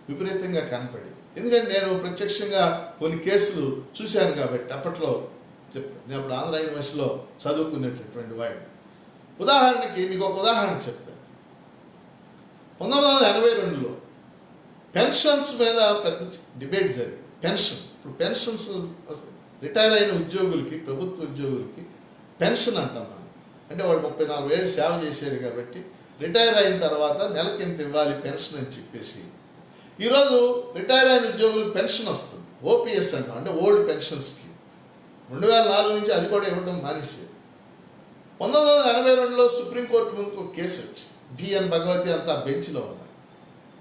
విపరీతంగా కనపడింది. ఎందుకంటే నేను ప్రత్యక్షంగా కొన్ని కేసులు చూశాను కాబట్టి అప్పట్లో చెప్తాను. నేను అప్పుడు ఆంధ్ర యూనివర్సిటీలో చదువుకునేటటువంటి వాడిని. ఉదాహరణకి మీకు ఒక ఉదాహరణ చెప్తాను. 1982లో పెన్షన్స్ మీద పెద్ద డిబేట్ జరిగింది. ఇప్పుడు పెన్షన్స్ రిటైర్ అయిన ఉద్యోగులకి, ప్రభుత్వ ఉద్యోగులకి పెన్షన్ అంటాం మనం. అంటే వాడు 34 ఏళ్ళు సేవ చేశాడు కాబట్టి రిటైర్ అయిన తర్వాత నెలకి ఎంత ఇవ్వాలి పెన్షన్ అని చెప్పేసి ఈరోజు రిటైర్ అయిన ఉద్యోగులకు పెన్షన్ వస్తుంది. ఓపీఎస్ అంటాం, అంటే ఓల్డ్ పెన్షన్ స్కీమ్. 2004 నుంచి అది కూడా ఇవ్వడం మానేసేది. 1982లో సుప్రీంకోర్టు ముందుకు ఒక కేసు వచ్చింది. బిఎన్ భగవతి అంతా బెంచ్లో ఉన్నారు.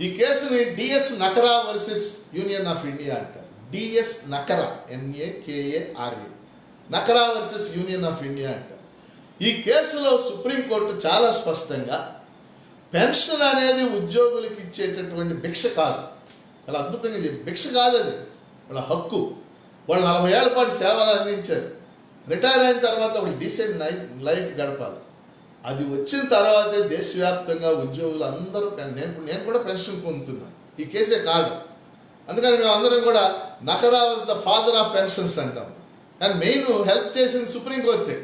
ఈ కేసుని D S Nakara versus union of India అంటారు. D S Nakara NAKARA Nakara versus union of India అంటారు. ఈ కేసులో సుప్రీంకోర్టు చాలా స్పష్టంగా పెన్షన్ అనేది ఉద్యోగులకు ఇచ్చేటటువంటి భిక్ష కాదు, చాలా అద్భుతంగా చెప్పి భిక్ష కాదు, అది వాళ్ళ హక్కు. వాళ్ళు 40 ఏళ్ల పాటు సేవలు అందించారు. రిటైర్ అయిన తర్వాత వాళ్ళు డీసెంట్ లైఫ్ గడపాలి. అది వచ్చిన తర్వాతే దేశవ్యాప్తంగా ఉద్యోగులు అందరూ నేను కూడా పెన్షన్ పొందుతున్నాను. ఈ కేసే కాదు. అందుకని మేము అందరం కూడా Nakara was the father of pensions అంటాం. కానీ మెయిన్ హెల్ప్ చేసింది సుప్రీంకోర్టే.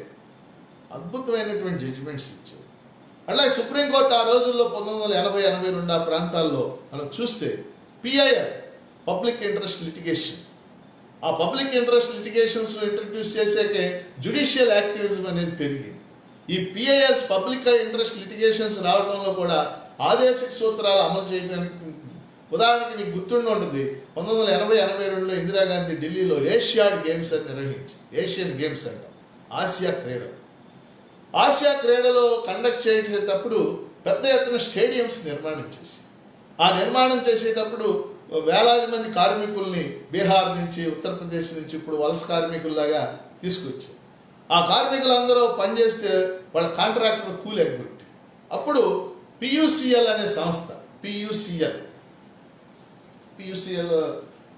అద్భుతమైనటువంటి జడ్జిమెంట్స్ ఇచ్చారు. అట్లాగే సుప్రీంకోర్టు ఆ రోజుల్లో 1980-82 ఆ ప్రాంతాల్లో మనం చూస్తే PIL పబ్లిక్ ఇంట్రెస్ట్ లిటిగేషన్, ఆ పబ్లిక్ ఇంట్రెస్ట్ లిటిగేషన్స్ ఇంట్రడ్యూస్ చేసాకే జ్యుడిషియల్ యాక్టివిజం అనేది పెరిగింది. ఈ PILs పబ్లిక్ ఇంట్రెస్ట్ లిటిగేషన్స్ రావడంలో కూడా ఆదేశిక సూత్రాలు అమలు చేయడానికి ఉదాహరణకి మీకు గుర్తుండి ఉంటుంది. 1980-82లో ఇందిరాగాంధీ ఢిల్లీలో ఏషియాడ్ గేమ్స్ అని నిర్వహించింది. ఏషియన్ గేమ్స్ అంటాం, ఆసియా క్రీడలో కండక్ట్ చేసేటప్పుడు పెద్ద ఎత్తున స్టేడియంస్ నిర్మాణం చేసి ఆ నిర్మాణం చేసేటప్పుడు వేలాది మంది కార్మికుల్ని బీహార్ నుంచి, ఉత్తరప్రదేశ్ నుంచి ఇప్పుడు వలస కార్మికుల్లాగా తీసుకొచ్చారు. ఆ కార్మికులందరూ పనిచేస్తే వాళ్ళ కాంట్రాక్టర్ కూలి ఎగ్గొట్టి అప్పుడు PUCL అనే సంస్థ, PUCL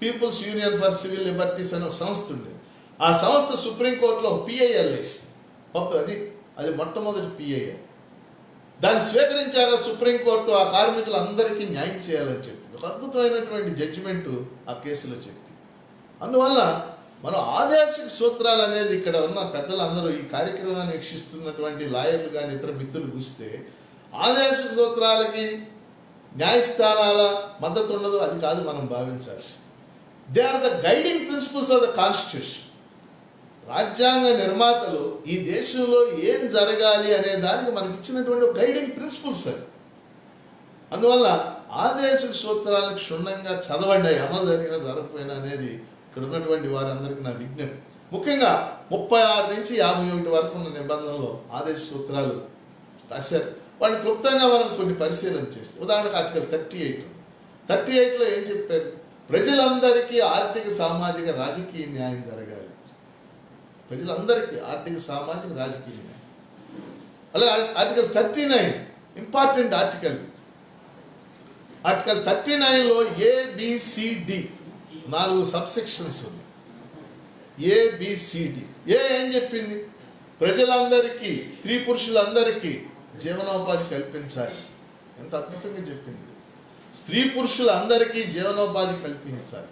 people's union for civil liberties అనే ఒక సంస్థ ఉండేది. ఆ సంస్థ సుప్రీంకోర్టులో PIL వేసింది. అది మొట్టమొదటి PIL. దాన్ని స్వీకరించాక సుప్రీంకోర్టు ఆ కార్మికులందరికీ న్యాయం చేయాలని చెప్పింది. ఒక అద్భుతమైనటువంటి జడ్జిమెంటు ఆ కేసులో చెప్పింది. అందువల్ల మనం ఆదేశిక సూత్రాలు అనేది ఇక్కడ ఉన్న పెద్దలందరూ ఈ కార్యక్రమాన్ని వీక్షిస్తున్నటువంటి లాయర్లు కానీ ఇతర మిత్రులు చూస్తే ఆదేశిక సూత్రాలకి న్యాయస్థానాల మద్దతు ఉండదు, అది కాదు మనం భావించాల్సి. They are the guiding principles of the constitution. రాజ్యాంగ నిర్మాతలు ఈ దేశంలో ఏం జరగాలి అనే దానికి మనకి ఇచ్చినటువంటి గైడింగ్ ప్రిన్సిపల్స్ అది. అందువల్ల ఆదేశిక సూత్రాలకు క్షుణ్ణంగా చదవండి, అమలు జరిగినా జరగకపోయినా అనేది ఇక్కడ ఉన్నటువంటి వారందరికీ నా విజ్ఞప్తి. ముఖ్యంగా 36 నుంచి 51 వరకు ఉన్న నిబంధనలో ఆదేశ సూత్రాలు రాశారు. వాటిని క్లుప్తంగా మనం కొన్ని పరిశీలన చేస్తాం. ఉదాహరణకు ఆర్టికల్ 38లో ఏం చెప్పారు? ప్రజలందరికీ ఆర్థిక, సామాజిక, రాజకీయ న్యాయం జరగాలి. ప్రజలందరికీ ఆర్థిక, సామాజిక, రాజకీయ న్యాయం. అలాగే ఆర్టికల్ 39 ఇంపార్టెంట్ ఆర్టికల్. ఆర్టికల్ 39లో ABCD 4 సబ్సెక్షన్స్ ఉన్నాయి. ABCD. ఏం చెప్పింది? ప్రజలందరికీ, స్త్రీ పురుషులందరికీ జీవనోపాధి కల్పించాలి. ఎంత అద్భుతంగా చెప్పింది. స్త్రీ పురుషులందరికీ జీవనోపాధి కల్పించాలి.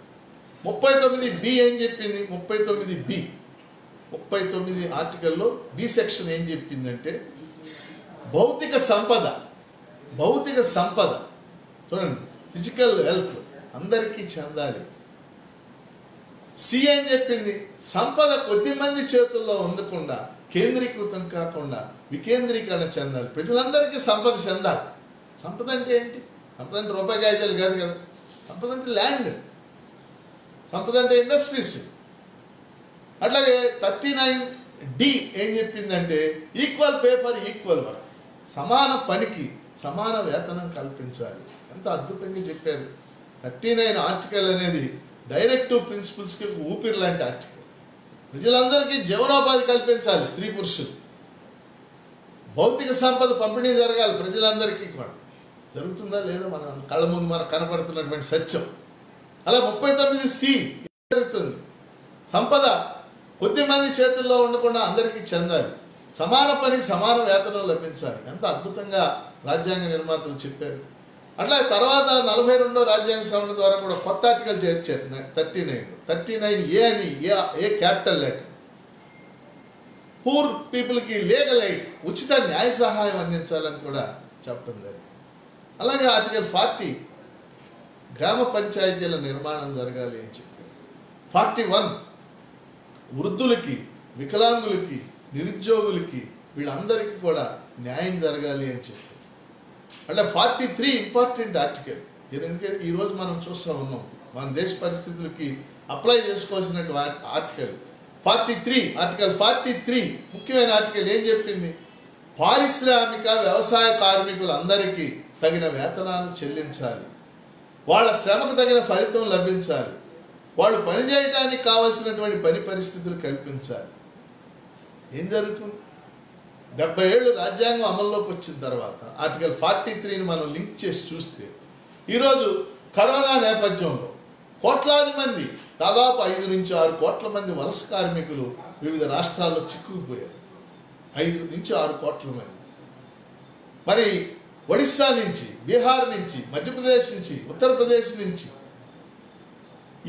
39B ఏం చెప్పింది? 39 ఆర్టికల్లో B సెక్షన్ ఏం చెప్పిందంటే భౌతిక సంపద చూడండి, ఫిజికల్ హెల్త్ అందరికీ చెందాలి. సి ఏం చెప్పింది? సంపద కొద్ది మంది చేతుల్లో ఉండకుండా, కేంద్రీకృతం కాకుండా వికేంద్రీకరణ చెందాలి. ప్రజలందరికీ సంపద చెందాలి. సంపద అంటే ఏంటి? సంపద అంటే రూపాయి కాగితాలు కాదు కదా. సంపద అంటే ల్యాండ్, సంపద అంటే ఇండస్ట్రీస్. అట్లాగే 39D ఏం చెప్పిందంటే equal pay for equal work, సమాన పనికి సమాన వేతనం కల్పించాలి. ఎంత అద్భుతంగా చెప్పారు. 39 ఆర్టికల్ అనేది డైరెక్టివ్ ప్రిన్సిపల్స్కి ఊపిరి లాంటి ఆర్టికల్. ప్రజలందరికీ జీవనోపాధి కల్పించాలి, స్త్రీ పురుషులు. భౌతిక సంపద పంపిణీ జరగాలి ప్రజలందరికీ కూడా. జరుగుతుందా లేదా మన కళ్ళ ముందు మనకు కనపడుతున్నటువంటి సత్యం. అలా 39C జరుగుతుంది. సంపద కొద్ది మంది చేతుల్లో ఉండకుండా అందరికీ చెందాలి. సమాన పనికి సమాన వేతనం లభించాలి. ఎంత అద్భుతంగా రాజ్యాంగ నిర్మాతలు చెప్పారు. అట్లా తర్వాత 42వ రాజ్యాంగ సవరణ ద్వారా కూడా కొత్త ఆర్టికల్ చేర్చారు. 39A అని ఏ క్యాపిటల్ లెటర్. పూర్ పీపుల్కి లీగల్ ఎయిడ్, ఉచిత న్యాయ సహాయం అందించాలని కూడా చెప్పడం జరిగింది. అలాగే ఆర్టికల్ 40 గ్రామ పంచాయతీల నిర్మాణం జరగాలి అని చెప్పారు. 41 వృద్ధులకి, వికలాంగులకి, నిరుద్యోగులకి వీళ్ళందరికీ కూడా న్యాయం జరగాలి అని చెప్పారు. అంటే 43 ఇంపార్టెంట్ ఆర్టికల్. ఎందుకంటే ఈరోజు మనం చూస్తూ ఉన్నాం మన దేశ పరిస్థితులకి అప్లై చేసుకోవాల్సినటువంటి ఆర్టికల్ 43. ఆర్టికల్ 43 ముఖ్యమైన ఆర్టికల్ ఏం చెప్పింది? పారిశ్రామిక వ్యవసాయ కార్మికులందరికీ తగిన వేతనాలు చెల్లించాలి. వాళ్ళ శ్రమకు తగిన ఫలితం లభించాలి. వాళ్ళు పనిచేయడానికి కావలసినటువంటి పని పరిస్థితులు కల్పించాలి. ఏం జరుగుతుంది? 70 ఏళ్ళు రాజ్యాంగం అమల్లోకి వచ్చిన తర్వాత ఆర్టికల్ 43ని మనం లింక్ చేసి చూస్తే ఈరోజు కరోనా నేపథ్యంలో కోట్లాది మంది, దాదాపు 5 నుంచి 6 కోట్ల మంది వలస కార్మికులు వివిధ రాష్ట్రాల్లో చిక్కుకుపోయారు. 5 నుంచి 6 కోట్ల మంది. మరి ఒడిస్సా నుంచి, బీహార్ నుంచి, మధ్యప్రదేశ్ నుంచి, ఉత్తరప్రదేశ్ నుంచి,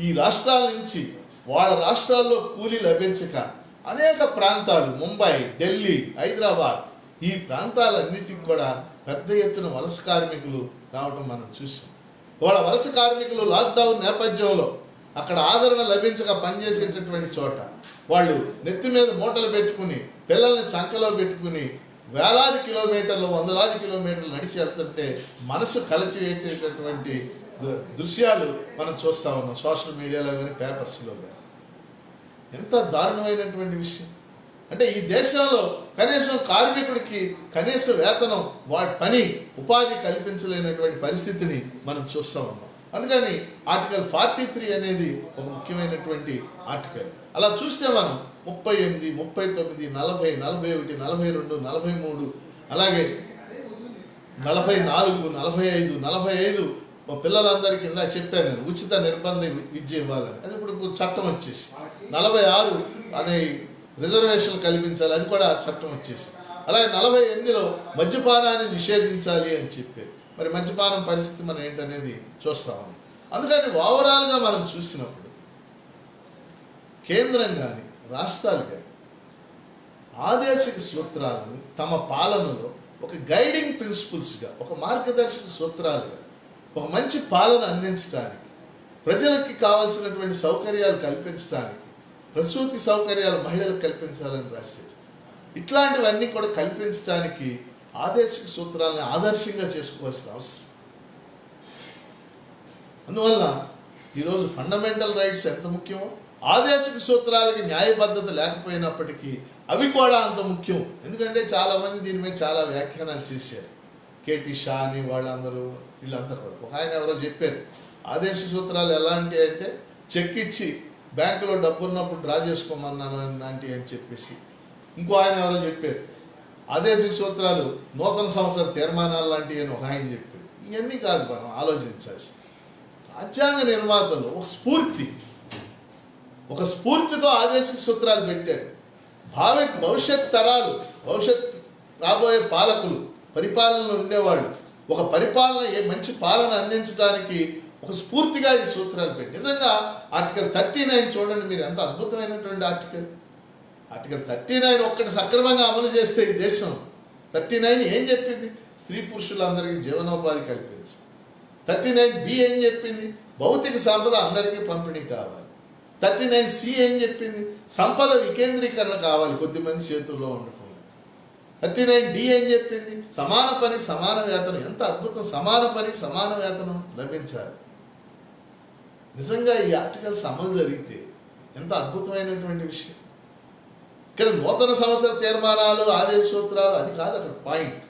ఈ రాష్ట్రాల నుంచి వాళ్ళ రాష్ట్రాల్లో కూలీ లభించక అనేక ప్రాంతాలు, ముంబై, ఢిల్లీ, హైదరాబాద్, ఈ ప్రాంతాలన్నిటికి కూడా పెద్ద ఎత్తున వలస కార్మికులు రావడం మనం చూసాం. వాళ్ళ వలస కార్మికులు లాక్డౌన్ నేపథ్యంలో అక్కడ ఆదరణ లభించక పనిచేసేటటువంటి చోట వాళ్ళు నెత్తి మీద మూటలు పెట్టుకుని, పిల్లల్ని సంకలో పెట్టుకుని వేలాది కిలోమీటర్లు, వందలాది కిలోమీటర్లు నడిచి వెళ్తుంటే మనసు కలిచివేటటువంటి దృశ్యాలు మనం చూస్తూ ఉన్నాం సోషల్ మీడియాలో కానీ పేపర్స్లో కానీ. ఎంత దారుణమైనటువంటి విషయం. అంటే ఈ దేశంలో కనీసం కార్మికుడికి కనీస వేతనం, వాడి పని, ఉపాధి కల్పించలేనటువంటి పరిస్థితిని మనం చూస్తూ ఉన్నాం. అందుకని ఆర్టికల్ 43 అనేది ఒక ముఖ్యమైనటువంటి ఆర్టికల్. అలా చూస్తే మనం 38, 39, 40, 41, 42, 43, అలాగే 44, 45, 45 పిల్లలందరికీ కింద చెప్పాను నేను ఉచిత నిర్బంధ విద్య ఇవ్వాలని. అది ఇప్పుడు చట్టం వచ్చేసి 46 అనే రిజర్వేషన్లు కల్పించాలి, అది కూడా చట్టం వచ్చేసి. అలాగే 48లో మద్యపానాన్ని నిషేధించాలి అని చెప్పారు. మరి మద్యపానం పరిస్థితి మనం ఏంటనేది చూస్తాము. అందుకని ఓవరాల్గా మనం చూసినప్పుడు కేంద్రం కానీ రాష్ట్రాలు కానీ ఆదేశిక సూత్రాలను తమ పాలనలో ఒక గైడింగ్ ప్రిన్సిపల్స్గా, ఒక మార్గదర్శక సూత్రాలుగా, ఒక మంచి పాలన అందించడానికి, ప్రజలకి కావాల్సినటువంటి సౌకర్యాలు కల్పించడానికి, ప్రసూతి సౌకర్యాలు మహిళలకు కల్పించాలని రాశారు. ఇట్లాంటివన్నీ కూడా కల్పించడానికి ఆదేశిక సూత్రాలను ఆదర్శంగా చేసుకోవాల్సిన అవసరం. అందువల్ల ఈరోజు ఫండమెంటల్ రైట్స్ ఎంత ముఖ్యమో ఆదేశిక సూత్రాలకి న్యాయబద్ధత లేకపోయినప్పటికీ అవి కూడా అంత ముఖ్యం. ఎందుకంటే చాలామంది దీని మీద చాలా వ్యాఖ్యానాలు చేశారు. కేటీ షా అని వాళ్ళందరూ, వీళ్ళందరూ కూడా. ఒక ఆయన ఎవరో చెప్పారు ఆదేశ సూత్రాలు ఎలాంటి అంటే చెక్ ఇచ్చి బ్యాంకులో డబ్బు ఉన్నప్పుడు డ్రా చేసుకోమన్నాను అలాంటి అని చెప్పేసి. ఇంకో ఆయన ఎవరో చెప్పారు ఆదేశిక సూత్రాలు నూతన సంవత్సర తీర్మానాలు లాంటివి అని ఒక ఆయన చెప్పాడు. ఇవన్నీ కాదు మనం ఆలోచించాల్సింది. రాజ్యాంగ నిర్మాతలు ఒక స్ఫూర్తితో ఆదేశిక సూత్రాలు పెట్టారు. భవిష్యత్ తరాలు, భవిష్యత్ రాబోయే పాలకులు, పరిపాలనలో ఉండేవాళ్ళు ఒక మంచి పాలన అందించడానికి ఒక స్ఫూర్తిగా ఈ సూత్రాలు పెట్టి, నిజంగా ఆర్టికల్ 39 చూడండి మీరు, ఎంత అద్భుతమైనటువంటి ఆర్టికల్ 39 ఒక్కటి సక్రమంగా అమలు చేస్తే ఈ దేశం 39 ఏం చెప్పింది? స్త్రీ పురుషులందరికీ జీవనోపాధి కల్పించి. 39B ఏం చెప్పింది? భౌతిక సంపద అందరికీ పంపిణీ కావాలి. 39C ఏం చెప్పింది? సంపద వికేంద్రీకరణ కావాలి, కొద్దిమంది చేతుల్లో ఉండకుండా. 39D ఏం చెప్పింది? సమాన పని సమాన వేతనం. ఎంత అద్భుతం! సమాన పని సమాన వేతనం లభించాలి. నిజంగా ఈ ఆర్టికల్స్ అమలు జరిగితే ఎంత అద్భుతమైనటువంటి విషయం. ఇక్కడ నూతన సంవత్సర తీర్మానాలు, ఆదేశ సూత్రాలు అది కాదు అక్కడ పాయింట్.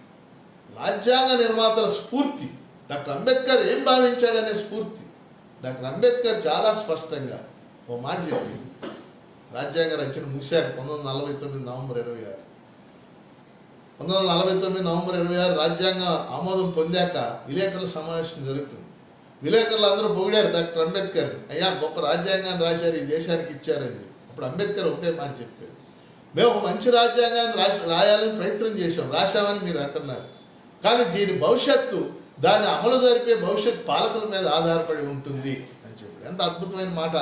రాజ్యాంగ నిర్మాతల స్ఫూర్తి, డాక్టర్ అంబేద్కర్ ఏం భావించాడనే స్ఫూర్తి. డాక్టర్ అంబేద్కర్ చాలా స్పష్టంగా ఓ మాట చెప్పింది. రాజ్యాంగ రచన ముగిశాక 1949 నవంబర్ 26 నవంబర్ 26 రాజ్యాంగ ఆమోదం పొందాక విలేకరుల సమావేశం జరుగుతుంది. విలేకరులు అందరూ పొగిడారు డాక్టర్ అంబేద్కర్, అయ్యా గొప్ప రాజ్యాంగాన్ని రాశారు, ఈ దేశానికి ఇచ్చారని. అప్పుడు అంబేద్కర్ ఒకటే మాట చెప్పాడు, మేము ఒక మంచి రాజ్యాంగాన్ని రాయాలని ప్రయత్నం చేశాం, రాశామని మీరు అంటున్నారు, కానీ దీని భవిష్యత్తు, దాన్ని అమలు జరిపే భవిష్యత్ పాలకుల మీద ఆధారపడి ఉంటుంది అని చెప్పాడు. ఎంత అద్భుతమైన మాట!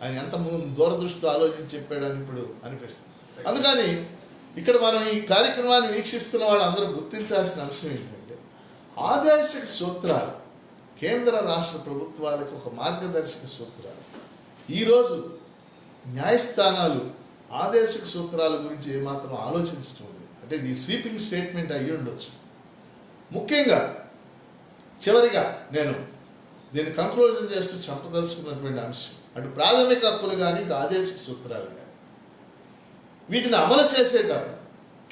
ఆయన ఎంత దూరదృష్టితో ఆలోచించి చెప్పాడని ఇప్పుడు అనిపిస్తుంది. అందుకని ఇక్కడ మనం ఈ కార్యక్రమాన్ని వీక్షిస్తున్న వాళ్ళు అందరూ గుర్తించాల్సిన అంశం ఏంటంటే, ఆదేశిక సూత్రాలు కేంద్ర రాష్ట్ర ప్రభుత్వాలకు ఒక మార్గదర్శక సూత్రాలు. ఈరోజు న్యాయస్థానాలు ఆదేశిక సూత్రాల గురించి ఏమాత్రం ఆలోచించడం లేదు. అంటే ఇది స్వీపింగ్ స్టేట్మెంట్ అయ్యి ఉండొచ్చు. ముఖ్యంగా చివరిగా నేను దీన్ని కంక్లూజన్ చేస్తూ చెప్పదలుచుకున్నటువంటి అంశం, అటు ప్రాథమిక హక్కులు కానీ ఇటు ఆదేశిక సూత్రాలు కానీ వీటిని అమలు చేసేటప్పుడు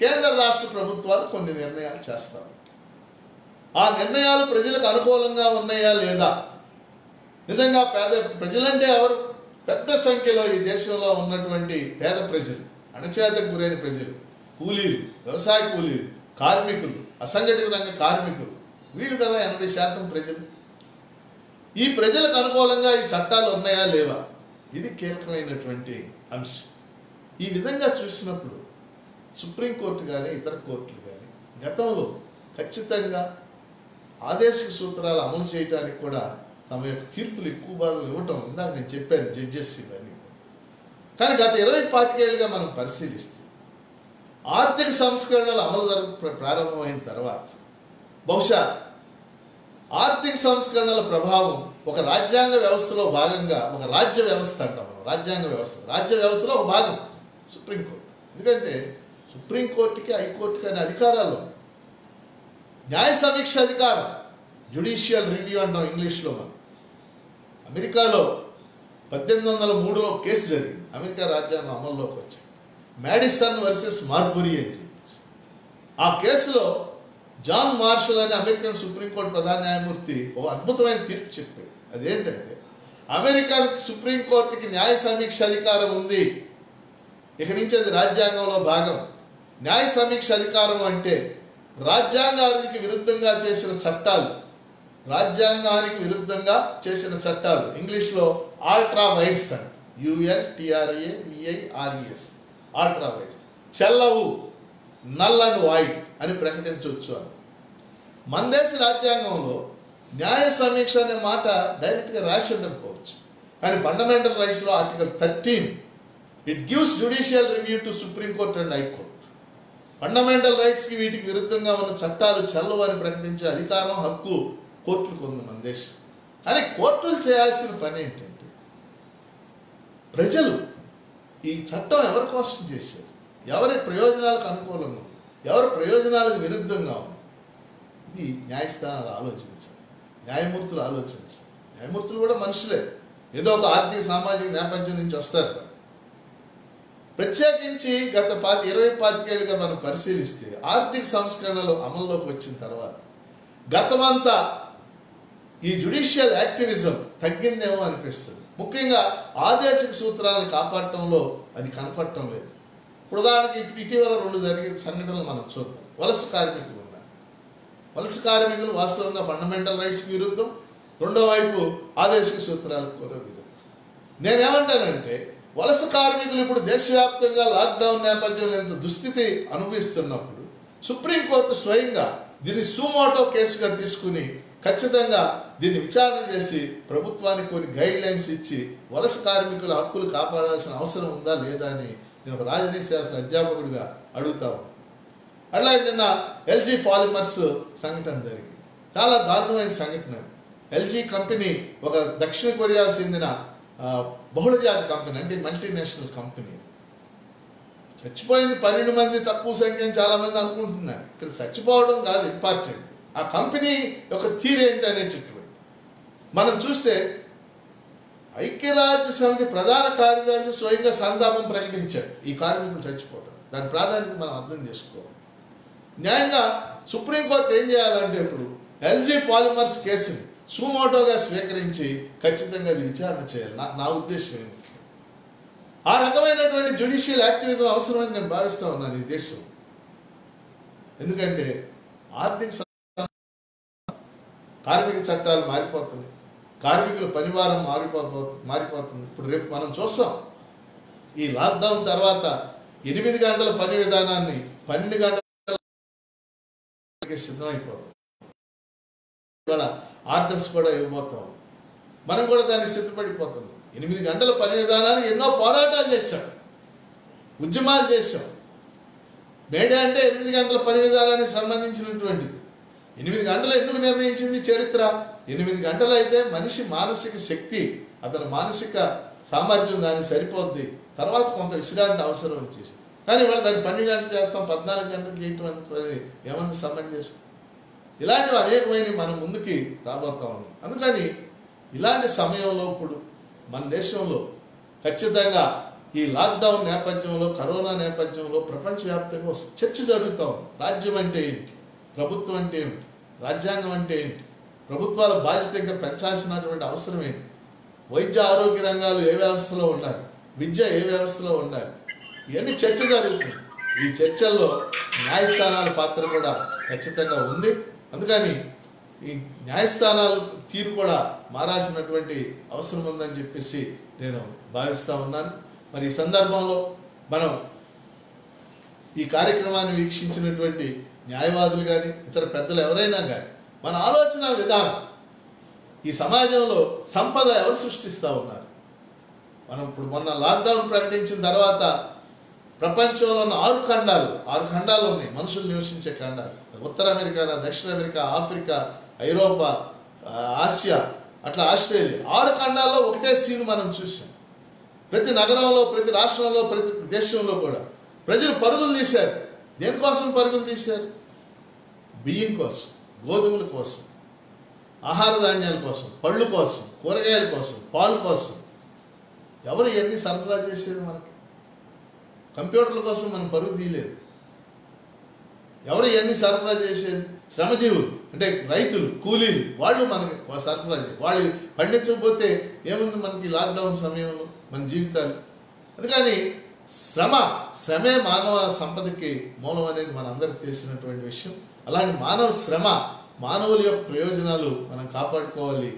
కేంద్ర రాష్ట్ర ప్రభుత్వాలు కొన్ని నిర్ణయాలు చేస్తారు. ఆ నిర్ణయాలు ప్రజలకు అనుకూలంగా ఉన్నాయా లేదా? నిజంగా ప్రజలంటే ఎవరు? పెద్ద సంఖ్యలో ఈ దేశంలో ఉన్నటువంటి పేద ప్రజలు, అణచివేతకు గురైన ప్రజలు, కూలీలు, వ్యవసాయ కూలీలు, కార్మికులు, అసంఘటిత రంగ కార్మికులు, వీళ్ళు కదా 80% ప్రజలు. ఈ ప్రజలకు అనుకూలంగా ఈ చట్టాలు ఉన్నాయా లేవా? ఇది కీలకమైనటువంటి అంశం. ఈ విధంగా చూసినప్పుడు సుప్రీంకోర్టు కానీ ఇతర కోర్టులు కానీ గతంలో ఖచ్చితంగా ఆదేశిక సూత్రాలు అమలు చేయడానికి కూడా తమ యొక్క తీర్పులు ఎక్కువ భాగం ఇవ్వటం ఇందాక నేను చెప్పాను, జడ్జెస్ ఇవన్నీ. కానీ గత 20-25 ఏళ్ళుగా మనం పరిశీలిస్తే ఆర్థిక సంస్కరణలు అమలు ప్రారంభమైన తర్వాత బహుశా ఆర్థిక సంస్కరణల ప్రభావం ఒక రాజ్యాంగ వ్యవస్థలో భాగంగా, ఒక రాజ్య వ్యవస్థ అంటాం మనం, రాజ్యాంగ వ్యవస్థ, రాజ్య వ్యవస్థలో ఒక భాగం సుప్రీంకోర్టు. ఎందుకంటే సుప్రీంకోర్టుకి హైకోర్టుకి అనే అధికారాలు, న్యాయ సమీక్ష అధికారం, జ్యుడిషియల్ రివ్యూ అంటాం ఇంగ్లీష్లో. మనం అమెరికాలో 1803లో కేసు జరిగింది, అమెరికా రాజ్యాంగం అమల్లోకి వచ్చింది, మ్యాడిసన్ వర్సెస్ మార్బురీ అని చెప్పి. ఆ కేసులో జాన్ మార్షల్ అనే అమెరికన్ సుప్రీంకోర్టు ప్రధాన న్యాయమూర్తి ఒక అద్భుతమైన తీర్పు చెప్పాడు. అదేంటంటే, అమెరికన్ సుప్రీంకోర్టుకి న్యాయ సమీక్ష అధికారం ఉంది, ఇక నుంచి అది రాజ్యాంగంలో భాగం. న్యాయ సమీక్ష అధికారం అంటే రాజ్యాంగానికి విరుద్ధంగా చేసిన చట్టాలు, రాజ్యాంగానికి విరుద్ధంగా చేసిన చట్టాలు ఇంగ్లీష్లో ఆల్ట్రా వైర్స్ అని, ULTRAVIRES, ఆల్ట్రా వైర్స్, చెల్లవు, నల్ అండ్ వైడ్ అని ప్రకటించవచ్చు అని. మన దేశ రాజ్యాంగంలో న్యాయ సమీక్ష అనే మాట డైరెక్ట్గా రాసి ఉండకపోవచ్చు, కానీ ఫండమెంటల్ రైట్స్లో article 13 it gives judicial review to supreme court and high court. Fundamental రైట్స్కి వీటికి విరుద్ధంగా ఉన్న చట్టాలు చెల్లవు అని ప్రకటించే అధికారం, హక్కు కోర్టులకు ఉంది మన దేశం. కానీ కోర్టులు చేయాల్సిన పని ఏంటంటే, ప్రజలు ఈ చట్టం ఎవరి కోసం చేశారు, ఎవరి ప్రయోజనాలకు అనుకూలంగా ఉంది, ఎవరి ప్రయోజనాలకు విరుద్ధంగా ఉంది, ఇది న్యాయస్థానాలు ఆలోచించాలి, న్యాయమూర్తులు ఆలోచించాలి. న్యాయమూర్తులు కూడా మనుషులే, ఏదో ఒక ఆర్థిక సామాజిక నేపథ్యం నుంచి వస్తారు. ప్రత్యేకించి గత 20-25 ఏళ్ళుగా మనం పరిశీలిస్తే ఆర్థిక సంస్కరణలు అమల్లోకి వచ్చిన తర్వాత గతమంతా ఈ జ్యుడిషియల్ యాక్టివిజం తగ్గిందేమో అనిపిస్తుంది. ముఖ్యంగా ఆదేశిక సూత్రాలను కాపాడటంలో అది కనపడటం లేదు. ఉదాహరణకి ఇటీవల 2 జరిగిన సంఘటనలు మనం చూద్దాం. వలస కార్మికులు ఉన్నారు. వలస కార్మికులు వాస్తవంగా ఫండమెంటల్ రైట్స్కి విరుద్ధం, రెండో వైపు ఆదేశిక సూత్రాలకు కూడా విరుద్ధం. నేనేమంటానంటే వలస కార్మికులు ఇప్పుడు దేశవ్యాప్తంగా లాక్డౌన్ నేపథ్యంలో ఇంత దుస్థితి అనుభవిస్తున్నప్పుడు సుప్రీంకోర్టు స్వయంగా దీన్ని సుమోటో కేసుగా తీసుకుని ఖచ్చితంగా దీన్ని విచారణ చేసి ప్రభుత్వానికి కొన్ని గైడ్ లైన్స్ ఇచ్చి వలస కార్మికుల హక్కులు కాపాడాల్సిన అవసరం ఉందా లేదా అని నేను ఒక రాజనీతి శాస్త్ర అధ్యాపకుడిగా అడుగుతా ఉన్నాను. అట్లాగే నిన్న ఎల్జీ పాలిమర్స్ సంఘటన జరిగింది. చాలా దారుణమైన సంఘటన. ఎల్జీ కంపెనీ ఒక దక్షిణ కొరియాకు చెందిన బహుళజాతి కంపెనీ, అంటే మల్టీనేషనల్ కంపెనీ. చచ్చిపోయింది 12 మంది, తక్కువ సంఖ్య అని చాలామంది అనుకుంటున్నారు. ఇక్కడ చచ్చిపోవడం కాదు ఇంపార్టెంట్, ఆ కంపెనీ యొక్క తీరేంటి అనేటటువంటి. మనం చూస్తే ఐక్యరాజ్య సమితి ప్రధాన కార్యదర్శి స్వయంగా సంతాపం ప్రకటించాడు ఈ కార్మికులు చచ్చిపోవడం. దాని ప్రాధాన్యత మనం అర్థం చేసుకోవాలి. న్యాయంగా సుప్రీంకోర్టు ఏం చేయాలంటే ఇప్పుడు ఎల్జీ పాలిమర్స్ కేసుని సుమోటోగా స్వీకరించి ఖచ్చితంగా అది విచారణ చేయాలి. నా ఉద్దేశం ఏమిటి? ఆ రకమైనటువంటి జ్యుడిషియల్ యాక్టివిజం అవసరమని నేను భావిస్తూ ఉన్నాను ఈ దేశం. ఎందుకంటే ఆర్థిక కార్మిక చట్టాలు మారిపోతున్నాయి, కార్మికుల పనివారం మారిపోతుంది. ఇప్పుడు రేపు మనం చూస్తాం ఈ లాక్డౌన్ తర్వాత 8 గంటల పని విధానాన్ని 12 గంటల సిద్ధమైపోతాం. ఇవాళ ఆర్డర్స్ కూడా ఇవ్వబోతాం. మనం కూడా దానికి సిద్ధపడిపోతున్నాం. 8 గంటల పని విధానాన్ని ఎన్నో పోరాటాలు చేశాం, ఉద్యమాలు చేశాం. మేడే అంటే 8 గంటల పని విధానానికి సంబంధించినటువంటిది. 8 గంటలు ఎందుకు నిర్ణయించింది చరిత్ర? 8 గంటలు అయితే మనిషి మానసిక శక్తి, అతని మానసిక సామర్థ్యం దానికి సరిపోద్ది. తర్వాత కొంత విశ్రాంతి అవసరం వచ్చేసి, కానీ వాళ్ళు దాన్ని 12 గంటలు చేస్తాం, 14 గంటలు చేయటం అనేది ఏమన్నా సమంజసం? ఇలాంటివి అనేకమైన మనం ముందుకి రాబోతా ఉన్నాం. అందుకని ఇలాంటి సమయంలో ఇప్పుడు మన దేశంలో ఖచ్చితంగా ఈ లాక్డౌన్ నేపథ్యంలో, కరోనా నేపథ్యంలో ప్రపంచవ్యాప్తంగా చర్చ జరుగుతూ ఉంది. రాజ్యం అంటే ఏంటి, ప్రభుత్వం అంటే ఏమిటి, రాజ్యాంగం అంటే ఏంటి, ప్రభుత్వాల బాధ్యత ఇంకా పెంచాల్సినటువంటి అవసరం ఏంటి, వైద్య ఆరోగ్య రంగాలు ఏ వ్యవస్థలో ఉండాలి, విద్య ఏ వ్యవస్థలో ఉండాలి, ఇవన్నీ చర్చ జరుగుతుంది. ఈ చర్చల్లో న్యాయస్థానాల పాత్ర కూడా ఖచ్చితంగా ఉంది. అందుకని ఈ న్యాయస్థానాల తీరు కూడా మారాల్సినటువంటి అవసరం ఉందని చెప్పేసి నేను భావిస్తూ ఉన్నాను. మరి ఈ సందర్భంలో మనం ఈ కార్యక్రమాన్ని వీక్షించినటువంటి న్యాయవాదులు కానీ ఇతర పెద్దలు ఎవరైనా కానీ మన ఆలోచన విధానం, ఈ సమాజంలో సంపద ఎవరు సృష్టిస్తూ ఉన్నారు? మనం ఇప్పుడు మొన్న లాక్డౌన్ ప్రకటించిన తర్వాత ప్రపంచంలో ఉన్న 6 ఖండాలు ఉన్నాయి, మనుషులు నివసించే ఖండాలు. ఉత్తర అమెరికా, దక్షిణ అమెరికా, ఆఫ్రికా, ఐరోపా, ఆసియా, అట్లా ఆస్ట్రేలియా, 6 ఖండాల్లో ఒకటే సీన్ మనం చూసాం. ప్రతి నగరంలో, ప్రతి రాష్ట్రంలో, ప్రతి దేశంలో కూడా ప్రజలు పరుగులు తీశారు. దేనికోసం పరుగులు తీశారు? బియ్యం కోసం, గోధుమల కోసం, ఆహార ధాన్యాల కోసం, పళ్ళు కోసం, కూరగాయల కోసం, పాలు కోసం. ఎవరు ఇవన్నీ సరఫరా చేసేది? మనకి కంప్యూటర్ల కోసం మనం పరుగు తీయలేదు. ఎవరు ఇవన్నీ సరఫరా చేసేది? శ్రమజీవులు, అంటే రైతులు, కూలీలు, వాళ్ళు మనకి సరఫరా చేయాలి. వాళ్ళు పండించకపోతే ఏముంది మనకి లాక్డౌన్ సమయంలో మన జీవితాలు? అందుకని శ్రమే మానవ సంపదకి మూలం అనేది మనందరికీ తెలిసినటువంటి విషయం. అలాంటి మానవ శ్రమ, మానవుల యొక్క ప్రయోజనాలు మనం కాపాడుకోవాలి.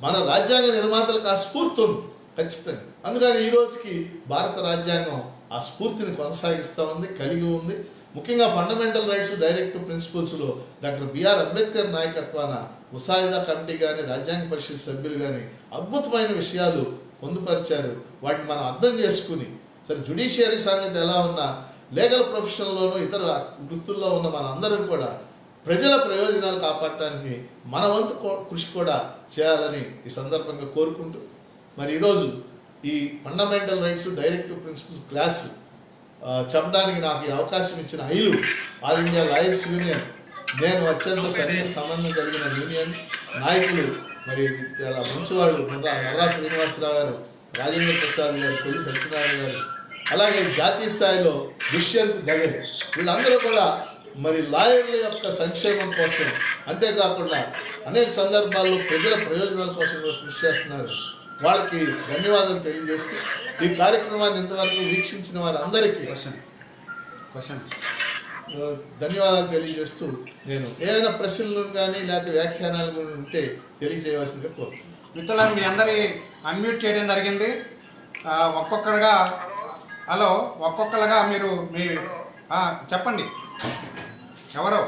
మన రాజ్యాంగ నిర్మాతలకు ఆ స్ఫూర్తి ఉంది ఖచ్చితంగా. అందుకని ఈ రోజుకి భారత రాజ్యాంగం ఆ స్ఫూర్తిని కొనసాగిస్తూ ఉంది, కలిగి ఉంది. ముఖ్యంగా ఫండమెంటల్ రైట్స్ డైరెక్టివ్ ప్రిన్సిపల్స్లో డాక్టర్ బిఆర్ అంబేద్కర్ నాయకత్వాన ముసాయిదా కమిటీ కానీ, రాజ్యాంగ పరిషత్ సభ్యులు కానీ అద్భుతమైన విషయాలు పొందుపరిచారు. వాటిని మనం అర్థం చేసుకుని, సరే జ్యుడిషియరీ సంగతి ఎలా ఉన్నా, లీగల్ ప్రొఫెషన్లోనూ ఇతర వృత్తుల్లో ఉన్న మన అందరం కూడా ప్రజల ప్రయోజనాలు కాపాడటానికి మన వంతు కృషి కూడా చేయాలని ఈ సందర్భంగా కోరుకుంటూ, మరి ఈరోజు ఈ fundamental rights directive principles class చెప్పడానికి నాకు ఈ అవకాశం ఇచ్చిన ఐలు, ఆల్ ఇండియా లాయర్స్ యూనియన్, నేను అత్యంత సరైన సంబంధం కలిగిన యూనియన్ నాయకులు, మరి చాలా మంచివాళ్ళు నర్రా శ్రీనివాసరావు గారు, రాజేంద్ర ప్రసాద్ గారు, కొల్లి సత్యనారాయణ గారు, అలాగే జాతీయ స్థాయిలో దుష్యంత్ దగే, వీళ్ళందరూ కూడా మరి లాయర్ల యొక్క సంక్షేమం కోసం, అంతేకాకుండా అనేక సందర్భాల్లో ప్రజల ప్రయోజనాల కోసం కూడా కృషి చేస్తున్నారు. వాళ్ళకి ధన్యవాదాలు తెలియజేస్తూ ఈ కార్యక్రమాన్ని ఇంతవరకు వీక్షించిన వారందరికీ క్వశ్చన్ ధన్యవాదాలు తెలియజేస్తూ నేను ఏదైనా ప్రశ్నలు కానీ లేకపోతే వ్యాఖ్యానాలు కానీ ఉంటే తెలియజేయవలసిందిగా కోరుతున్నాను. మిత్రులను మీ అందరి అన్మ్యూట్ చేయడం జరిగింది. ఒక్కొక్కరుగా హలో ఒక్కొక్కరుగా మీరు మీ చెప్పండి. ఎవరు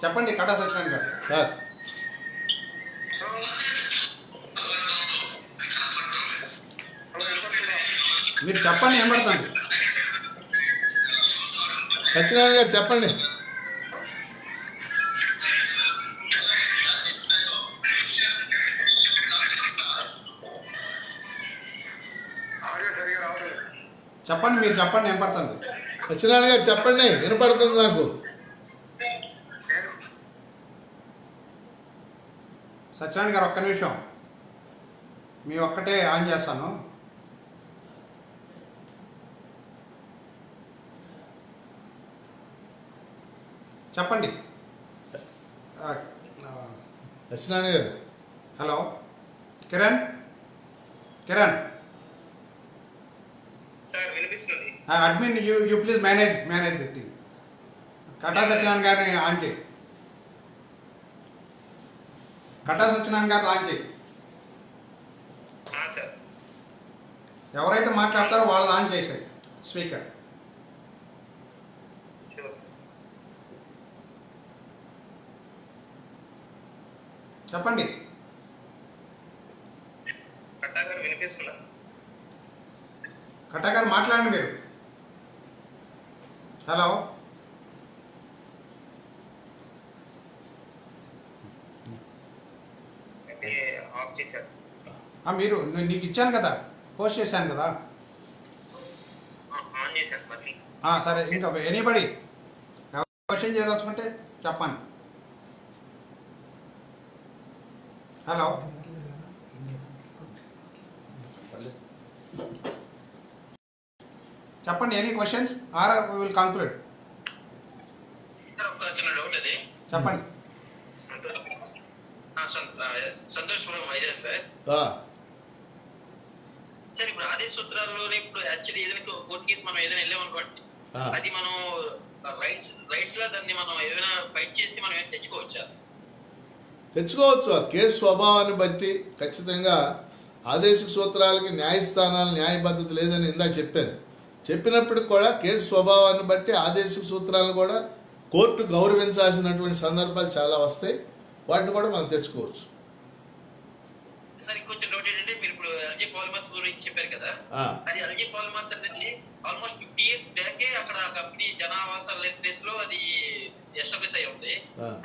చెప్పండి? కటా సత్యనారాయణ గారు. సార్ మీరు చెప్పండి, ఏం పడుతుంది? సత్యనారాయణ గారు చెప్పండి. చెప్పండి, మీరు చెప్పండి, ఏం పడుతుంది? సత్యనారాయణ గారు చెప్పండి, వినపడుతుంది నాకు. సత్యనారాయణ గారు ఒక్క నిమిషం, మీ ఒక్కటే ఆన్ చేస్తాను. చెప్పండి. సత్యనారాయణ గారు. Hello Kiran. Kiran admin, you please manage the thing. కటా సత్యనారాయణ గారిని ఆన్ చేయి. కటా సత్యనారాయణ గారిని ఆన్ చేయి. ఎవరైతే మాట్లాడతారో వాళ్ళని ఆన్ చేసాయి స్పీకర్. చెప్పండి. కటా గారు మాట్లాడండి మీరు. హలో మీరు, నీకు ఇచ్చాను కదా, పోస్ట్ చేశాను కదా. సరే, ఇంకా ఎనీబడి క్వశ్చన్ చేయదలుచుకుంటే చెప్పండి. హలో చెప్పండి. Any questions or we will conclude. చెప్పండి. సంతోష్ వైజాగ్ సార్. సార్ ఇప్పుడు అదే సూత్రాల్లోనే ఇప్పుడు యాక్చువల్లీ ఏదైనా కోర్టు కేసు మనం ఏదైనా వెళ్ళామనుకోండి, అది మనం రైట్స్ లా దాన్ని మనం ఏదైనా ఫైట్ చేసి మనం తెచ్చుకోవచ్చా? తెచ్చుకోవచ్చు. ఆ కేసు స్వభావాన్ని బట్టి ఖచ్చితంగా ఆదేశిక సూత్రాలకి న్యాయస్థానాలు న్యాయబద్ధత లేదని ఇందాక చెప్పాను. చెప్పినప్పటికి కూడా కేసు స్వభావాన్ని బట్టి ఆదేశిక సూత్రాలను కూడా కోర్టు గౌరవించాల్సినటువంటి సందర్భాలు చాలా వస్తాయి. వాటిని కూడా మనం తెచ్చుకోవచ్చు. సార్ ఇంకొంచెం డౌట్ ఏంటంటే, మీరు ఇప్పుడు ఎల్జీ పాలిమర్స్ గురించి చెప్పారు కదా, అది ఎల్జీ పాలిమర్స్ అనేది ఆల్మోస్ట్ 50 years బ్యాకే అక్కడ కంపెనీ జనావాసాల ప్లేస్ లో అది ఎస్టాబ్లిష్ అయి ఉంది.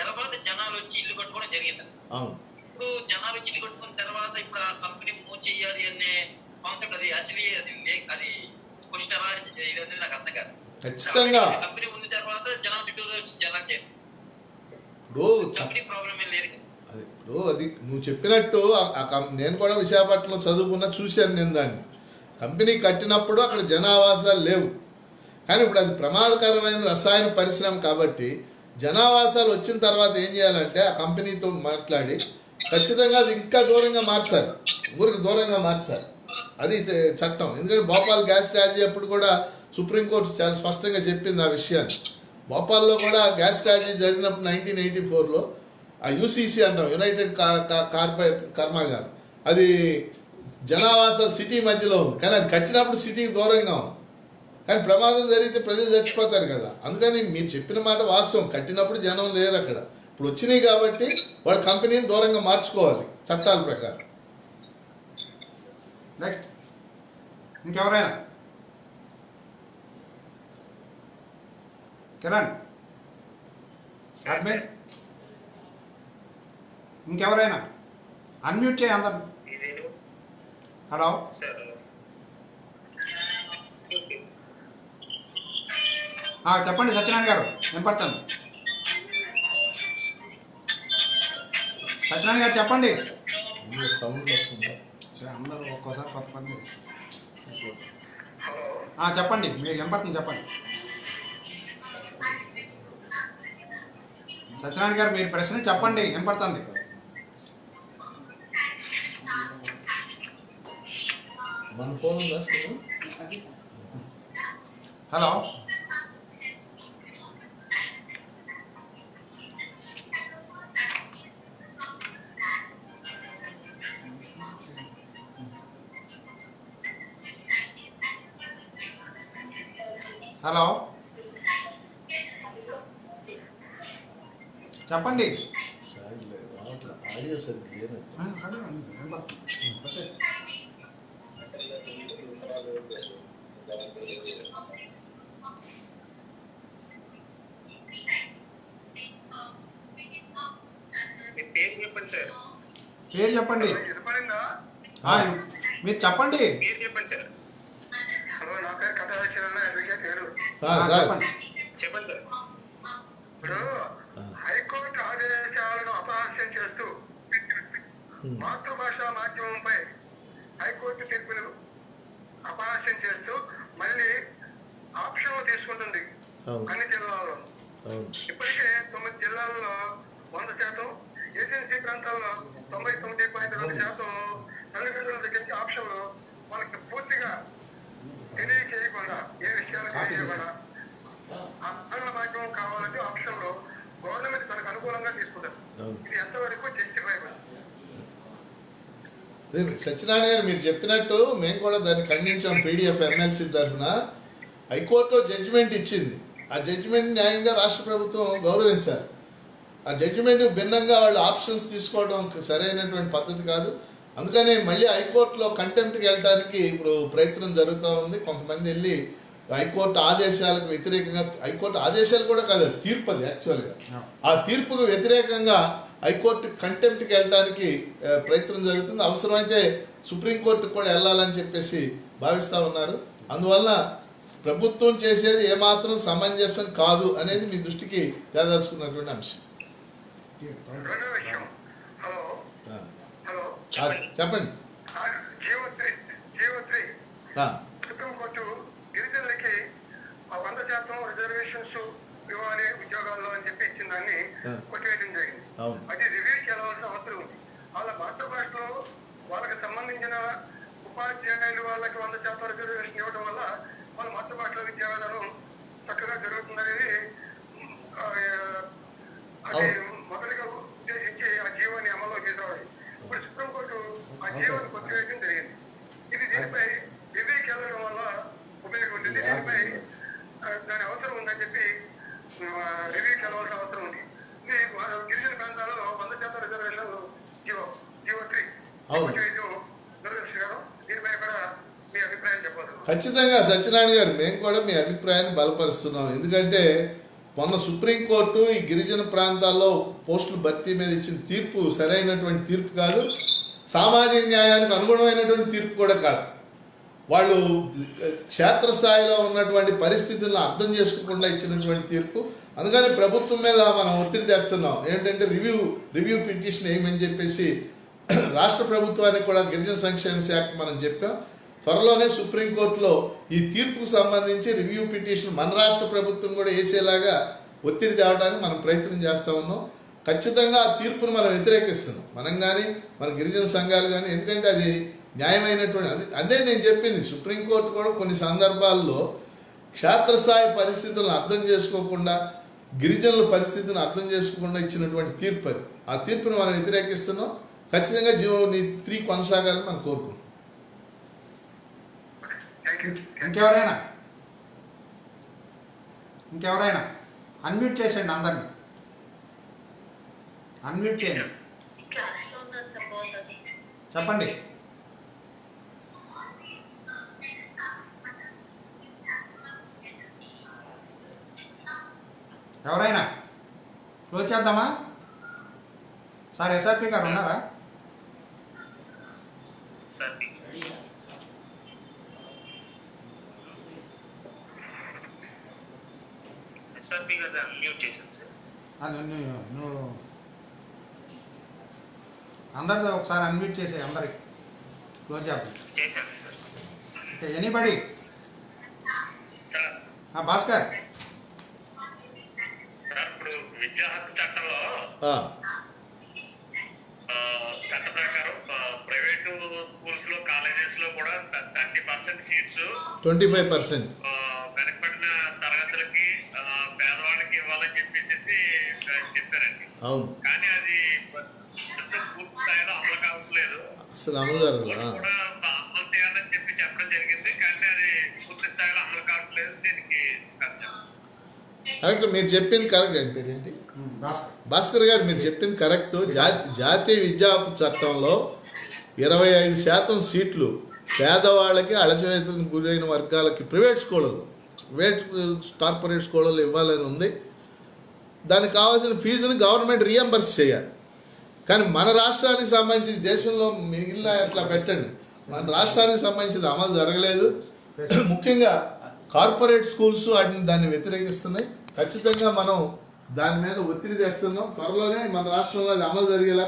తర్వాత జనాలు వచ్చి ఇల్లు కట్టుకోవడం జరిగింది. ఇప్పుడు జనాలు వచ్చి ఇల్లు కట్టుకున్న తర్వాత ఇప్పుడు ఆ కంపెనీ మూవ్ చేయాలి అనే కాన్సెప్ట్, అది యాక్చువల్లీ అది క్వశ్చన్ ఎలా ఇది నాకు అర్థం కాదు. ఖచ్చితంగా కంపెనీ ఉన్న తర్వాత జనాలు చుట్టూ వచ్చి జనాలు చేయాలి. కంపెనీ ప్రాబ్లం ఏం లేదు. అది నువ్వు చెప్పినట్టు నేను కూడా విశాఖపట్నంలో చదువుకున్నా, చూశాను నేను దాన్ని. కంపెనీ కట్టినప్పుడు అక్కడ జనావాసాలు లేవు, కానీ ఇప్పుడు అది ప్రమాదకరమైన రసాయన పరిశ్రమ కాబట్టి జనావాసాలు వచ్చిన తర్వాత ఏం చేయాలంటే ఆ కంపెనీతో మాట్లాడి ఖచ్చితంగా అది ఇంకా దూరంగా మార్చాలి, ఊరికి దూరంగా మార్చాలి. అది చట్టం. ఎందుకంటే భోపాల్ గ్యాస్ ట్రాజడీ అప్పుడు కూడా సుప్రీంకోర్టు చాలా స్పష్టంగా చెప్పింది ఆ విషయాన్ని. భోపాల్లో కూడా గ్యాస్ ట్రాజడీ జరిగినప్పుడు 1984లో ఆ యూసీసీ అంటాం, యునైటెడ్ కార్పొరేట్ కర్మాగారం, అది జనావాస సిటీ మధ్యలో ఉంది, కానీ అది కట్టినప్పుడు సిటీకి దూరంగా ఉంది. కానీ ప్రమాదం జరిగితే ప్రజలు చచ్చిపోతారు కదా. అందుకని మీరు చెప్పిన మాట వాస్తవం, కట్టినప్పుడు జనం లేరు అక్కడ. ఇప్పుడు వచ్చినాయి కాబట్టి వాళ్ళ కంపెనీని దూరంగా మార్చుకోవాలి చట్టాల ప్రకారం. నెక్స్ట్ ఇంకెవరైనా? కిరణ్ అడ్మిన్, ఇంకెవరైనా అన్మ్యూట్ చేయి అందరు. హలో చెప్పండి సత్యనారాయణ గారు, వినపడతాను. సత్యనారాయణ గారు చెప్పండి. సౌండ్ వస్తుంది. అందరూ ఒక్కోసారి కొంతమంది చెప్పండి, మీకు వినపడుతుంది, చెప్పండి. సత్యనారాయణ గారు మీరు ప్రశ్న చెప్పండి, వినపడుతుంది. మన ఫోన్ ఉందా? హలో హలో చెప్పండి. ఆడియో సరిగ్గా లేదు. పేరు చెప్పండి. మీరు చెప్పండి. ఇప్పుడు హైకోర్టు ఆదేశాలను అపహాస్యం చేస్తూ మాతృభాష మాధ్యమంపై హైకోర్టు తీర్పులు అపహాస్యం చేస్తూ మళ్ళీ ఆప్షన్ తీసుకుంటుంది అన్ని జిల్లాల్లో. ఇప్పటికే 9 జిల్లాల్లో 100%, ఏజెన్సీ ప్రాంతాల్లో 99.2% తల్లిదండ్రుల దగ్గర నుంచి ఆప్షన్లు వాళ్ళకి పూర్తిగా తెలియచేయకుండా, ఏ విషయాలు తెలియకుండా ఆంగ్ల మాధ్యమం కావాలంటే ఆప్షన్లు గవర్నమెంట్ తనకు అనుకూలంగా తీసుకుంటారు. ఇది ఎంతవరకు జస్టిఫైబుల్? సత్యనారాయణ గారు మీరు చెప్పినట్టు మేము కూడా దాన్ని ఖండించాం. పీడిఎఫ్ ఎమ్మెల్సీ తరఫున హైకోర్టులో జడ్జిమెంట్ ఇచ్చింది. ఆ జడ్జిమెంట్ న్యాయంగా రాష్ట్ర ప్రభుత్వం గౌరవించాలి. ఆ జడ్జిమెంట్ భిన్నంగా వాళ్ళు ఆప్షన్స్ తీసుకోవడం సరైనటువంటి పద్ధతి కాదు. అందుకని మళ్ళీ హైకోర్టులో కంటెంప్ట్కి వెళ్ళడానికి ఇప్పుడు ప్రయత్నం జరుగుతూ ఉంది. కొంతమంది వెళ్ళి హైకోర్టు ఆదేశాలకు వ్యతిరేకంగా, హైకోర్టు ఆదేశాలు కూడా కాదు, తీర్పు అది యాక్చువల్గా, ఆ తీర్పుకు వ్యతిరేకంగా హైకోర్టు కంటెంప్ట్కి వెళ్ళడానికి ప్రయత్నం జరుగుతుంది. అవసరమైతే సుప్రీంకోర్టుకు కూడా వెళ్ళాలని చెప్పేసి భావిస్తూ ఉన్నారు. అందువల్ల ప్రభుత్వం చేసేది ఏమాత్రం సమంజసం కాదు అనేది మీ దృష్టికి తేదలుచుకున్నటువంటి అంశం. చెప్పండి. సుప్రీంకోర్టు గిరిజనులకి 100% రిజర్వేషన్స్ ఇవ్వాలి ఉద్యోగాల్లో అని చెప్పి ఇచ్చిన దాన్ని కొట్టివేయడం జరిగింది. అది రివ్యూ చేయాల్సిన అవసరం ఉంది. వాళ్ళ మాతృభాషలో వాళ్ళకి సంబంధించిన ఉపాధ్యాయులు వాళ్ళకి 100% రిజర్వేషన్ ఇవ్వడం వల్ల వాళ్ళ మాతృభాషలో విద్యా విధానం చక్కగా జరుగుతుందనేది అది మొదటిగా ఉద్దేశించి ఆ జీవోని అమల్లో చేసేవాడు. ఇప్పుడు సుప్రీంకోర్టు ఆ జీవోని కొట్టివేయడం జరిగింది. ఇది దీనిపై రివ్యూకి వెళ్ళడం వల్ల ఉపయోగం ఉంటుంది. దీనిపై దాని అవసరం ఉందని చెప్పి రివ్యూకి వెళ్ళవలసిన అవసరం ఉంది. ఇది గిరిజన ప్రాంతాల్లో 100% రిజర్వేషన్ జీవో 3 దురదృష్టకరం. దీనిపై కూడా మీ అభిప్రాయం చెప్పాలి. ఖచ్చితంగా సత్యనారాయణ గారు, మేము కూడా మీ అభిప్రాయాన్ని బలపరుస్తున్నాం. ఎందుకంటే మొన్న సుప్రీంకోర్టు ఈ గిరిజన ప్రాంతాల్లో పోస్టుల భర్తీ మీద ఇచ్చిన తీర్పు సరైనటువంటి తీర్పు కాదు, సామాజిక న్యాయానికి అనుగుణమైనటువంటి తీర్పు కూడా కాదు. వాళ్ళు క్షేత్రస్థాయిలో ఉన్నటువంటి పరిస్థితులను అర్థం చేసుకోకుండా ఇచ్చినటువంటి తీర్పు. అందుకని ప్రభుత్వం మీద మనం ఒత్తిడి తెస్తున్నాం. ఏంటంటే రివ్యూ పిటిషన్ ఏమని చెప్పేసి రాష్ట్ర ప్రభుత్వానికి కూడా గిరిజన సంక్షేమ శాఖ మనం చెప్పాం. త్వరలోనే సుప్రీంకోర్టులో ఈ తీర్పుకు సంబంధించి రివ్యూ పిటిషన్ మన రాష్ట్ర ప్రభుత్వం కూడా వేసేలాగా ఒత్తిడి తేవడానికి మనం ప్రయత్నం చేస్తూ ఉన్నాం. ఖచ్చితంగా ఆ తీర్పును మనం వ్యతిరేకిస్తున్నాం, మనం కానీ మన గిరిజన సంఘాలు కానీ. ఎందుకంటే అది న్యాయమైనటువంటి, అదే నేను చెప్పింది. సుప్రీంకోర్టు కూడా కొన్ని సందర్భాల్లో క్షేత్రస్థాయి పరిస్థితులను అర్థం చేసుకోకుండా, గిరిజనుల పరిస్థితిని అర్థం చేసుకోకుండా ఇచ్చినటువంటి తీర్పు అది. ఆ తీర్పును మనం వ్యతిరేకిస్తున్నాం. ఖచ్చితంగా జీవో 3 కొనసాగాలని మనం కోరుకుంటున్నాం. ఇంకెవరైనా అన్మ్యూట్ చేసేయండి. అందరినీ అన్మ్యూట్ చేయండి. చెప్పండి. ఎవరైనా క్లోజ్ చేద్దామా? సార్ ఎస్ఆర్పి గారు ఉన్నారా? నువ్వు అందరితో ఒకసారి అన్మ్యూట్ చేసే, అందరికి క్లోజ్ చేద్దాం. ఎనీబడి? భాస్కర్, విద్యా హక్కు చట్టంలో చట్ట ప్రకారం ప్రైవేటు స్కూల్స్ లో, కాలేజెస్ లో కూడా 30% సీట్స్ 25% వెనకబడిన తరగతులకి పేదవాళ్ళకి ఇవ్వాలని చెప్పేసి చెప్పారండి. అవును, కానీ అది పూర్తి స్థాయిలో అమలు కావట్లేదు. అసలు అమలు జరగదు. కూడా అమలు చేయాలని చెప్పి చెప్పడం జరిగింది, కానీ అది పూర్తి స్థాయిలో అమలు కావట్లేదు. దీనికి కరెక్ట్, మీరు చెప్పింది కరెక్ట్. అని పేరేంటి? భాస్కర్ గారు, మీరు చెప్పింది కరెక్ట్. జాతీయ విద్యా చట్టంలో 25% సీట్లు పేదవాళ్ళకి, అణచివేతకు గురైన వర్గాలకి ప్రైవేట్ కార్పొరేట్ స్కూళ్ళలో ఇవ్వాలని ఉంది. దానికి కావాల్సిన ఫీజుని గవర్నమెంట్ రీఎంబర్స్ చేయాలి. కానీ మన రాష్ట్రానికి సంబంధించి దేశంలో మిగిలిన ఎట్లా పెట్టండి, మన రాష్ట్రానికి సంబంధించింది అమలు జరగలేదు. ముఖ్యంగా కార్పొరేట్ స్కూల్స్ వాటిని దాన్ని వ్యతిరేకిస్తున్నాయి. ఖచ్చితంగా మనం దాని మీద ఒత్తిడి తెస్తున్నాం. త్వరలోనే మన రాష్ట్రంలో అది అమలు జరిగేలా